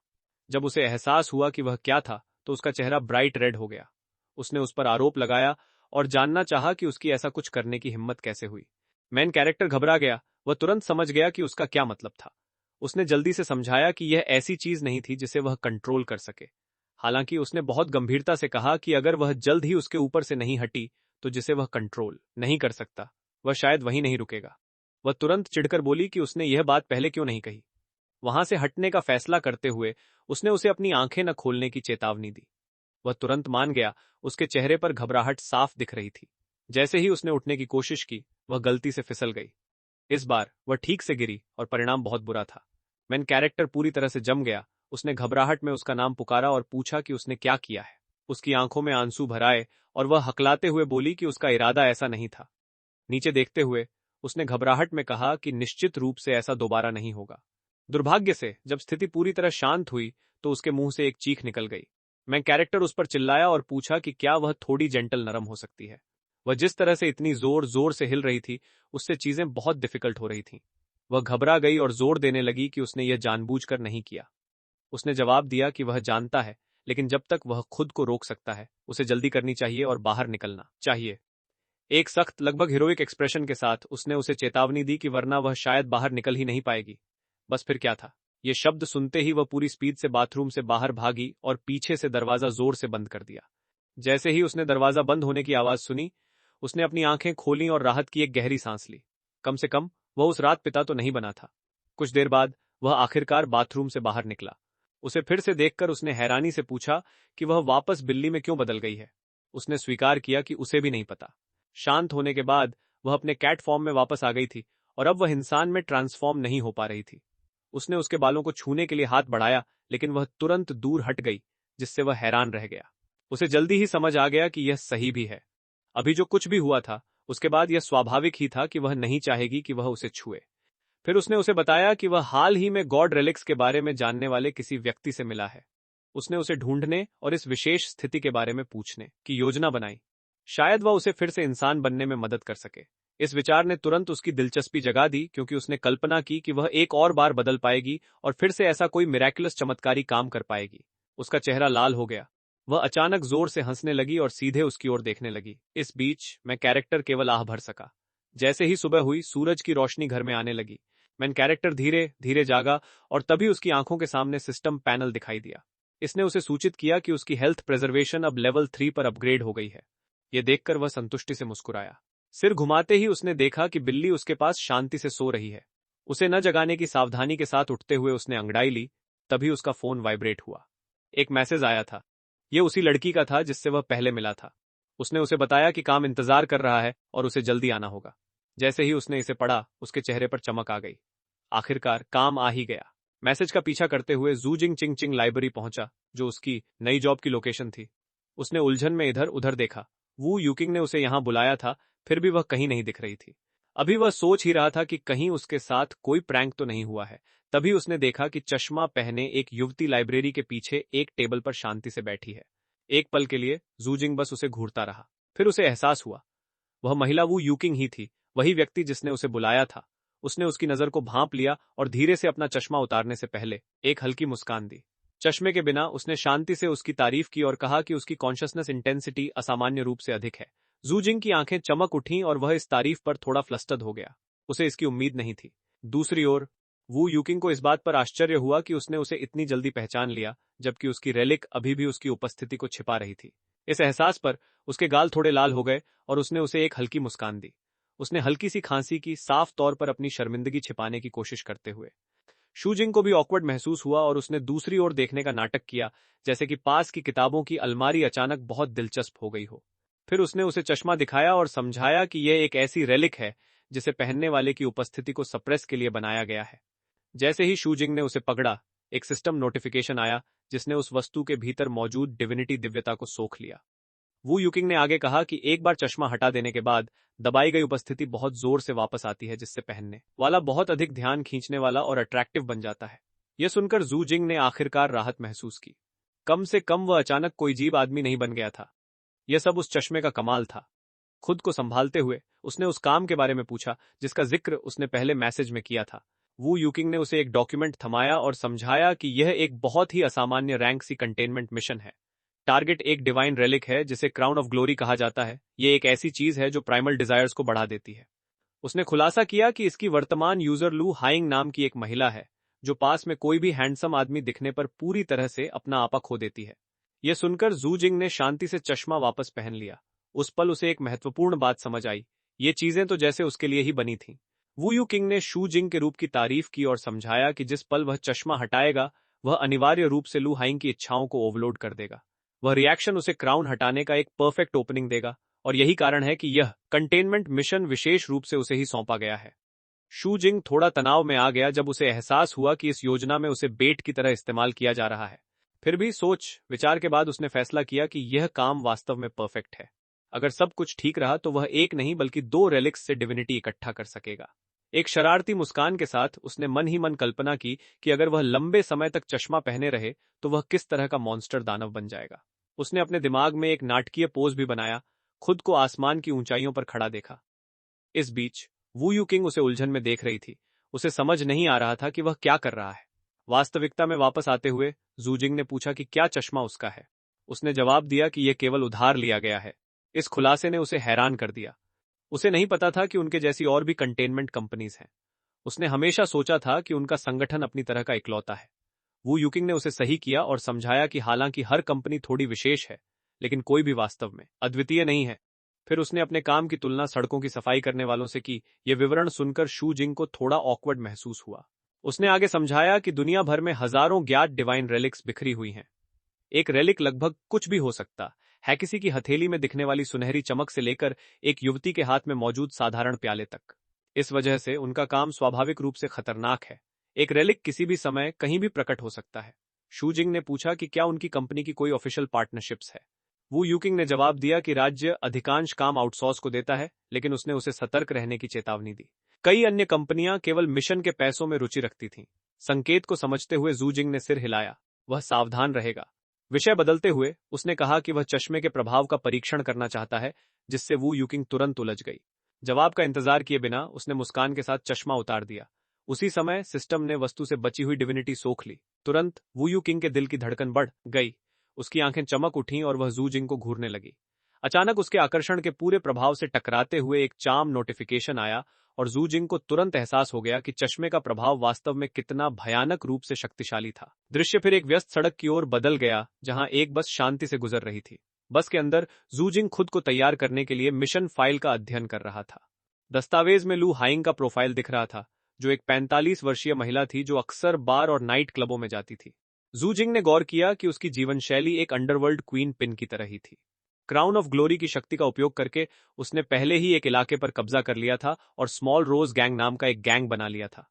जब उसे एहसास हुआ कि वह क्या था तो उसका चेहरा ब्राइट रेड हो गया। उसने उस पर आरोप लगाया और जानना चाहा कि उसकी ऐसा कुछ करने की हिम्मत कैसे हुई। मैन कैरेक्टर घबरा गया। वह तुरंत समझ गया कि उसका क्या मतलब था। उसने जल्दी से समझाया कि यह ऐसी चीज नहीं थी जिसे वह कंट्रोल कर सके। हालांकि उसने बहुत गंभीरता से कहा कि अगर वह जल्द ही उसके ऊपर से नहीं हटी तो जिसे वह कंट्रोल नहीं कर सकता, वह शायद वहीं नहीं रुकेगा। वह तुरंत चिढ़कर बोली कि उसने यह बात पहले क्यों नहीं कही। वहां से हटने का फैसला करते हुए उसने उसे अपनी आंखें न खोलने की चेतावनी दी। वह तुरंत मान गया। उसके चेहरे पर घबराहट साफ दिख रही थी। जैसे ही उसने उठने की कोशिश की, वह गलती से फिसल गई। इस बार वह ठीक से गिरी और परिणाम बहुत बुरा था। मैन कैरेक्टर पूरी तरह से जम गया। उसने घबराहट में उसका नाम पुकारा और पूछा कि उसने क्या किया है। उसकी आंखों में आंसू भर आए और वह हकलाते हुए बोली कि उसका इरादा ऐसा नहीं था। नीचे देखते हुए उसने घबराहट में कहा कि निश्चित रूप से ऐसा दोबारा नहीं होगा। दुर्भाग्य से जब स्थिति पूरी तरह शांत हुई तो उसके मुंह से एक चीख निकल गई। मैं कैरेक्टर उस पर चिल्लाया और पूछा कि क्या वह थोड़ी जेंटल नरम हो सकती है। वह जिस तरह से इतनी जोर जोर से हिल रही थी, उससे चीजें बहुत डिफिकल्ट हो रही थीं। वह घबरा गई और जोर देने लगी कि उसने यह जानबूझकर नहीं किया। उसने जवाब दिया कि वह जानता है, लेकिन जब तक वह खुद को रोक सकता है, उसे जल्दी करनी चाहिए और बाहर निकलना चाहिए। एक सख्त, लगभग हीरोइक एक्सप्रेशन के साथ उसने उसे चेतावनी दी कि वरना वह शायद बाहर निकल ही नहीं पाएगी। बस फिर क्या था, ये शब्द सुनते ही वह पूरी स्पीड से बाथरूम से बाहर भागी और पीछे से दरवाजा जोर से बंद कर दिया। जैसे ही उसने दरवाजा बंद होने की आवाज सुनी, उसने अपनी आंखें खोली और राहत की एक गहरी सांस ली। कम से कम वह उस रात पिता तो नहीं बना था। कुछ देर बाद वह आखिरकार बाथरूम से बाहर निकला। उसे फिर से देखकर उसने हैरानी से पूछा कि वह वापस बिल्ली में क्यों बदल गई है। उसने स्वीकार किया कि उसे भी नहीं पता। शांत होने के बाद वह अपने कैट फॉर्म में वापस आ गई थी और अब वह इंसान में ट्रांसफॉर्म नहीं हो पा रही थी। उसने उसके बालों को छूने के लिए हाथ बढ़ाया, लेकिन वह तुरंत दूर हट गई, जिससे वह हैरान रह गया। उसे जल्दी ही समझ आ गया कि यह सही भी है। अभी जो कुछ भी हुआ था, उसके बाद यह स्वाभाविक ही था कि वह नहीं चाहेगी कि वह उसे छुए। फिर उसने उसे बताया कि वह हाल ही में गॉड रेलिक्स के बारे में जानने वाले किसी व्यक्ति से मिला है। उसने उसे ढूंढने और इस विशेष स्थिति के बारे में पूछने की योजना बनाई। शायद वह उसे फिर से इंसान बनने में मदद कर सके। इस विचार ने तुरंत उसकी दिलचस्पी जगा दी, क्योंकि उसने कल्पना की कि वह एक और बार बदल पाएगी और फिर से ऐसा कोई मिरेकुलस चमत्कारी काम कर पाएगी। उसका चेहरा लाल हो गया। वह अचानक जोर से हंसने लगी और सीधे उसकी ओर देखने लगी। इस बीच मैं कैरेक्टर केवल आह भर सका। जैसे ही सुबह हुई, सूरज की रोशनी घर में आने लगी। मैन कैरेक्टर धीरे धीरे जागा और तभी उसकी आंखों के सामने सिस्टम पैनल दिखाई दिया। इसने उसे सूचित किया कि उसकी हेल्थ प्रिजर्वेशन अब लेवल 3 पर अपग्रेड हो गई है। यह देखकर वह संतुष्टि से मुस्कुराया। सिर घुमाते ही उसने देखा कि बिल्ली उसके पास शांति से सो रही है। उसे न जगाने की सावधानी के साथ उठते हुए उसने अंगड़ाई ली। तभी उसका फोन वाइब्रेट हुआ। एक मैसेज आया था। यह उसी लड़की का था जिससे वह पहले मिला था। उसने उसे बताया कि काम इंतजार कर रहा है और उसे जल्दी आना होगा। जैसे ही उसने इसे पढ़ा, उसके चेहरे पर चमक आ गई। आखिरकार काम आ ही गया। मैसेज का पीछा करते हुए जू जिंग चिंग चिंग लाइब्रेरी पहुंचा, जो उसकी नई जॉब की लोकेशन थी। उसने उलझन में इधर उधर देखा। वू यूकिंग ने उसे यहां बुलाया था, फिर भी वह कहीं नहीं दिख रही थी। अभी वह सोच ही रहा था कि कहीं उसके साथ कोई प्रैंक तो नहीं हुआ है। तभी उसने देखा कि चश्मा पहने एक युवती लाइब्रेरी के पीछे एक टेबल पर शांति से बैठी है। एक पल के लिए जूजिंग बस उसे घूरता रहा। फिर उसे एहसास हुआ, वह महिला वू यूकिंग ही थी, वही व्यक्ति जिसने उसे बुलाया था। उसने उसकी नजर को भांप लिया और धीरे से अपना चश्मा उतारने से पहले एक हल्की मुस्कान दी। चश्मे के बिना उसने शांति से उसकी तारीफ की और कहा कि उसकी कॉन्शियसनेस इंटेंसिटी असामान्य रूप से अधिक है। जूजिंग की आंखें चमक उठीं और वह इस तारीफ पर थोड़ा फ्लस्टर्ड हो गया। उसे इसकी उम्मीद नहीं थी। दूसरी ओर वू यूकिंग को इस बात पर आश्चर्य हुआ कि उसने उसे इतनी जल्दी पहचान लिया, जबकि उसकी रेलिक अभी भी उसकी उपस्थिति को छिपा रही थी। इस एहसास पर उसके गाल थोड़े लाल हो गए और उसने उसे एक हल्की मुस्कान दी। उसने हल्की सी खांसी की, साफ तौर पर अपनी शर्मिंदगी छिपाने की कोशिश करते हुए। शूजिंग को भी ऑकवर्ड महसूस हुआ और उसने दूसरी ओर देखने का नाटक किया, जैसे कि पास की किताबों की अलमारी अचानक बहुत दिलचस्प हो गई हो। फिर उसने उसे चश्मा दिखाया और समझाया कि यह एक ऐसी रेलिक है जिसे पहनने वाले की उपस्थिति को सप्रेस के लिए बनाया गया है। जैसे ही शूजिंग ने उसे पकड़ा, एक सिस्टम नोटिफिकेशन आया जिसने उस वस्तु के भीतर मौजूद डिविनिटी दिव्यता को सोख लिया। वू यूकिंग ने आगे कहा कि एक बार चश्मा हटा देने के बाद दबाई गई उपस्थिति बहुत जोर से वापस आती है, जिससे पहनने वाला बहुत अधिक ध्यान खींचने वाला और अट्रैक्टिव बन जाता है। यह सुनकर जू जिंग ने आखिरकार राहत महसूस की। कम से कम वह अचानक कोई अजीब आदमी नहीं बन गया था। यह सब उस चश्मे का कमाल था। खुद को संभालते हुए उसने उस काम के बारे में पूछा जिसका जिक्र उसने पहले मैसेज में किया था। वू यूकिंग ने उसे एक डॉक्यूमेंट थमाया और समझाया कि यह एक बहुत ही असामान्य रैंक सी कंटेनमेंट मिशन है। टारगेट एक डिवाइन रेलिक है जिसे क्राउन ऑफ ग्लोरी कहा जाता है। यह एक ऐसी चीज है जो प्राइमल डिजायर्स को बढ़ा देती है। उसने खुलासा किया कि इसकी वर्तमान यूजर लू हाइंग नाम की एक महिला है, जो पास में कोई भी हैंडसम आदमी दिखने पर पूरी तरह से अपना आपा खो देती है। यह सुनकर जू जिंग ने शांति से चश्मा वापस पहन लिया। उस पल उसे एक महत्वपूर्ण बात समझ आई। ये चीजें तो जैसे उसके लिए ही बनी थीं। वू यू किंग ने शू जिंग के रूप की तारीफ की और समझाया कि जिस पल वह चश्मा हटाएगा, वह अनिवार्य रूप से लू हाइंग की इच्छाओं को ओवरलोड कर देगा। वह रिएक्शन उसे क्राउन हटाने का एक परफेक्ट ओपनिंग देगा, और यही कारण है कि यह कंटेनमेंट मिशन विशेष रूप से उसे ही सौंपा गया है। शू जिंग थोड़ा तनाव में आ गया जब उसे एहसास हुआ कि इस योजना में उसे बेट की तरह इस्तेमाल किया जा रहा है। फिर भी सोच विचार के बाद उसने फैसला किया कि यह काम वास्तव में परफेक्ट है। अगर सब कुछ ठीक रहा तो वह एक नहीं बल्कि 2 रेलिक्स से डिविनिटी इकट्ठा कर सकेगा। एक शरारती मुस्कान के साथ उसने मन ही मन कल्पना की कि अगर वह लंबे समय तक चश्मा पहने रहे तो वह किस तरह का मॉन्स्टर दानव बन जाएगा। उसने अपने दिमाग में एक नाटकीय पोज भी बनाया, खुद को आसमान की ऊंचाइयों पर खड़ा देखा। इस बीच वू यू किंग उसे उलझन में देख रही थी। उसे समझ नहीं आ रहा था कि वह क्या कर रहा है। वास्तविकता में वापस आते हुए जू जिंग ने पूछा कि क्या चश्मा उसका है। उसने जवाब दिया कि यह केवल उधार लिया गया है। इस खुलासे ने उसे हैरान कर दिया। उसे नहीं पता था कि उनके जैसी और भी कंटेनमेंट कंपनीज हैं। उसने हमेशा सोचा था कि उनका संगठन अपनी तरह का इकलौता है। वू यूकिंग ने उसे सही किया और समझाया कि हालांकि हर कंपनी थोड़ी विशेष है, लेकिन कोई भी वास्तव में अद्वितीय नहीं है। फिर उसने अपने काम की तुलना सड़कों की सफाई करने वालों से की। यह विवरण सुनकर शू जिंग को थोड़ा ऑकवर्ड महसूस हुआ। उसने आगे समझाया कि दुनिया भर में हजारों ज्ञात डिवाइन रेलिक्स बिखरी हुई हैं। एक रेलिक लगभग कुछ भी हो सकता है, किसी की हथेली में दिखने वाली सुनहरी चमक से लेकर एक युवती के हाथ में मौजूद साधारण प्याले तक। इस वजह से उनका काम स्वाभाविक रूप से खतरनाक है। एक रेलिक किसी भी समय कहीं भी प्रकट हो सकता है। शू जिंग ने पूछा कि क्या उनकी कंपनी की कोई ऑफिशियल पार्टनरशिप्स है। वू यूकिंग ने जवाब दिया कि राज्य अधिकांश काम आउटसोर्स को देता है, लेकिन उसने उसे सतर्क रहने की चेतावनी दी। कई अन्य कंपनियां केवल मिशन के पैसों में रुचि रखती थीं। संकेत को समझते हुए जू जिंग ने सिर हिलाया। वह सावधान रहेगा। विषय बदलते हुए उसने कहा कि वह चश्मे के प्रभाव का परीक्षण करना चाहता है, जिससे वू यूकिंग तुरंत उलझ गई। जवाब का इंतजार किए बिना उसने मुस्कान के साथ चश्मा उतार दिया। उसी समय सिस्टम ने वस्तु से बची हुई डिविनिटी सोख ली। तुरंत वू यूकिंग के दिल की धड़कन बढ़ गई। उसकी आंखें चमक उठीं और वह जू जिंग को घूरने लगी। अचानक उसके आकर्षण के पूरे प्रभाव से टकराते हुए एक चार्म नोटिफिकेशन आया और जू जिंग को तुरंत एहसास हो गया कि चश्मे का प्रभाव वास्तव में कितना भयानक रूप से शक्तिशाली था। दृश्य फिर एक व्यस्त सड़क की ओर बदल गया, जहां एक बस शांति से गुजर रही थी। बस के अंदर जू जिंग खुद को तैयार करने के लिए मिशन फाइल का अध्ययन कर रहा था। दस्तावेज में लू हाइंग का प्रोफाइल दिख रहा था, जो एक 45 वर्षीय महिला थी जो अक्सर बार और नाइट क्लबों में जाती थी। जू जिंग ने गौर किया कि उसकी जीवन शैली एक अंडरवर्ल्ड क्वीन पिन की तरह ही थी। क्राउन ऑफ ग्लोरी की शक्ति का उपयोग करके उसने पहले ही एक इलाके पर कब्जा कर लिया था और स्मॉल रोज गैंग नाम का एक गैंग बना लिया था।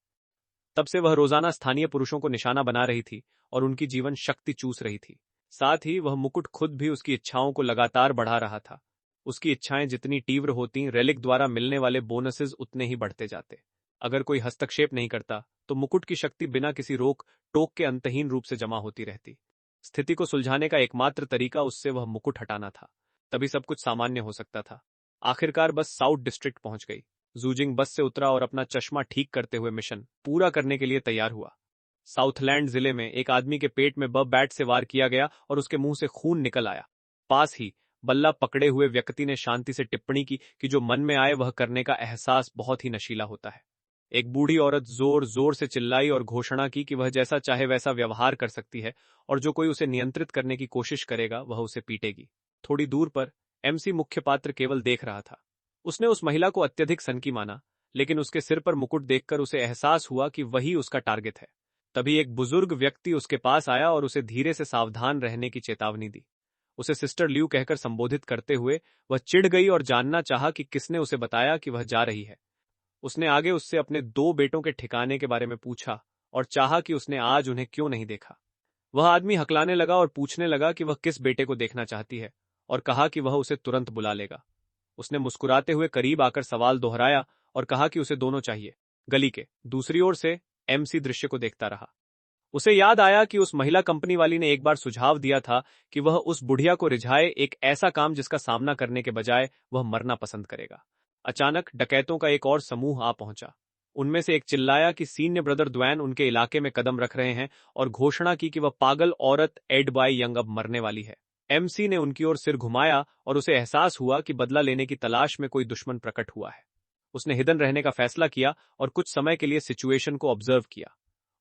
तब से वह रोजाना स्थानीय पुरुषों को निशाना बना रही थी और उनकी जीवन शक्ति चूस रही थी। साथ ही वह मुकुट खुद भी उसकी इच्छाओं को लगातार बढ़ा रहा था। उसकी इच्छाएं जितनी तीव्र होती, रेलिक द्वारा मिलने वाले बोनसेस उतने ही बढ़ते जाते। अगर कोई हस्तक्षेप नहीं करता तो मुकुट की शक्ति बिना किसी रोक टोक के अंतहीन रूप से जमा होती रहती। स्थिति को सुलझाने का एकमात्र तरीका उससे वह मुकुट हटाना था, तभी सब कुछ सामान्य हो सकता था। आखिरकार बस साउथ डिस्ट्रिक्ट पहुंच गई। जू जिंग बस से उतरा और अपना चश्मा ठीक करते हुए मिशन पूरा करने के लिए तैयार हुआ। साउथलैंड जिले में एक आदमी के पेट में बैट से वार किया गया और उसके मुंह से खून निकल आया। पास ही बल्ला पकड़े हुए व्यक्ति ने शांति से टिप्पणी की कि जो मन में आए वह करने का एहसास बहुत ही नशीला होता है। एक बूढ़ी औरत जोर जोर से चिल्लाई और घोषणा की कि वह जैसा चाहे वैसा व्यवहार कर सकती है और जो कोई उसे नियंत्रित करने की कोशिश करेगा वह उसे पीटेगी। थोड़ी दूर पर एमसी मुख्य पात्र केवल देख रहा था। उसने उस महिला को अत्यधिक सनकी माना, लेकिन उसके सिर पर मुकुट देखकर उसे एहसास हुआ कि वही उसका टारगेट है। तभी एक बुजुर्ग व्यक्ति उसके पास आया और उसे धीरे से सावधान रहने की चेतावनी दी। उसे सिस्टर ल्यू कहकर संबोधित करते हुए वह चिढ़ गई और जानना चाहा कि किसने उसे बताया कि वह जा रही है। उसने आगे उससे अपने 2 बेटों के ठिकाने के बारे में पूछा और चाहा कि उसने आज उन्हें क्यों नहीं देखा। वह आदमी हकलाने लगा और पूछने लगा कि वह किस बेटे को देखना चाहती है और कहा कि वह उसे तुरंत बुला लेगा। उसने मुस्कुराते हुए करीब आकर सवाल दोहराया और कहा कि उसे दोनों चाहिए। गली के दूसरी ओर से एमसी दृश्य को देखता रहा। उसे याद आया कि उस महिला कंपनी वाली ने एक बार सुझाव दिया था कि वह उस बुढ़िया को रिझाए एक ऐसा काम जिसका सामना करने के बजाय वह मरना पसंद करेगा। अचानक डकैतों का एक और समूह आ पहुंचा। उनमें से एक चिल्लाया कि सीनियर ब्रदर द्वैन उनके इलाके में कदम रख रहे हैं और घोषणा की कि वह पागल औरत एड बाई यंग अब मरने वाली है। एमसी ने उनकी ओर सिर घुमाया और उसे एहसास हुआ कि बदला लेने की तलाश में कोई दुश्मन प्रकट हुआ है। उसने हिडन रहने का फैसला किया और कुछ समय के लिए सिचुएशन को ऑब्जर्व किया।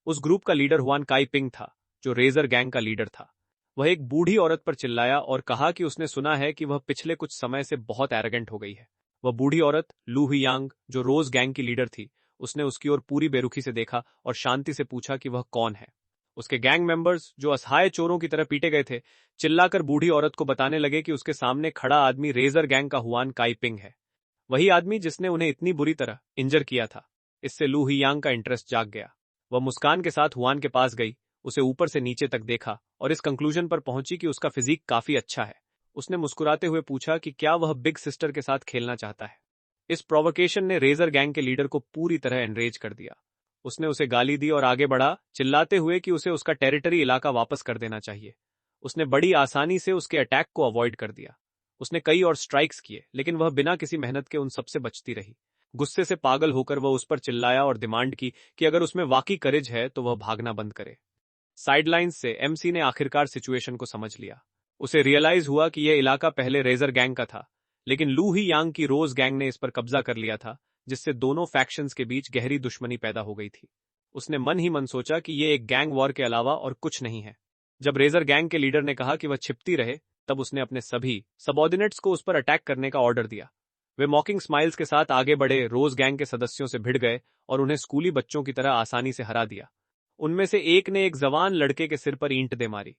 उस ग्रुप का लीडर हुआन काई पिंग था, जो रेजर गैंग का लीडर था। वह एक बूढ़ी औरत पर चिल्लाया और कहा कि उसने सुना है कि वह पिछले कुछ समय से बहुत एरोगेंट हो गई है। वह बूढ़ी औरत लू हुयांग, जो रोज गैंग की लीडर थी, उसने उसकी ओर पूरी बेरुखी से देखा और शांति से पूछा कि वह कौन है। उसके गैंग मेंबर्स, जो असहाय चोरों की तरह पीटे गए थे, चिल्लाकर बूढ़ी औरत को बताने लगे कि उसके सामने खड़ा आदमी रेजर गैंग का हुआन काई पिंग है, वही आदमी जिसने उन्हें इतनी बुरी तरह इंजर किया था। इससे लू हुयांग का इंटरेस्ट जाग गया। वह मुस्कान के साथ हुआन के पास गई, उसे ऊपर से नीचे तक देखा और इस कंक्लूजन पर पहुंची कि उसका फिजिक काफी अच्छा है। उसने मुस्कुराते हुए पूछा कि क्या वह बिग सिस्टर के साथ खेलना चाहता है। इस प्रोवोकेशन ने रेजर गैंग के लीडर को पूरी तरह एनरेज कर दिया। उसने उसे गाली दी और आगे बढ़ा, चिल्लाते हुए कि उसे उसका टेरिटरी इलाका वापस कर देना चाहिए। उसने बड़ी आसानी से उसके अटैक को अवॉइड कर दिया। उसने कई और स्ट्राइक्स किए, लेकिन वह बिना किसी मेहनत के उन सबसे बचती रही। गुस्से से पागल होकर वह उस पर चिल्लाया और डिमांड की कि अगर उसमें वाकई करेज है तो वह भागना बंद करे। साइडलाइंस से एमसी ने आखिरकार सिचुएशन को समझ लिया। उसे रियलाइज हुआ कि यह इलाका पहले रेजर गैंग का था, लेकिन लू ही यांग की रोज गैंग ने इस पर कब्जा कर लिया था, जिससे दोनों फैक्शंस के बीच गहरी दुश्मनी पैदा हो गई थी। उसने मन ही मन सोचा कि ये एक गैंग वॉर के अलावा और कुछ नहीं है। जब रेजर गैंग के लीडर ने कहा कि वह छिपती रहे, तब उसने अपने सभी सबऑर्डिनेट्स को उस पर अटैक करने का ऑर्डर दिया। वे मॉकिंग स्माइल्स के साथ आगे बढ़े, रोज गैंग के सदस्यों से भिड़ गए और उन्हें स्कूली बच्चों की तरह आसानी से हरा दिया। उनमें से एक ने एक जवान लड़के के सिर पर ईंट दे मारी।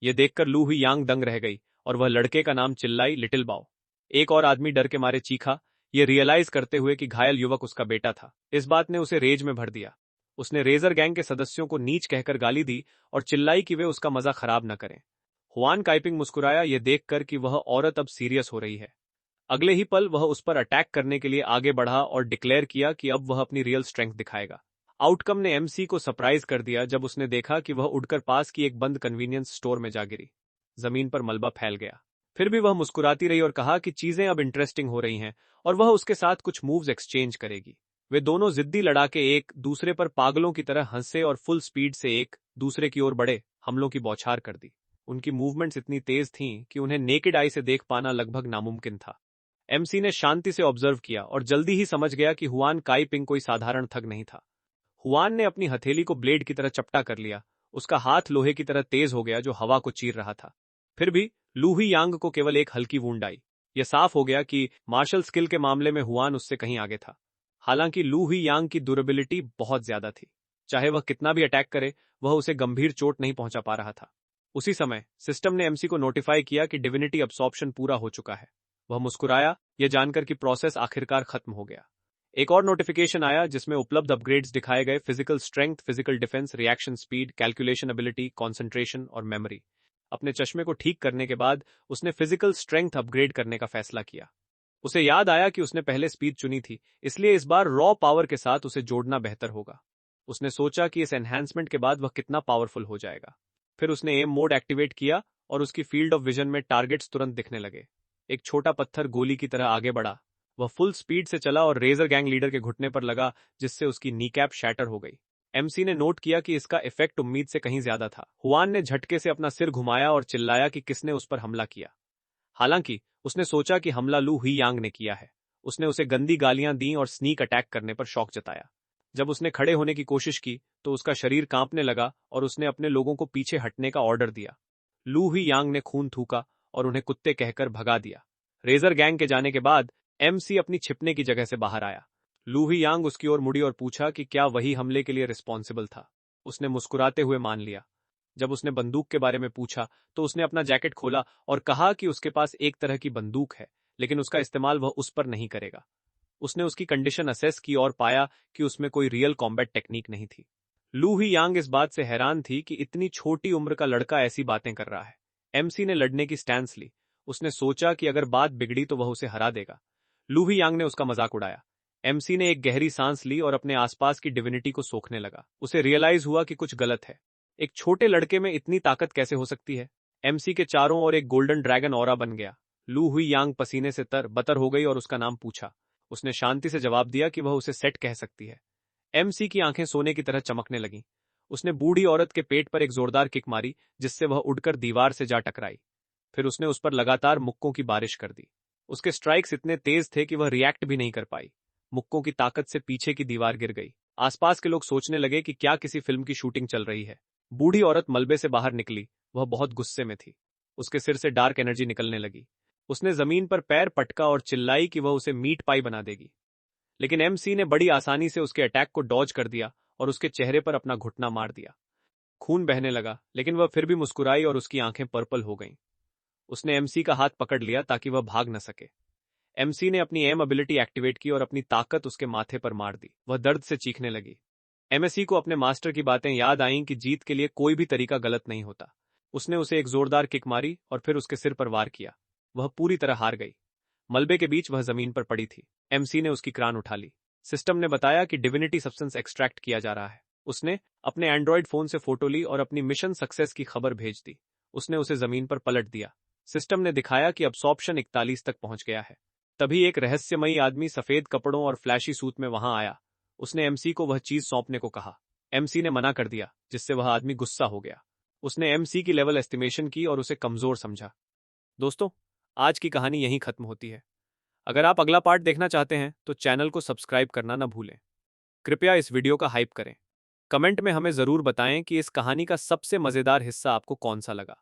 यह देखकर लू हुई यांग दंग रह गई और वह लड़के का नाम चिल्लाई लिटिल बाओ। एक और आदमी डर के मारे चीखा, यह रियलाइज करते हुए कि घायल युवक उसका बेटा था। इस बात ने उसे रेज में भर दिया। उसने रेजर गैंग के सदस्यों को नीच कहकर गाली दी और चिल्लाई कि वे उसका मजा खराब न करें। हुआन काइपिंग मुस्कुराया, यह देखकर कि वह औरत अब सीरियस हो रही है। अगले ही पल वह उस पर अटैक करने के लिए आगे बढ़ा और डिक्लेयर किया कि अब वह अपनी रियल स्ट्रेंथ दिखाएगा। आउटकम ने एमसी को सरप्राइज कर दिया जब उसने देखा कि वह उड़कर पास की एक बंद कन्वीनियंस स्टोर में जा गिरी। जमीन पर मलबा फैल गया। फिर भी वह मुस्कुराती रही और कहा कि चीजें अब इंटरेस्टिंग हो रही हैं और वह उसके साथ कुछ मूव्स एक्सचेंज करेगी। वे दोनों जिद्दी लड़ाके एक दूसरे पर पागलों की तरह हंसे और फुल स्पीड से एक दूसरे की ओर बढ़े, हमलों की बौछार कर दी। उनकी मूवमेंट्स इतनी तेज थीं कि उन्हें नेकेड आई से देख पाना लगभग नामुमकिन था। एमसी ने शांति से ऑब्जर्व किया और जल्दी ही समझ गया कि हुआन काइपिंग कोई साधारण थग नहीं था। हुआन ने अपनी हथेली को ब्लेड की तरह चपटा कर लिया। उसका हाथ लोहे की तरह तेज हो गया जो हवा को चीर रहा था। फिर भी लू हुई यांग को केवल एक हल्की वूंड आई। यह साफ हो गया कि मार्शल स्किल के मामले में हुआन उससे कहीं आगे था। हालांकि लू हुई यांग की ड्यूरेबिलिटी बहुत ज्यादा थी। चाहे वह कितना भी अटैक करे, वह उसे गंभीर चोट नहीं पहुंचा पा रहा था। उसी समय सिस्टम ने एमसी को नोटिफाई किया कि डिविनिटी अब्सॉर्प्शन पूरा हो चुका है। वह मुस्कुराया, यह जानकर कि प्रोसेस आखिरकार खत्म हो गया। एक और नोटिफिकेशन आया जिसमें उपलब्ध अपग्रेड्स दिखाए गए, physical strength, physical defence, reaction speed, calculation ability, concentration और मेमोरी। अपने चश्मे को ठीक करने के बाद उसने फिजिकल स्ट्रेंथ अपग्रेड करने का फैसला किया। उसे याद आया कि उसने पहले स्पीड चुनी थी, इसलिए इस बार रॉ पावर के साथ उसे जोड़ना बेहतर होगा। उसने सोचा कि इस एनहांसमेंट के बाद वह कितना पावरफुल हो जाएगा। फिर उसने एम मोड एक्टिवेट किया और उसकी फील्ड ऑफ विजन में टारगेट्स तुरंत दिखने लगे। एक छोटा पत्थर गोली की तरह आगे बढ़ा। वह फुल स्पीड से चला और रेजर गैंग लीडर के घुटने पर लगा, जिससे उसकी नीकैप शैटर हो गई। एमसी ने नोट किया कि इसका इफेक्ट उम्मीद से कहीं ज्यादा था। हुआन ने झटके से अपना सिर घुमाया और चिल्लाया कि किसने उस पर हमला किया। हालांकि उसने सोचा कि हमला लू हुई यांग ने किया है। उसने उसे गंदी गालियां दी और स्नीक अटैक करने पर शौक जताया। जब उसने खड़े होने की कोशिश की तो उसका शरीर कांपने लगा और उसने अपने लोगों को पीछे हटने का ऑर्डर दिया। लू हुई यांग ने खून थूका और उन्हें कुत्ते कहकर भगा दिया। रेजर गैंग के जाने के बाद एमसी अपनी छिपने की जगह से बाहर आया। लू हुई यांग उसकी ओर मुड़ी और पूछा कि क्या वही हमले के लिए रिस्पॉन्सिबल था। उसने मुस्कुराते हुए मान लिया। जब उसने बंदूक के बारे में पूछा तो उसने अपना जैकेट खोला और कहा कि उसके पास एक तरह की बंदूक है, लेकिन उसका इस्तेमाल वह उस पर नहीं करेगा। उसने उसकी कंडीशन असेस की और पाया कि उसमें कोई रियल कॉम्बैट टेक्निक नहीं थी। लू हुई यांग इस बात से हैरान थी कि इतनी छोटी उम्र का लड़का ऐसी बातें कर रहा है। एमसी ने लड़ने की स्टैंस ली। उसने सोचा कि अगर बात बिगड़ी तो वह उसे हरा देगा। लू हुई यांग ने उसका मजाक उड़ाया। एमसी ने एक गहरी सांस ली और अपने आसपास की डिविनिटी को सोखने लगा। उसे रियलाइज हुआ कि कुछ गलत है। एक छोटे लड़के में इतनी ताकत कैसे हो सकती है। एमसी के चारों ओर एक गोल्डन ड्रैगन ऑरा बन गया। लू हुई यांग पसीने से तर-बतर हो गई और उसका नाम पूछा। उसने शांति से जवाब दिया कि वह उसे सेट कह सकती है। एमसी की आंखें सोने की तरह चमकने लगीं। उसने बूढ़ी औरत के पेट पर एक जोरदार किक मारी, जिससे वह उड़कर दीवार से जा टकराई। फिर उसने उस पर लगातार मुक्कों की बारिश कर दी। उसके स्ट्राइक्स इतने तेज थे कि वह रिएक्ट भी नहीं कर पाई। मुक्कों की ताकत से पीछे की दीवार गिर गई। आसपास के लोग सोचने लगे कि क्या किसी फिल्म की शूटिंग चल रही है। बूढ़ी औरत मलबे से बाहर निकली। वह बहुत गुस्से में थी। उसके सिर से डार्क एनर्जी निकलने लगी। उसने जमीन पर पैर पटका और चिल्लाई कि वह उसे मीट पाई बना देगी। लेकिन एमसी ने बड़ी आसानी से उसके अटैक को डॉज कर दिया और उसके चेहरे पर अपना घुटना मार दिया। खून बहने लगा, लेकिन वह फिर भी मुस्कुराई और उसकी आंखें पर्पल हो गईं। उसने एमसी का हाथ पकड़ लिया ताकि वह भाग न सके। एमसी ने अपनी एम एबिलिटी एक्टिवेट की और अपनी ताकत उसके माथे पर मार दी। वह दर्द से चीखने लगी। एमएससी को अपने मास्टर की बातें याद आईं कि जीत के लिए कोई भी तरीका गलत नहीं होता। उसने उसे एक जोरदार किक मारी और फिर उसके सिर पर वार किया। वह पूरी तरह हार गई। मलबे के बीच वह जमीन पर पड़ी थी। एमसी ने उसकी क्रान उठा ली। सिस्टम ने बताया कि डिविनिटी सब्सटेंस एक्सट्रैक्ट किया जा रहा है। उसने अपने एंड्रॉयड फोन से फोटो ली और अपनी मिशन सक्सेस की खबर भेज दी। उसने उसे जमीन पर पलट दिया। सिस्टम ने दिखाया कि अब्सॉर्प्शन 41 तक पहुंच गया है। तभी एक रहस्यमयी आदमी सफेद कपड़ों और फ्लैशी सूट में वहां आया। उसने एमसी को वह चीज सौंपने को कहा। एमसी ने मना कर दिया, जिससे वह आदमी गुस्सा हो गया। उसने एमसी की लेवल एस्टिमेशन की और उसे कमजोर समझा। दोस्तों, आज की कहानी यहीं खत्म होती है। अगर आप अगला पार्ट देखना चाहते हैं तो चैनल को सब्सक्राइब करना ना भूलें। कृपया इस वीडियो का हाइप करें। कमेंट में हमें ज़रूर बताएं कि इस कहानी का सबसे मज़ेदार हिस्सा आपको कौन सा लगा।